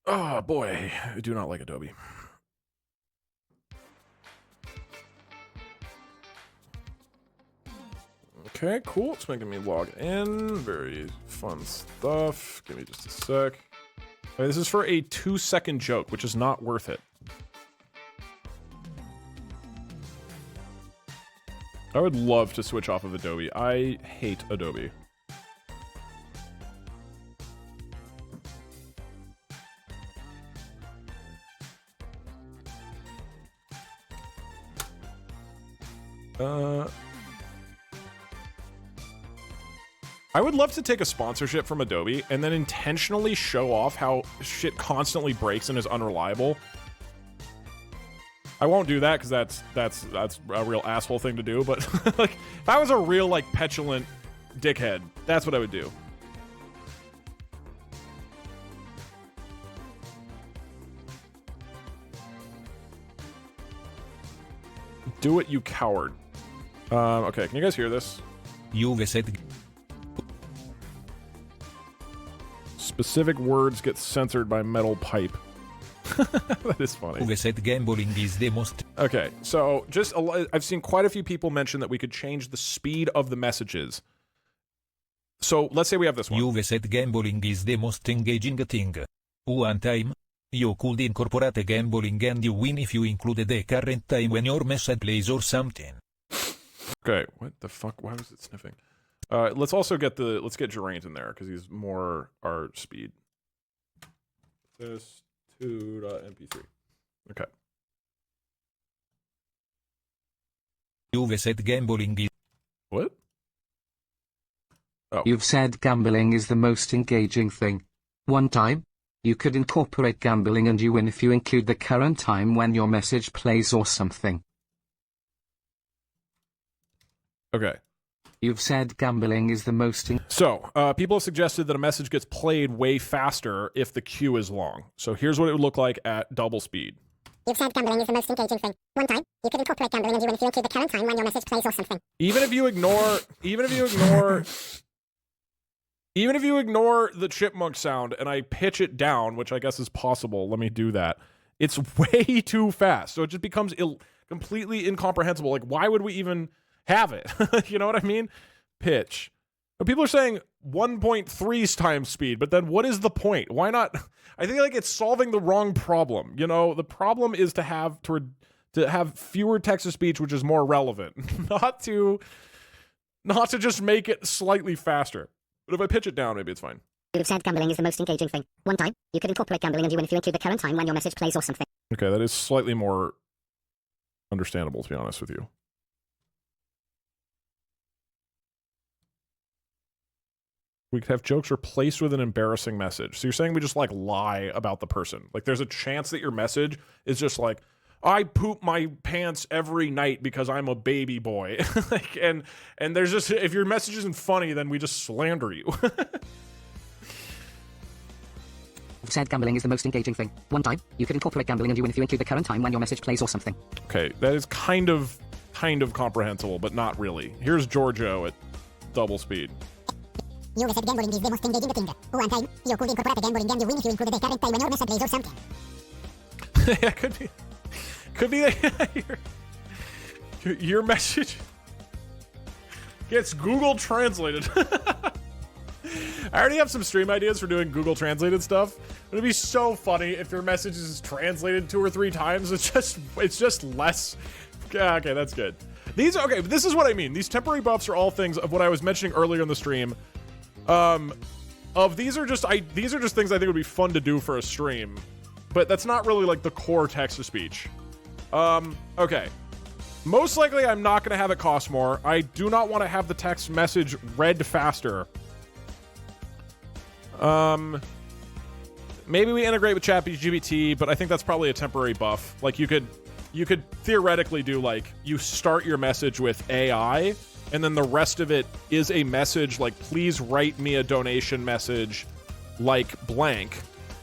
[SPEAKER 1] Oh, boy. I do not like Adobe. Okay, cool. It's making me log in. Very fun stuff. Give me just a sec. Okay, this is for a 2-second joke, which is not worth it. I would love to switch off of Adobe. I hate Adobe. I would love to take a sponsorship from Adobe and then intentionally show off how shit constantly breaks and is unreliable. I won't do that because that's a real asshole thing to do, but like if I was a real like petulant dickhead, that's what I would do. Do it, you coward. Okay, can you guys hear this?
[SPEAKER 6] You've said
[SPEAKER 1] Specific words get censored by metal pipe. That is funny.
[SPEAKER 6] you've said gambling is the most.
[SPEAKER 1] Okay, so just I've seen quite a few people mention that we could change the speed of the messages. So let's say we have this one.
[SPEAKER 6] You've said gambling is the most engaging thing. One time, you could incorporate gambling and you win if you include the current time when your message plays or something.
[SPEAKER 1] Okay, what the fuck? Why was it sniffing? Let's also get let's get Geraint in there because he's more our speed. This 2.mp3. Okay.
[SPEAKER 6] You've said gambling is.
[SPEAKER 1] What? Oh.
[SPEAKER 2] You've said gambling is the most engaging thing. One time, you could incorporate gambling and you win if you include the current time when your message plays or something.
[SPEAKER 1] Okay.
[SPEAKER 2] You've said gambling is the most.
[SPEAKER 1] So, people have suggested that a message gets played way faster if the queue is long. So here's what it would look like at double speed.
[SPEAKER 7] You've said gambling is the most engaging thing. One time, you could incorporate gambling and you win if you include the current time when your message plays or something.
[SPEAKER 1] Even if you ignore the chipmunk sound and I pitch it down, which I guess is possible, let me do that. It's way too fast. So it just becomes completely incomprehensible. Like, why would we even have it? You know what I mean? Pitch. But people are saying 1.3's time speed, but then what is the point? Why not? I think like it's solving the wrong problem. You know, the problem is to have fewer text-to-speech, which is more relevant, not to just make it slightly faster. But if I pitch it down, maybe it's fine.
[SPEAKER 7] You've said gambling is the most engaging thing. One time, you could incorporate gambling and you win if you include the current time when your message plays or something.
[SPEAKER 1] Okay, that is slightly more understandable, to be honest with you. We could have jokes replaced with an embarrassing message. So you're saying we just like lie about the person. Like there's a chance that your message is just like, I poop my pants every night because I'm a baby boy. Like, and there's just, if your message isn't funny, then we just slander you.
[SPEAKER 2] said gambling is the most engaging thing. One time, you could incorporate gambling and you win if you include the current time when your message plays or something.
[SPEAKER 1] Okay, that is kind of comprehensible, but not really. Here's Giorgio at double speed.
[SPEAKER 7] You said gambling is the most engaging thing. One time, you could incorporate gambling and you win if you include the current time when your message plays or something.
[SPEAKER 1] Yeah, could be your message gets Google translated. I already have some stream ideas for doing Google translated stuff. It'd be so funny if your message is translated 2 or 3 times. It's just less. Okay, that's good. This is what I mean. These temporary buffs are all things of what I was mentioning earlier in the stream. These are just things I think would be fun to do for a stream, but that's not really like the core text to speech. Okay. Most likely I'm not going to have it cost more. I do not want to have the text message read faster. Maybe we integrate with ChatGPT, but I think that's probably a temporary buff. Like you could theoretically do like you start your message with AI and then the rest of it is a message like please write me a donation message like blank.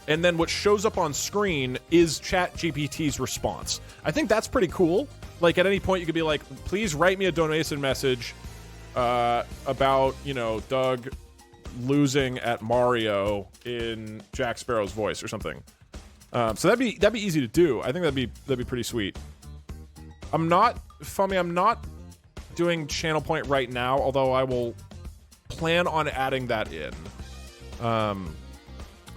[SPEAKER 1] And then what shows up on screen is ChatGPT's response. I think that's pretty cool. Like at any point you could be like, please write me a donation message about, Doug losing at Mario in Jack Sparrow's voice or something. So that'd be easy to do. I think that'd be pretty sweet. I'm not doing channel point right now, although I will plan on adding that in.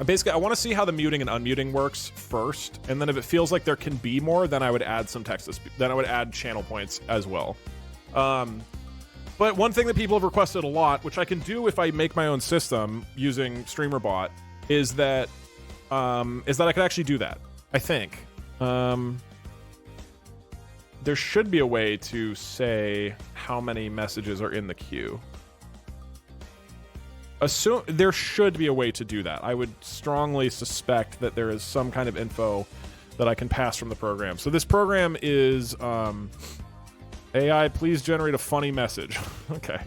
[SPEAKER 1] Basically, I want to see how the muting and unmuting works first, and then if it feels like there can be more, then I would add some text. Then I would add channel points as well. But one thing that people have requested a lot, which I can do if I make my own system using StreamerBot, is that I could actually do that. I think there should be a way to say how many messages are in the queue. There should be a way to do that. I would strongly suspect that there is some kind of info that I can pass from the program. So this program is AI, please generate a funny message. Okay.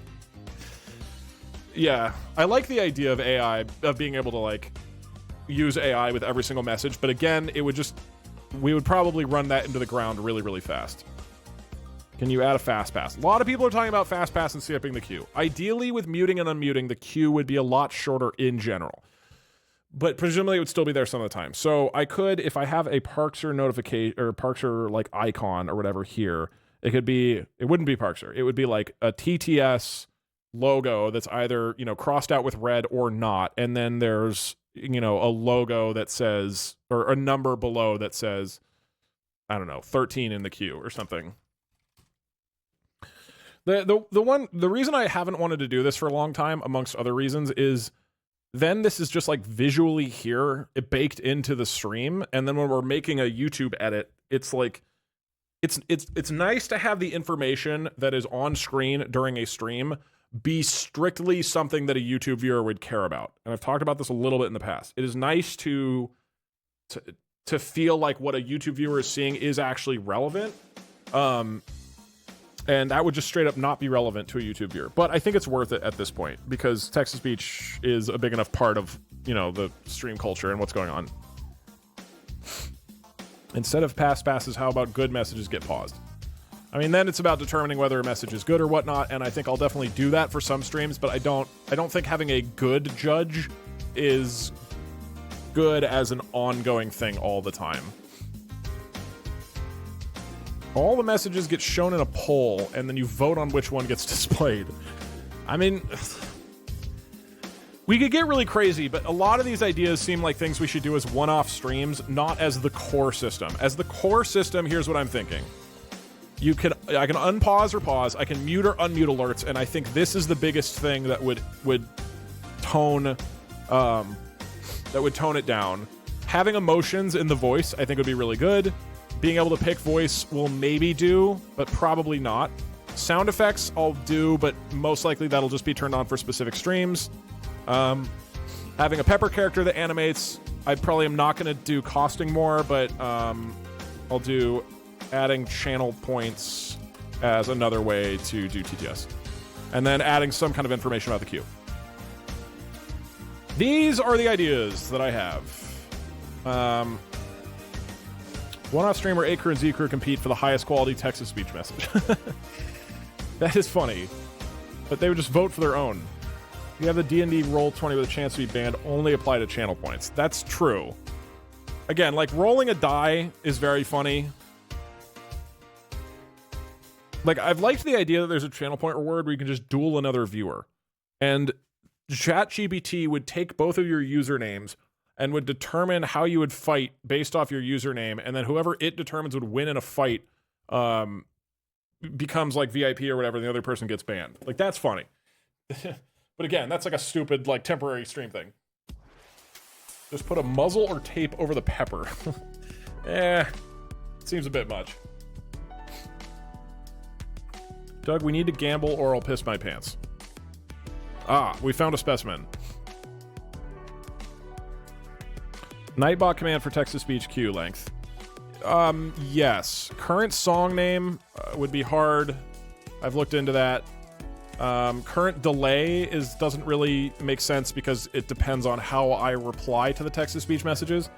[SPEAKER 1] Yeah, I like the idea of AI, of being able to like use AI with every single message, but again, we would probably run that into the ground really, really fast. Can you add a fast pass? A lot of people are talking about fast pass and skipping the queue. Ideally, with muting and unmuting, the queue would be a lot shorter in general. But presumably it would still be there some of the time. So I could, if I have a Parkser notification or Parkser like icon or whatever here, it wouldn't be Parkser. It would be like a TTS logo that's either, crossed out with red or not. And then there's, a logo that says, or a number below that says, I don't know, 13 in the queue or something. The reason I haven't wanted to do this for a long time, amongst other reasons, is then this is just like visually here, it baked into the stream, and then when we're making a YouTube edit, it's like it's nice to have the information that is on screen during a stream be strictly something that a YouTube viewer would care about. And I've talked about this a little bit in the past. It is nice to feel like what a YouTube viewer is seeing is actually relevant. And that would just straight up not be relevant to a YouTube viewer. But I think it's worth it at this point because text-to-speech is a big enough part of, the stream culture and what's going on. Instead of past passes, how about good messages get paused? I mean, then it's about determining whether a message is good or whatnot, and I think I'll definitely do that for some streams, but I don't think having a good judge is good as an ongoing thing all the time. All the messages get shown in a poll, and then you vote on which one gets displayed. I mean, we could get really crazy, but a lot of these ideas seem like things we should do as one-off streams, not as the core system. As the core system, here's what I'm thinking. I can unpause or pause, I can mute or unmute alerts, and I think this is the biggest thing that would tone it down. Having emotions in the voice, I think would be really good. Being able to pick voice will maybe do, but probably not. Sound effects I'll do, but most likely that'll just be turned on for specific streams. Having a Pepper character that animates, I probably am not going to do costing more, but I'll do adding channel points as another way to do TTS. And then adding some kind of information about the queue. These are the ideas that I have. One-off streamer A Crew and Z Crew compete for the highest quality text-to-speech message. That is funny. But they would just vote for their own. You have the D&D Roll20 with a chance to be banned, only apply to channel points. That's true. Again, like, rolling a die is very funny. Like, I've liked the idea that there's a channel point reward where you can just duel another viewer. And ChatGPT would take both of your usernames and would determine how you would fight based off your username, and then whoever it determines would win in a fight becomes, like, VIP or whatever, and the other person gets banned. Like, that's funny. But again, that's like a stupid, like, temporary stream thing. Just put a muzzle or tape over the pepper. Seems a bit much. Doug, we need to gamble or I'll piss my pants. Ah, we found a specimen. Nightbot command for text-to-speech queue length. Yes. Current song name would be hard. I've looked into that. Current delay doesn't really make sense because it depends on how I reply to the text-to-speech messages.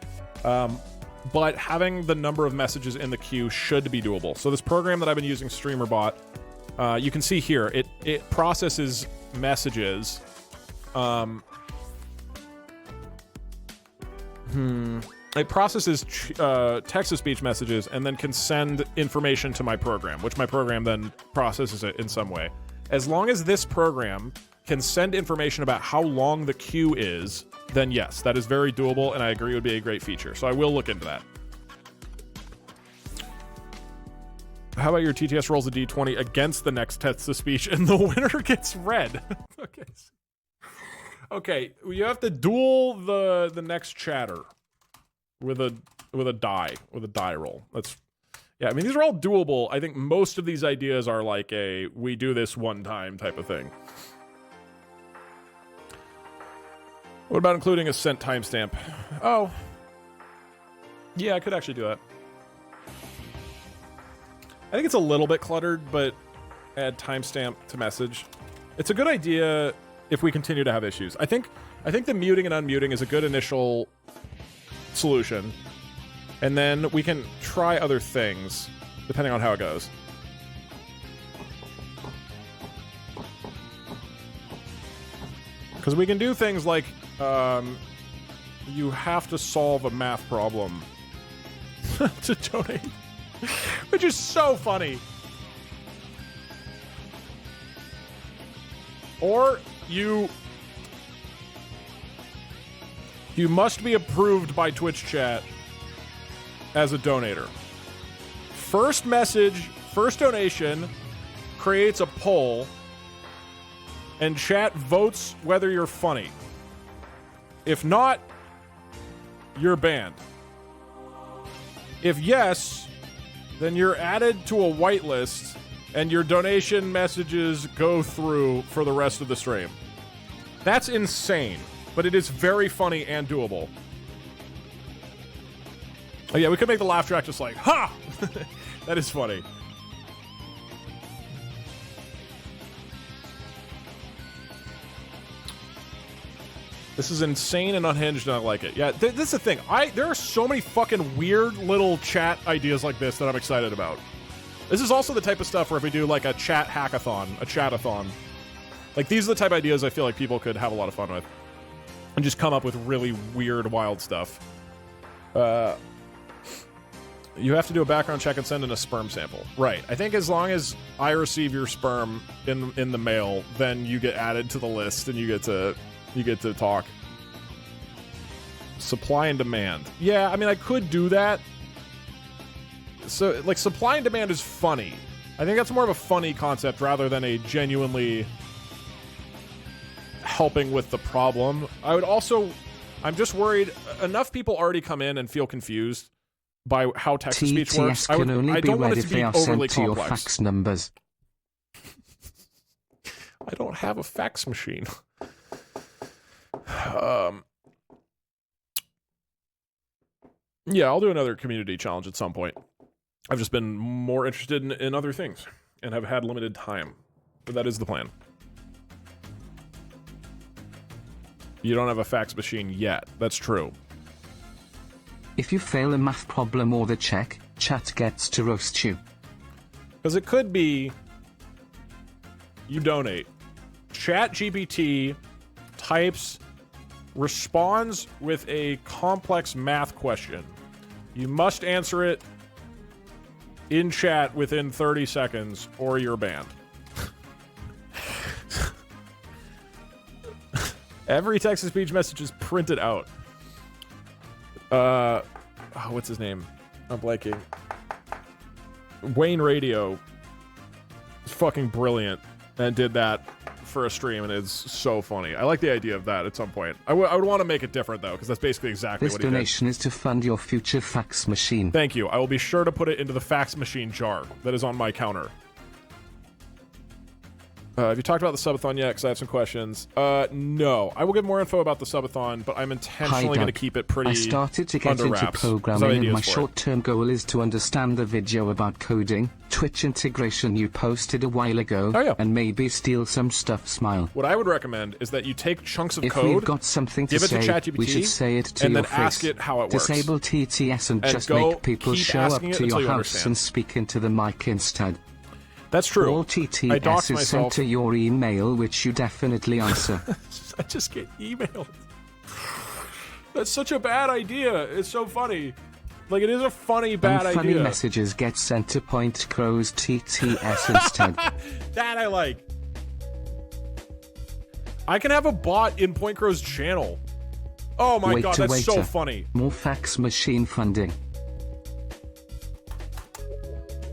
[SPEAKER 1] But having the number of messages in the queue should be doable. So this program that I've been using, StreamerBot, you can see here, it processes messages. It processes text-to-speech messages and then can send information to my program, which my program then processes it in some way. As long as this program can send information about how long the queue is, then yes, that is very doable, and I agree it would be a great feature. So I will look into that. How about your TTS rolls a d20 against the next text-to-speech, and the winner gets red? Okay. Okay, you have to duel the next chatter with a die roll. Yeah, I mean, these are all doable. I think most of these ideas are like a we do this one time type of thing. What about including a sent timestamp? Oh. Yeah, I could actually do that. I think it's a little bit cluttered, but add timestamp to message. It's a good idea if we continue to have issues. I think the muting and unmuting is a good initial solution. And then we can try other things, depending on how it goes. Because we can do things like, you have to solve a math problem to donate. Which is so funny. Or you must be approved by Twitch chat as a donator. First message, first donation creates a poll, and chat votes whether you're funny. If not, you're banned. If yes, then you're added to a whitelist, and your donation messages go through for the rest of the stream. That's insane, but it is very funny and doable. Oh yeah, we could make the laugh track just like, ha! That is funny. This is insane and unhinged, and I like it. Yeah, this is the thing. There are so many fucking weird little chat ideas like this that I'm excited about. This is also the type of stuff where if we do like a chat hackathon, a chatathon, like these are the type of ideas I feel like people could have a lot of fun with. And just come up with really weird, wild stuff. You have to do a background check and send in a sperm sample. Right. I think as long as I receive your sperm in the mail, then you get added to the list and you get to talk. Supply and demand. Yeah, I mean, I could do that. So, like, supply and demand is funny. I think that's more of a funny concept rather than a genuinely helping with the problem. I'm just worried, enough people already come in and feel confused by how text-to-speech works.
[SPEAKER 2] TTS can only
[SPEAKER 1] I
[SPEAKER 2] be
[SPEAKER 1] don't want
[SPEAKER 2] read
[SPEAKER 1] it
[SPEAKER 2] if
[SPEAKER 1] to
[SPEAKER 2] they
[SPEAKER 1] be
[SPEAKER 2] are
[SPEAKER 1] overly
[SPEAKER 2] sent to your
[SPEAKER 1] complex.
[SPEAKER 2] fax numbers.
[SPEAKER 1] I don't have a fax machine. Yeah, I'll do another community challenge at some point. I've just been more interested in other things and have had limited time. But that is the plan. You don't have a fax machine yet. That's true.
[SPEAKER 2] If you fail a math problem or the check, chat gets to roast you.
[SPEAKER 1] Because it could be you donate. ChatGPT responds with a complex math question. You must answer it in chat within 30 seconds or you're banned. Every text-to-speech message is printed out. What's his name? I'm blanking. Wayne Radio is fucking brilliant and did that for a stream, and it's so funny. I like the idea of that at some point. I would want to make it different, though, because that's basically exactly
[SPEAKER 2] This
[SPEAKER 1] what he did.
[SPEAKER 2] donation is to fund your future fax machine.
[SPEAKER 1] Thank you. I will be sure to put it into the fax machine jar that is on my counter. Have you talked about the subathon yet? Because I have some questions. No. I will give more info about the subathon, but I'm intentionally going to keep it pretty
[SPEAKER 2] I started to get
[SPEAKER 1] under
[SPEAKER 2] into
[SPEAKER 1] wraps, 'cause I have
[SPEAKER 2] programming, and
[SPEAKER 1] ideas
[SPEAKER 2] my
[SPEAKER 1] for it.
[SPEAKER 2] short-term goal is to understand the video about coding, Twitch integration you posted a while ago,
[SPEAKER 1] Oh, yeah.
[SPEAKER 2] and maybe steal some stuff. Smile.
[SPEAKER 1] What I would recommend is that you take chunks of
[SPEAKER 2] If
[SPEAKER 1] code,
[SPEAKER 2] we've got something to
[SPEAKER 1] give it to
[SPEAKER 2] say,
[SPEAKER 1] ChatGPT,
[SPEAKER 2] we should say it to
[SPEAKER 1] and
[SPEAKER 2] your
[SPEAKER 1] then
[SPEAKER 2] face.
[SPEAKER 1] ask it how it works.
[SPEAKER 2] Disable TTS and
[SPEAKER 1] And
[SPEAKER 2] just
[SPEAKER 1] go
[SPEAKER 2] make people
[SPEAKER 1] keep
[SPEAKER 2] show up
[SPEAKER 1] asking it
[SPEAKER 2] to
[SPEAKER 1] until
[SPEAKER 2] your
[SPEAKER 1] you
[SPEAKER 2] house
[SPEAKER 1] understand.
[SPEAKER 2] and speak into the mic instead.
[SPEAKER 1] That's true.
[SPEAKER 2] All
[SPEAKER 1] I
[SPEAKER 2] TTS
[SPEAKER 1] doxed
[SPEAKER 2] is sent
[SPEAKER 1] myself.
[SPEAKER 2] to your email, which you definitely answer.
[SPEAKER 1] I just get emailed. That's such a bad idea. It's so funny. Like, it is a funny, bad
[SPEAKER 2] and funny
[SPEAKER 1] idea.
[SPEAKER 2] messages get sent to Point Crow's TTS instead.
[SPEAKER 1] That I like. I can have a bot in Point Crow's channel. Oh my god, that's so funny.
[SPEAKER 2] More fax machine funding.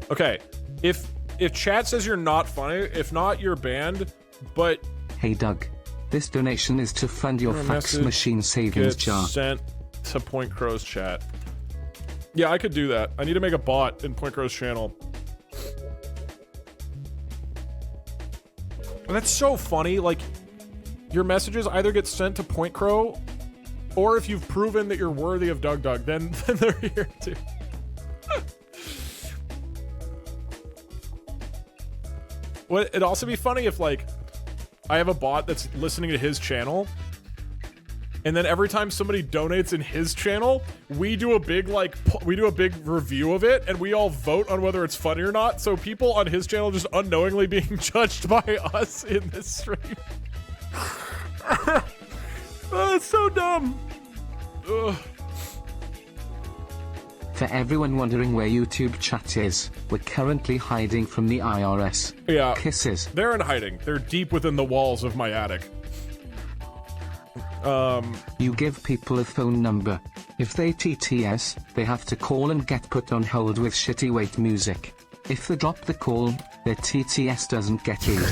[SPEAKER 1] Okay, if chat says you're not funny, if not, you're banned, but
[SPEAKER 2] Hey Doug, this donation is to fund your
[SPEAKER 1] Your
[SPEAKER 2] fax
[SPEAKER 1] message
[SPEAKER 2] machine savings
[SPEAKER 1] gets
[SPEAKER 2] jar.
[SPEAKER 1] sent to Point Crow's chat. Yeah, I could do that. I need to make a bot in Point Crow's channel. That's so funny. Like, your messages either get sent to Point Crow, or if you've proven that you're worthy of Doug, then they're here too. Would it'd also be funny if, like, I have a bot that's listening to his channel, and then every time somebody donates in his channel, we do a big review of it, and we all vote on whether it's funny or not. So people on his channel just unknowingly being judged by us in this stream. Oh, it's so dumb. Ugh.
[SPEAKER 2] For everyone wondering where YouTube chat is, we're currently hiding from the IRS.
[SPEAKER 1] Yeah.
[SPEAKER 2] Kisses.
[SPEAKER 1] They're in hiding. They're deep within the walls of my attic.
[SPEAKER 2] You give people a phone number. If they TTS, they have to call and get put on hold with shitty wait music. If they drop the call, their TTS doesn't get read.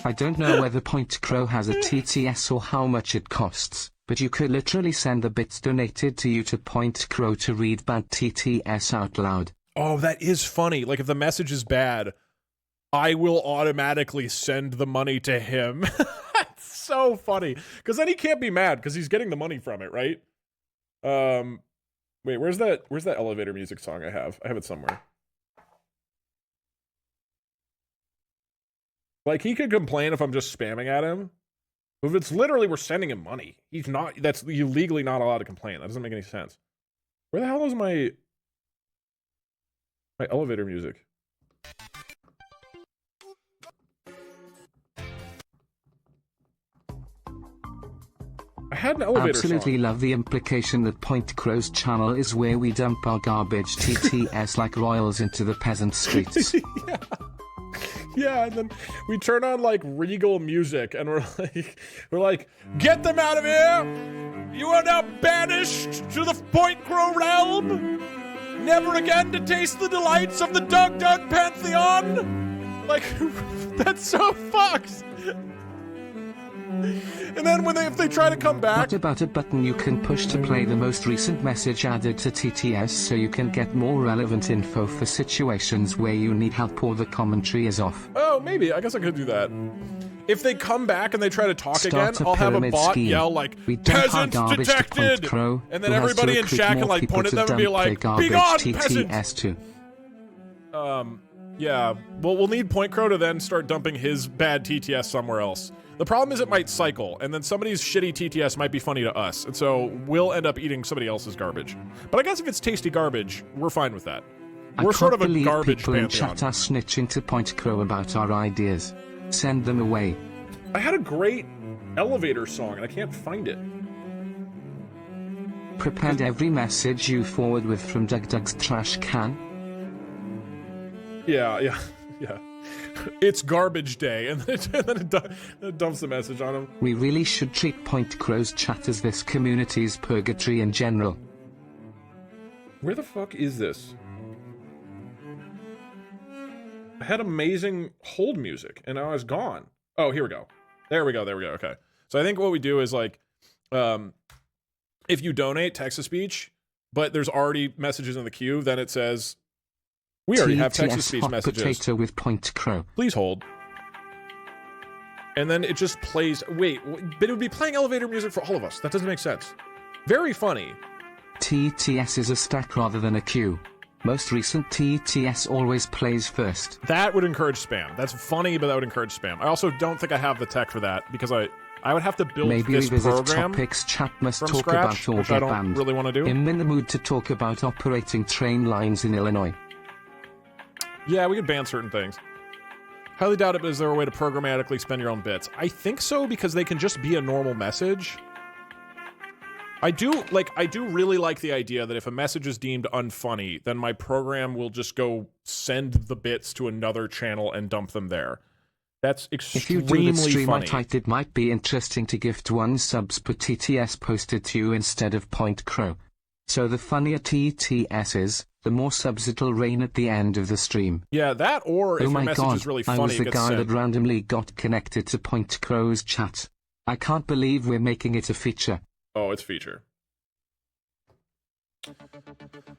[SPEAKER 2] I don't know whether Point Crow has a TTS or how much it costs, but you could literally send the bits donated to you to Point Crow to read bad TTS out loud.
[SPEAKER 1] Oh, that is funny. Like, if the message is bad, I will automatically send the money to him. That's so funny. Because then he can't be mad because he's getting the money from it, right? Wait, where's that elevator music song I have? I have it somewhere. Like, he could complain if I'm just spamming at him. If it's literally we're sending him money, he's not. That's you legally not allowed to complain. That doesn't make any sense. Where the hell is my elevator music? I had an elevator
[SPEAKER 2] Absolutely
[SPEAKER 1] song.
[SPEAKER 2] love the implication that Point Crow's channel is where we dump our garbage TTS like royals into the peasant streets.
[SPEAKER 1] Yeah. Yeah, and then we turn on like regal music and we're like, get them out of here! You are now banished to the Point Crow realm! Never again to taste the delights of the Doug Pantheon! Like, that's so fucked! And then if they try to come back...
[SPEAKER 2] What about a button you can push to play the most recent message added to TTS so you can get more relevant info for situations where you need help or the commentary is off?
[SPEAKER 1] Oh, maybe. I guess I could do that. If they come back and they try to talk
[SPEAKER 2] Start
[SPEAKER 1] again,
[SPEAKER 2] a
[SPEAKER 1] I'll have a
[SPEAKER 2] pyramid
[SPEAKER 1] bot
[SPEAKER 2] scheme.
[SPEAKER 1] yell like,
[SPEAKER 2] We dump our
[SPEAKER 1] peasants
[SPEAKER 2] garbage to Point
[SPEAKER 1] detected!
[SPEAKER 2] Crow,
[SPEAKER 1] And then
[SPEAKER 2] who has to
[SPEAKER 1] everybody in
[SPEAKER 2] recruit
[SPEAKER 1] chat can
[SPEAKER 2] more
[SPEAKER 1] like
[SPEAKER 2] people
[SPEAKER 1] point at
[SPEAKER 2] to
[SPEAKER 1] them and be
[SPEAKER 2] dump
[SPEAKER 1] like,
[SPEAKER 2] their
[SPEAKER 1] be
[SPEAKER 2] garbage
[SPEAKER 1] gone,
[SPEAKER 2] TTS
[SPEAKER 1] peasant!
[SPEAKER 2] to.
[SPEAKER 1] Yeah, well, we'll need Point Crow to then start dumping his bad TTS somewhere else. The problem is it might cycle, and then somebody's shitty TTS might be funny to us, and so we'll end up eating somebody else's garbage. But I guess if it's tasty garbage, we're fine with that. We're sort of a garbage
[SPEAKER 2] people in
[SPEAKER 1] pantheon.
[SPEAKER 2] chat are snitching to Point Crow about our ideas. Send them away.
[SPEAKER 1] I had a great elevator song, and I can't find it.
[SPEAKER 2] Prepared every message you forward with from Doug's trash can.
[SPEAKER 1] Yeah. It's garbage day, and then it dumps the message on him.
[SPEAKER 2] We really should treat Point Crow's chat as this community's purgatory in general.
[SPEAKER 1] Where the fuck is this? I had amazing hold music, and now it's gone. Oh, here we go. There we go. Okay. So I think what we do is, like, if you donate text-to-speech, but there's already messages in the queue, then it says, we already have text-to-speech
[SPEAKER 2] hot
[SPEAKER 1] messages.
[SPEAKER 2] Potato with Point Crow.
[SPEAKER 1] Please hold. And then it just plays... Wait, but it would be playing elevator music for all of us. That doesn't make sense. Very funny.
[SPEAKER 2] TTS is a stack rather than a queue. Most recent TTS always plays first.
[SPEAKER 1] That would encourage spam. That's funny, but that would encourage spam. I also don't think I have the tech for that, because I would have to build
[SPEAKER 2] Maybe
[SPEAKER 1] this
[SPEAKER 2] revisit
[SPEAKER 1] program
[SPEAKER 2] topics chat must
[SPEAKER 1] from
[SPEAKER 2] talk
[SPEAKER 1] scratch,
[SPEAKER 2] about or
[SPEAKER 1] which
[SPEAKER 2] get
[SPEAKER 1] I don't
[SPEAKER 2] banned.
[SPEAKER 1] really want to do.
[SPEAKER 2] I'm in the mood to talk about operating train lines in Illinois.
[SPEAKER 1] Yeah, we could ban certain things. Highly doubt it, but is there a way to programmatically spend your own bits? I think so, because they can just be a normal message. I do really like the idea that if a message is deemed unfunny, then my program will just go send the bits to another channel and dump them there. That's extremely
[SPEAKER 2] If you do the stream
[SPEAKER 1] funny.
[SPEAKER 2] I typed, it might be interesting to gift 1 subs per TTS posted to you instead of Point Crow. So the funnier TTS is, the more subs it'll rain at the end of the stream.
[SPEAKER 1] Yeah, that, or if
[SPEAKER 2] Oh
[SPEAKER 1] your
[SPEAKER 2] my
[SPEAKER 1] message
[SPEAKER 2] god,
[SPEAKER 1] is really funny,
[SPEAKER 2] I was the
[SPEAKER 1] it gets
[SPEAKER 2] guy
[SPEAKER 1] sent.
[SPEAKER 2] that randomly got connected to Point Crow's chat. I can't believe we're making it a feature.
[SPEAKER 1] Oh, it's feature.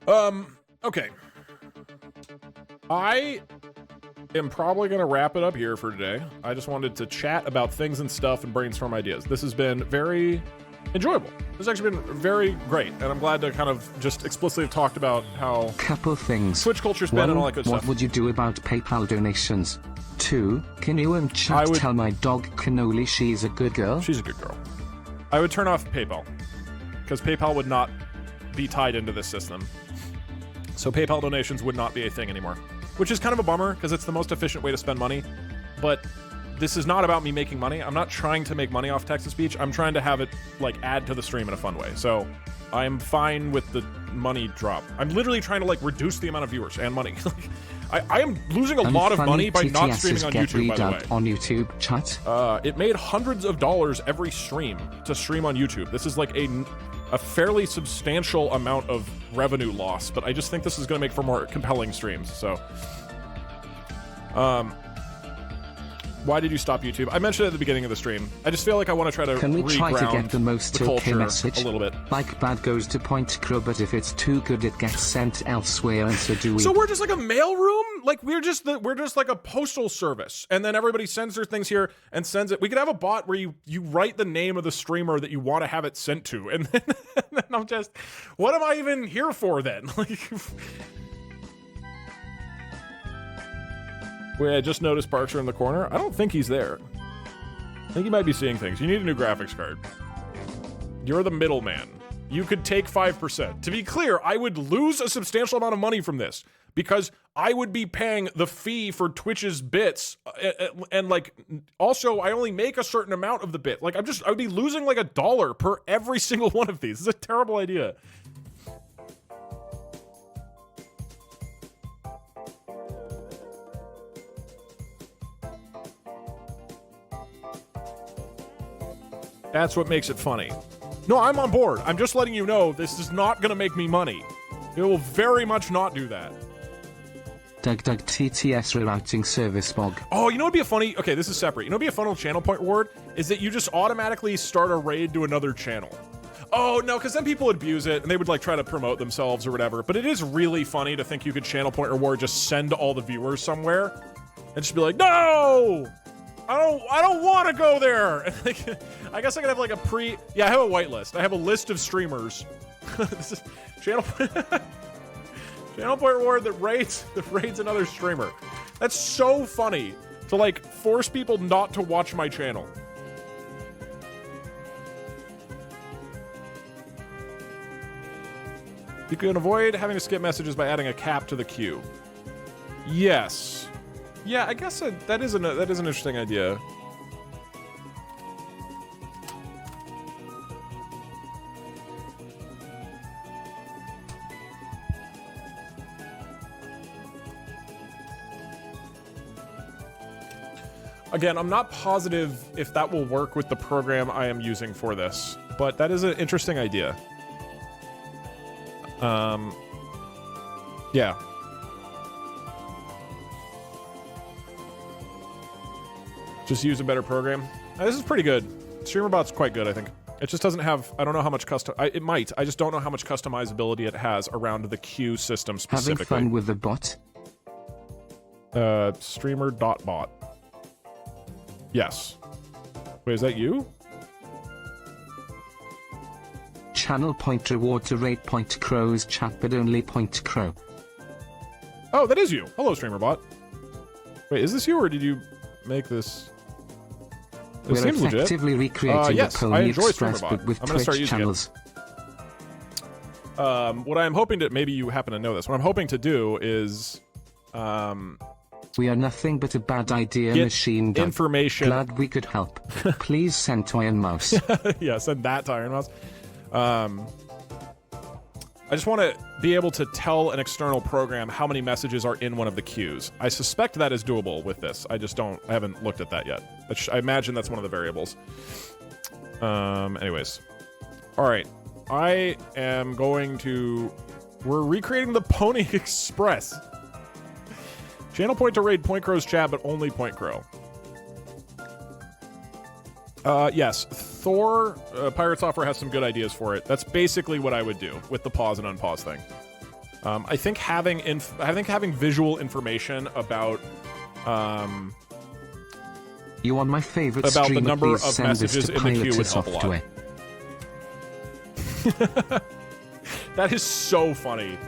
[SPEAKER 1] Okay. I am probably going to wrap it up here for today. I just wanted to chat about things and stuff and brainstorm ideas. This has been very enjoyable. This has actually been very great, and I'm glad to kind of just explicitly have talked about how
[SPEAKER 2] Couple things.
[SPEAKER 1] Twitch culture's been and all that good
[SPEAKER 2] What
[SPEAKER 1] stuff.
[SPEAKER 2] would you do about PayPal donations? 2. Can you in chat tell my dog Cannoli she's a good girl?
[SPEAKER 1] She's a good girl. I would turn off PayPal, because PayPal would not be tied into this system. So PayPal donations would not be a thing anymore, which is kind of a bummer because it's the most efficient way to spend money. But this is not about me making money. I'm not trying to make money off text-to-speech. I'm trying to have it like add to the stream in a fun way. So I'm fine with the money drop. I'm literally trying to like reduce the amount of viewers and money. I am losing a lot of money by not streaming on YouTube, by the way.
[SPEAKER 2] On YouTube chat?
[SPEAKER 1] It made hundreds of dollars every stream to stream on YouTube. This is like a fairly substantial amount of revenue loss, but I just think this is going to make for more compelling streams. So, why did you stop YouTube? I mentioned it at the beginning of the stream. I just feel like I want to try to
[SPEAKER 2] Can we try to
[SPEAKER 1] reground
[SPEAKER 2] get the most
[SPEAKER 1] the
[SPEAKER 2] okay
[SPEAKER 1] culture
[SPEAKER 2] message?
[SPEAKER 1] a little bit.
[SPEAKER 2] Like bad goes to Point Crow, but if it's too good it gets sent elsewhere, and so do we.
[SPEAKER 1] So we're just like a mail room? Like we're just like a postal service, and then everybody sends their things here and sends it. We could have a bot where you write the name of the streamer that you want to have it sent to, and then I'm just, what am I even here for then? Like, wait, I just noticed Parks are in the corner. I don't think he's there. I think he might be seeing things. You need a new graphics card. You're the middleman. You could take 5%. To be clear, I would lose a substantial amount of money from this because I would be paying the fee for Twitch's bits, and like, also I only make a certain amount of the bit. Like, I would be losing like $1 per every single one of these. This is a terrible idea. That's what makes it funny. No, I'm on board. I'm just letting you know this is not going to make me money. It will very much not do that.
[SPEAKER 2] Doug TTS rerouting service bog.
[SPEAKER 1] Oh, you know what'd be a funny... Okay, this is separate. You know what'd be a fun little channel point reward? Is that you just automatically start a raid to another channel. Oh, no, because then people would abuse it, and they would, like, try to promote themselves or whatever. But it is really funny to think you could channel point reward just send all the viewers somewhere and just be like, no! I don't want to go there. And like, I guess I could have like a I have a whitelist. I have a list of streamers. This is channel point reward that raids another streamer. That's so funny to, like, force people not to watch my channel. You can avoid having to skip messages by adding a cap to the queue. Yes. Yeah, I guess that is an interesting idea. Again, I'm not positive if that will work with the program I am using for this, but that is an interesting idea. Yeah. Just use a better program. This is pretty good. StreamerBot's quite good, I think. It just doesn't have, I don't know how much it might. I just don't know how much customizability it has around the queue system specifically.
[SPEAKER 2] Having fun with the bot?
[SPEAKER 1] Streamer.bot. Yes. Wait, is that you?
[SPEAKER 2] Channel point reward to rate point crows chat, but only point crow.
[SPEAKER 1] Oh, that is you. Hello, StreamerBot. Wait, is this you or did you make this? It
[SPEAKER 2] We're
[SPEAKER 1] seems legit.
[SPEAKER 2] effectively recreating
[SPEAKER 1] Yes,
[SPEAKER 2] the
[SPEAKER 1] I
[SPEAKER 2] Pony
[SPEAKER 1] enjoy
[SPEAKER 2] Express,
[SPEAKER 1] StreamerBot.
[SPEAKER 2] but with
[SPEAKER 1] I'm gonna start
[SPEAKER 2] Twitch
[SPEAKER 1] using
[SPEAKER 2] channels.
[SPEAKER 1] What I'm hoping to, maybe you happen to know this, what I'm hoping to do is,
[SPEAKER 2] We are nothing but a bad idea
[SPEAKER 1] get
[SPEAKER 2] machine. Doug.
[SPEAKER 1] information.
[SPEAKER 2] Glad we could help. Please send to Iron Mouse.
[SPEAKER 1] Yeah, send that to Iron Mouse. I just want to be able to tell an external program how many messages are in one of the queues. I suspect that is doable with this. I haven't looked at that yet. I imagine that's one of the variables. Anyways. Alright. I am going to... We're recreating the Pony Express. Channel point to raid Point Crow's chat, but only Point Crow. Yes, Thor, Pirate Software has some good ideas for it. That's basically what I would do with the pause and unpause thing. I think having visual information about
[SPEAKER 2] You are my favorite
[SPEAKER 1] about
[SPEAKER 2] streamer.
[SPEAKER 1] the number
[SPEAKER 2] Please
[SPEAKER 1] of
[SPEAKER 2] send this
[SPEAKER 1] messages
[SPEAKER 2] to
[SPEAKER 1] in the queue
[SPEAKER 2] Pirate
[SPEAKER 1] would help a lot.
[SPEAKER 2] Software.
[SPEAKER 1] That is so funny.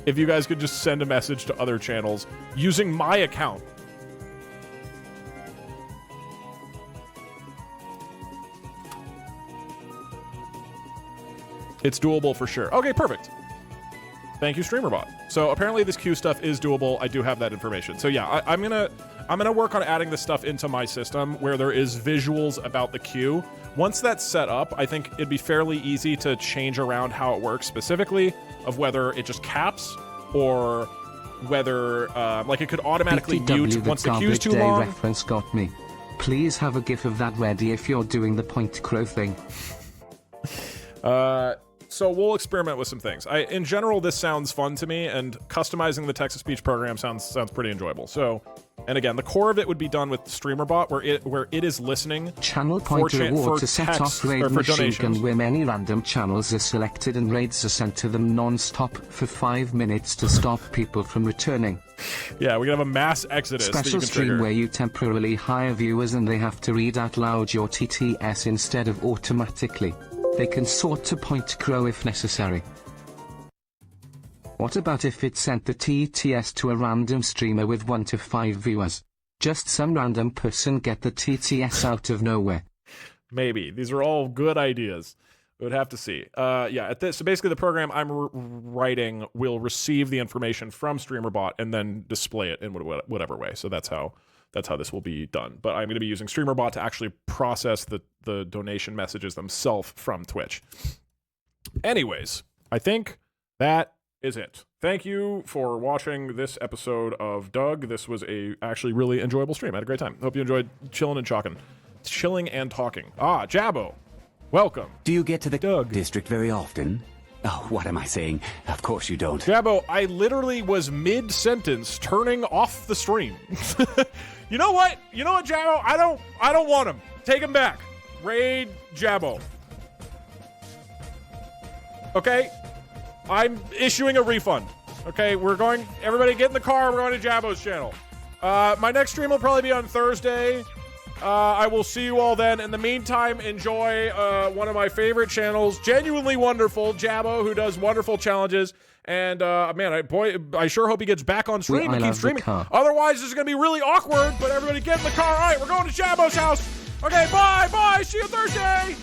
[SPEAKER 1] If you guys could just send a message to other channels using my account. It's doable for sure. Okay, perfect. Thank you, StreamerBot. So apparently this queue stuff is doable. I do have that information. So yeah, I'm gonna work on adding this stuff into my system where there is visuals about the queue. Once that's set up, I think it'd be fairly easy to change around how it works specifically, of whether it just caps or whether like it could automatically mute once the queue's too long.
[SPEAKER 2] Reference got me. Please have a gif of that ready if you're doing the point crow thing.
[SPEAKER 1] So we'll experiment with some things. In general, this sounds fun to me, and customizing the text-to-speech program sounds pretty enjoyable. So, and again, the core of it would be done with StreamerBot, where it is listening.
[SPEAKER 2] Channel point reward to set off raid machine
[SPEAKER 1] donations.
[SPEAKER 2] gun, where many random channels are selected and raids are sent to them non-stop for 5 minutes to stop people from returning.
[SPEAKER 1] Yeah, we can have a mass exodus.
[SPEAKER 2] Special stream where you temporarily hire viewers and they have to read out loud your TTS instead of automatically. They can sort to point crow if necessary. What about if it sent the TTS to a random streamer with 1 to 5 viewers? Just some random person get the TTS out of nowhere.
[SPEAKER 1] Maybe. These are all good ideas. We would have to see. Yeah, so basically the program I'm writing will receive the information from StreamerBot and then display it in whatever way. So that's how this will be done. But I'm going to be using StreamerBot to actually process the donation messages themselves from Twitch. Anyways, I think that is it. Thank you for watching this episode of Doug. This was a actually really enjoyable stream. I had a great time. Hope you enjoyed chilling and talking. Ah, Jabbo. Welcome.
[SPEAKER 8] Do you get to the
[SPEAKER 1] Doug
[SPEAKER 8] district very often? Oh, what am I saying? Of course you don't.
[SPEAKER 1] Jabbo, I literally was mid-sentence turning off the stream. You know what? You know what, Jabbo? I don't want him. Take him back. Raid Jabbo. Okay? I'm issuing a refund. Okay, everybody get in the car, we're going to Jabbo's channel. My next stream will probably be on Thursday. I will see you all then. In the meantime, enjoy one of my favorite channels, genuinely wonderful, Jabbo, who does wonderful challenges. And man, I sure hope he gets back on stream and keeps streaming. Otherwise, this is gonna be really awkward. But everybody, get in the car. All right, we're going to Jabbo's house. Okay, bye. See you Thursday.